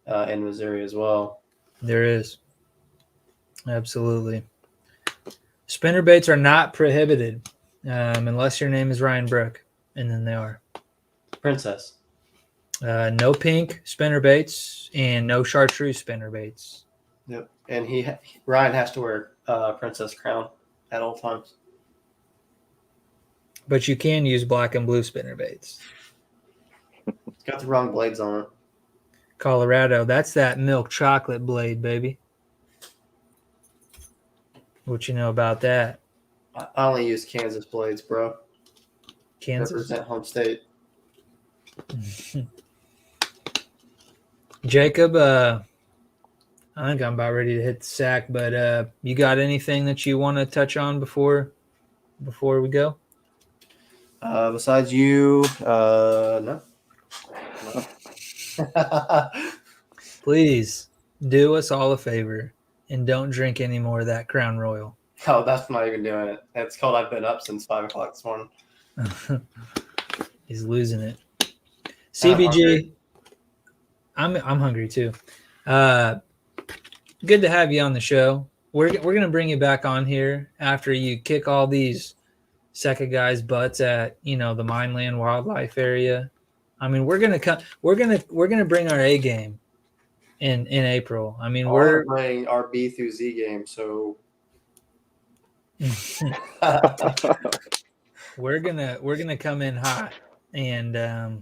in Missouri as well. There is. Absolutely. Spinnerbaits are not prohibited unless your name is Ryan Brook, and then they are. Princess. No pink spinnerbaits and no chartreuse spinnerbaits. Yep, and Ryan has to wear princess crown at all times. But you can use black and blue spinnerbaits. It's got the wrong blades on it. Colorado, that's that milk chocolate blade, baby. What you know about that? I only use Kansas blades, bro. Kansas? Represent home state. Jacob, I think I'm about ready to hit the sack, but you got anything that you want to touch on before we go? Besides you, no. Please do us all a favor and don't drink any more of that Crown Royal. Oh, that's not even doing it. It's called I've been up since 5 o'clock this morning. He's losing it. CBG, I'm hungry too. Good to have you on the show. We're gonna bring you back on here after you kick all these Seca guys' butts at the Mineland Wildlife area. I mean, we're gonna bring our A game in April. I mean, we're bringing our B through Z game, so we're gonna come in hot. And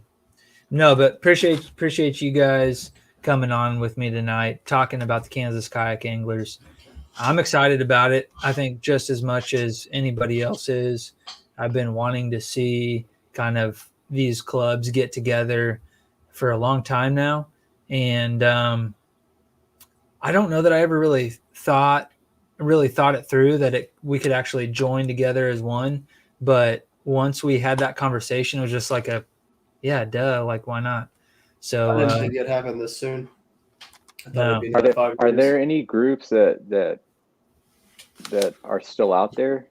no, but appreciate you guys coming on with me tonight, talking about the Kansas Kayak Anglers. I'm excited about it. I think just as much as anybody else is. I've been wanting to see kind of these clubs get together for a long time now. And I don't know that I ever really thought it through that we could actually join together as one. But once we had that conversation, it was just like like, why not? So I didn't think it happened this soon. No. Are there any groups that are still out there?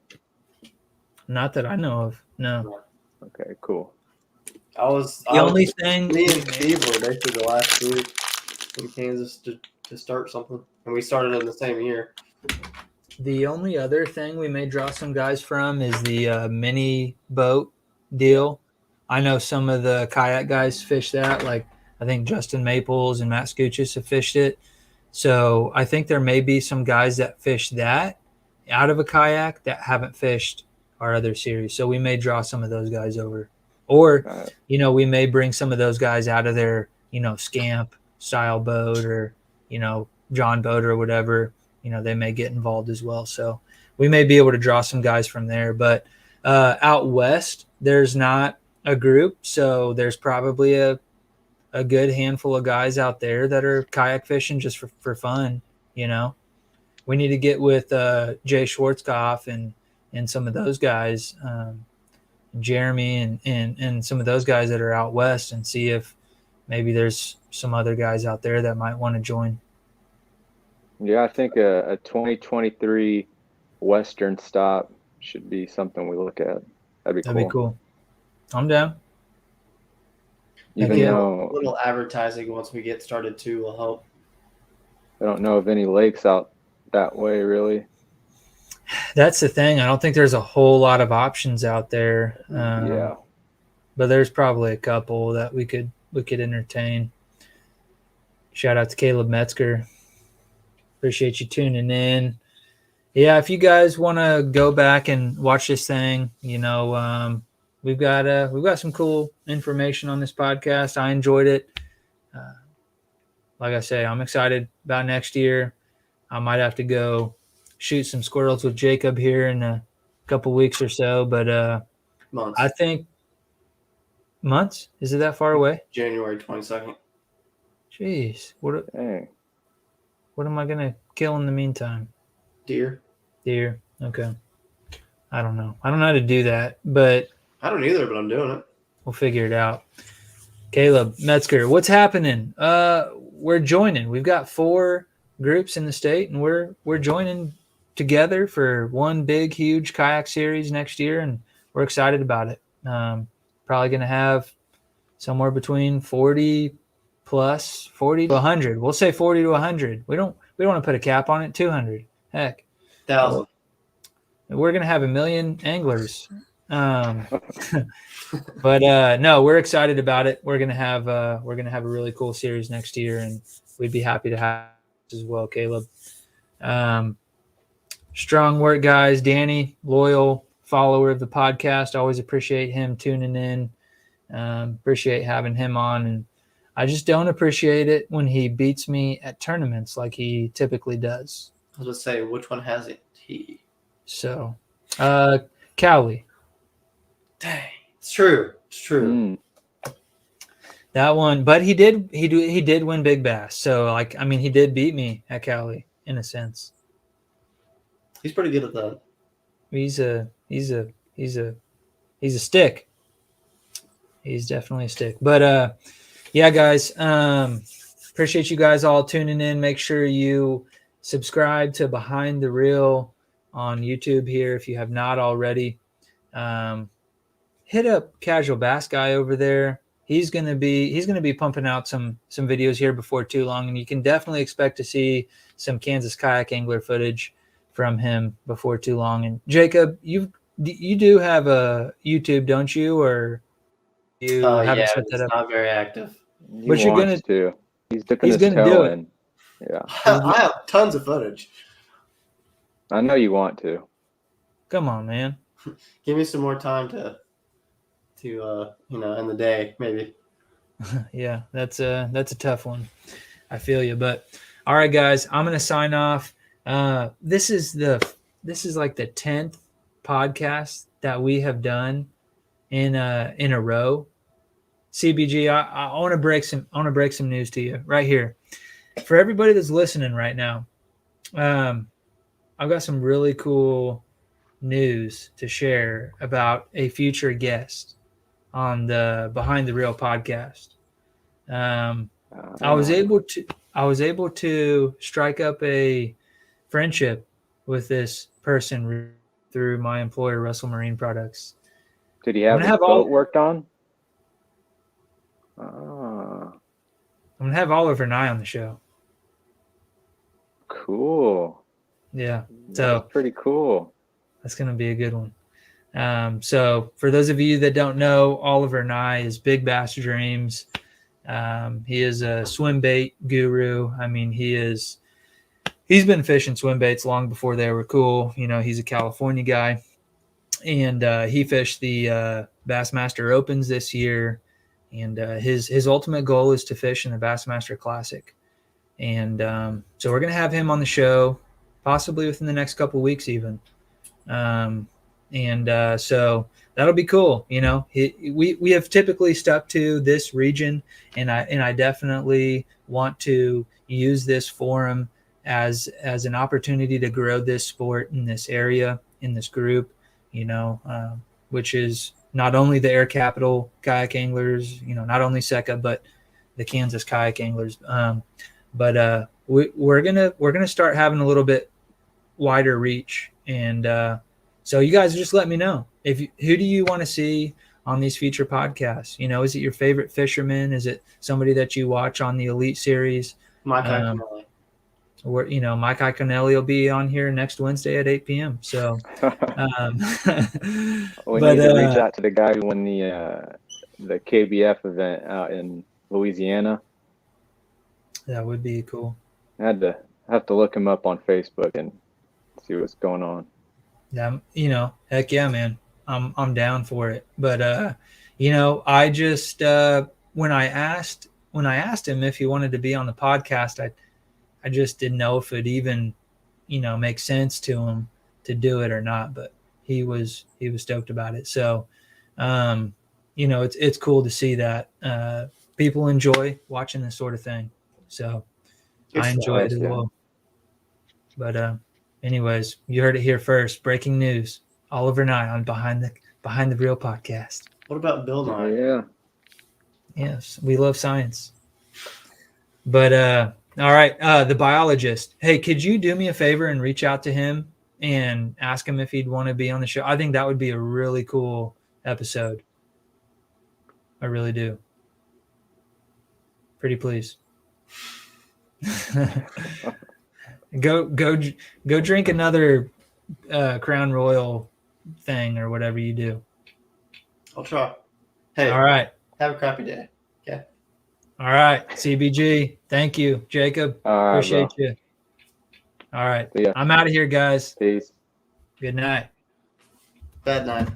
Not that I know of. No. Okay, cool. I was The only thing me and Steve were basically the last group in Kansas to start something, and we started in the same year. The only other thing we may draw some guys from is the mini boat deal. I know some of the kayak guys fish that. Like I think Justin Maples and Matt Scuchis have fished it. So I think there may be some guys that fish that out of a kayak that haven't fished our other series. So we may draw some of those guys over. Or, we may bring some of those guys out of their, Scamp style boat or, John boat or whatever. They may get involved as well. So we may be able to draw some guys from there. But out west, there's not a group. So there's probably a good handful of guys out there that are kayak fishing just for fun. We need to get with Jay Schwartzkopf and some of those guys, Jeremy and some of those guys that are out west, and see if maybe there's some other guys out there that might want to join. Yeah, I think a 2023 Western stop should be something we look at. That'd be cool. I'm down. Even though a little advertising once we get started too will help. I don't know of any lakes out that way, really. That's the thing. I don't think there's a whole lot of options out there. Yeah, but there's probably a couple that we could entertain. Shout out to Caleb Metzger. Appreciate you tuning in. Yeah, if you guys want to go back and watch this thing, we've got some cool information on this podcast. I enjoyed it. Like I say, I'm excited about next year. I might have to go shoot some squirrels with Jacob here in a couple weeks or so, but Months. I think months. Is it that far away? January 22nd. Jeez, what am I gonna kill in the meantime? Deer. Okay. I don't know. I don't know how to do that, but I don't either, but I'm doing it. we'll figure it out. Caleb Metzger, what's happening? We're joining. We've got 4 groups in the state, and we're joining together for one big, huge kayak series next year, and we're excited about it. Probably going to have somewhere between 40 to 100. We'll say 40 to 100. We don't want to put a cap on it. 200. Heck. 1,000. We're going to have 1 million anglers. But no, we're excited about it. We're gonna have a really cool series next year, and we'd be happy to have as well, Caleb. Strong work, guys. Danny, loyal follower of the podcast. Always appreciate him tuning in. Appreciate having him on, and I just don't appreciate it when he beats me at tournaments like he typically does. I was going to say, which one has it? He. So, Cowley. Dang. It's true. That one, but he did win Big Bass. So he did beat me at Cali in a sense. He's pretty good at that. He's a stick. He's definitely a stick. But yeah, guys, appreciate you guys all tuning in. Make sure you subscribe to Behind the Reel on YouTube here if you have not already. Hit up Casual Bass Guy over there. He's gonna be pumping out some videos here before too long, and you can definitely expect to see some Kansas Kayak Angler footage from him before too long. And Jacob, you do have a YouTube, don't you? Or you haven't set that up? Not very active. But you're gonna to. He's dipping his toe in. Yeah. I have tons of footage. I know you want to. Come on, man. Give me some more time to in the day, maybe. Yeah, that's a tough one. I feel you. But all right, guys, I'm gonna sign off. This is like the 10th podcast that we have done in a row. CBG, I want to break some news to you right here. For everybody that's listening right now, I've got some really cool news to share about a future guest on the Behind the Reel podcast. I was able to strike up a friendship with this person through my employer, Russell Marine Products. Did he have gonna his have boat all- worked on? I'm gonna have Oliver Nye on the show. Cool. Yeah, so That's pretty cool. that's gonna be a good one. So for those of you that don't know, Oliver Nye is Big Bass Dreams. He is a swim bait guru. I mean, he's been fishing swim baits long before they were cool. You know, he's a California guy, and he fished the Bassmaster Opens this year. And his ultimate goal is to fish in the Bassmaster Classic. And so we're going to have him on the show, possibly within the next couple of weeks even. So that'll be cool. You know, we have typically stuck to this region, and I definitely want to use this forum as an opportunity to grow this sport in this area, in this group, you know, which is not only the Air Capital Kayak Anglers, you know, not only SECA, but the Kansas Kayak Anglers. We're gonna start having a little bit wider reach, and so you guys just let me know who do you want to see on these future podcasts. You know, is it your favorite fisherman? Is it somebody that you watch on the Elite Series? Mike Iaconelli. Or, you know, Mike Iaconelli will be on here next Wednesday at 8 p.m. So, We need to reach out to the guy who won the KBF event out in Louisiana. That would be cool. I have to look him up on Facebook and see what's going on. Yeah, you know, heck yeah, man. I'm down for it. But you know, I just when I asked him if he wanted to be on the podcast, I just didn't know if it even, you know, make sense to him to do it or not. But he was stoked about it. So, you know, it's cool to see that people enjoy watching this sort of thing. So I enjoy it as well. But anyways, you heard it here first. Breaking news: Oliver Nye on Behind the Reel podcast. What about Bill Nye? Yeah. Yes, we love science. But all right, the biologist. Hey, could you do me a favor and reach out to him and ask him if he'd want to be on the show? I think that would be a really cool episode. I really do. Pretty please. Go drink another Crown Royal thing or whatever you do. I'll try. Hey, All right. have a crappy day. Okay. All right. CBG. Thank you, Jacob. All right, Appreciate bro. you. All right. See ya. I'm out of here, guys. Peace. Good night. Bad night.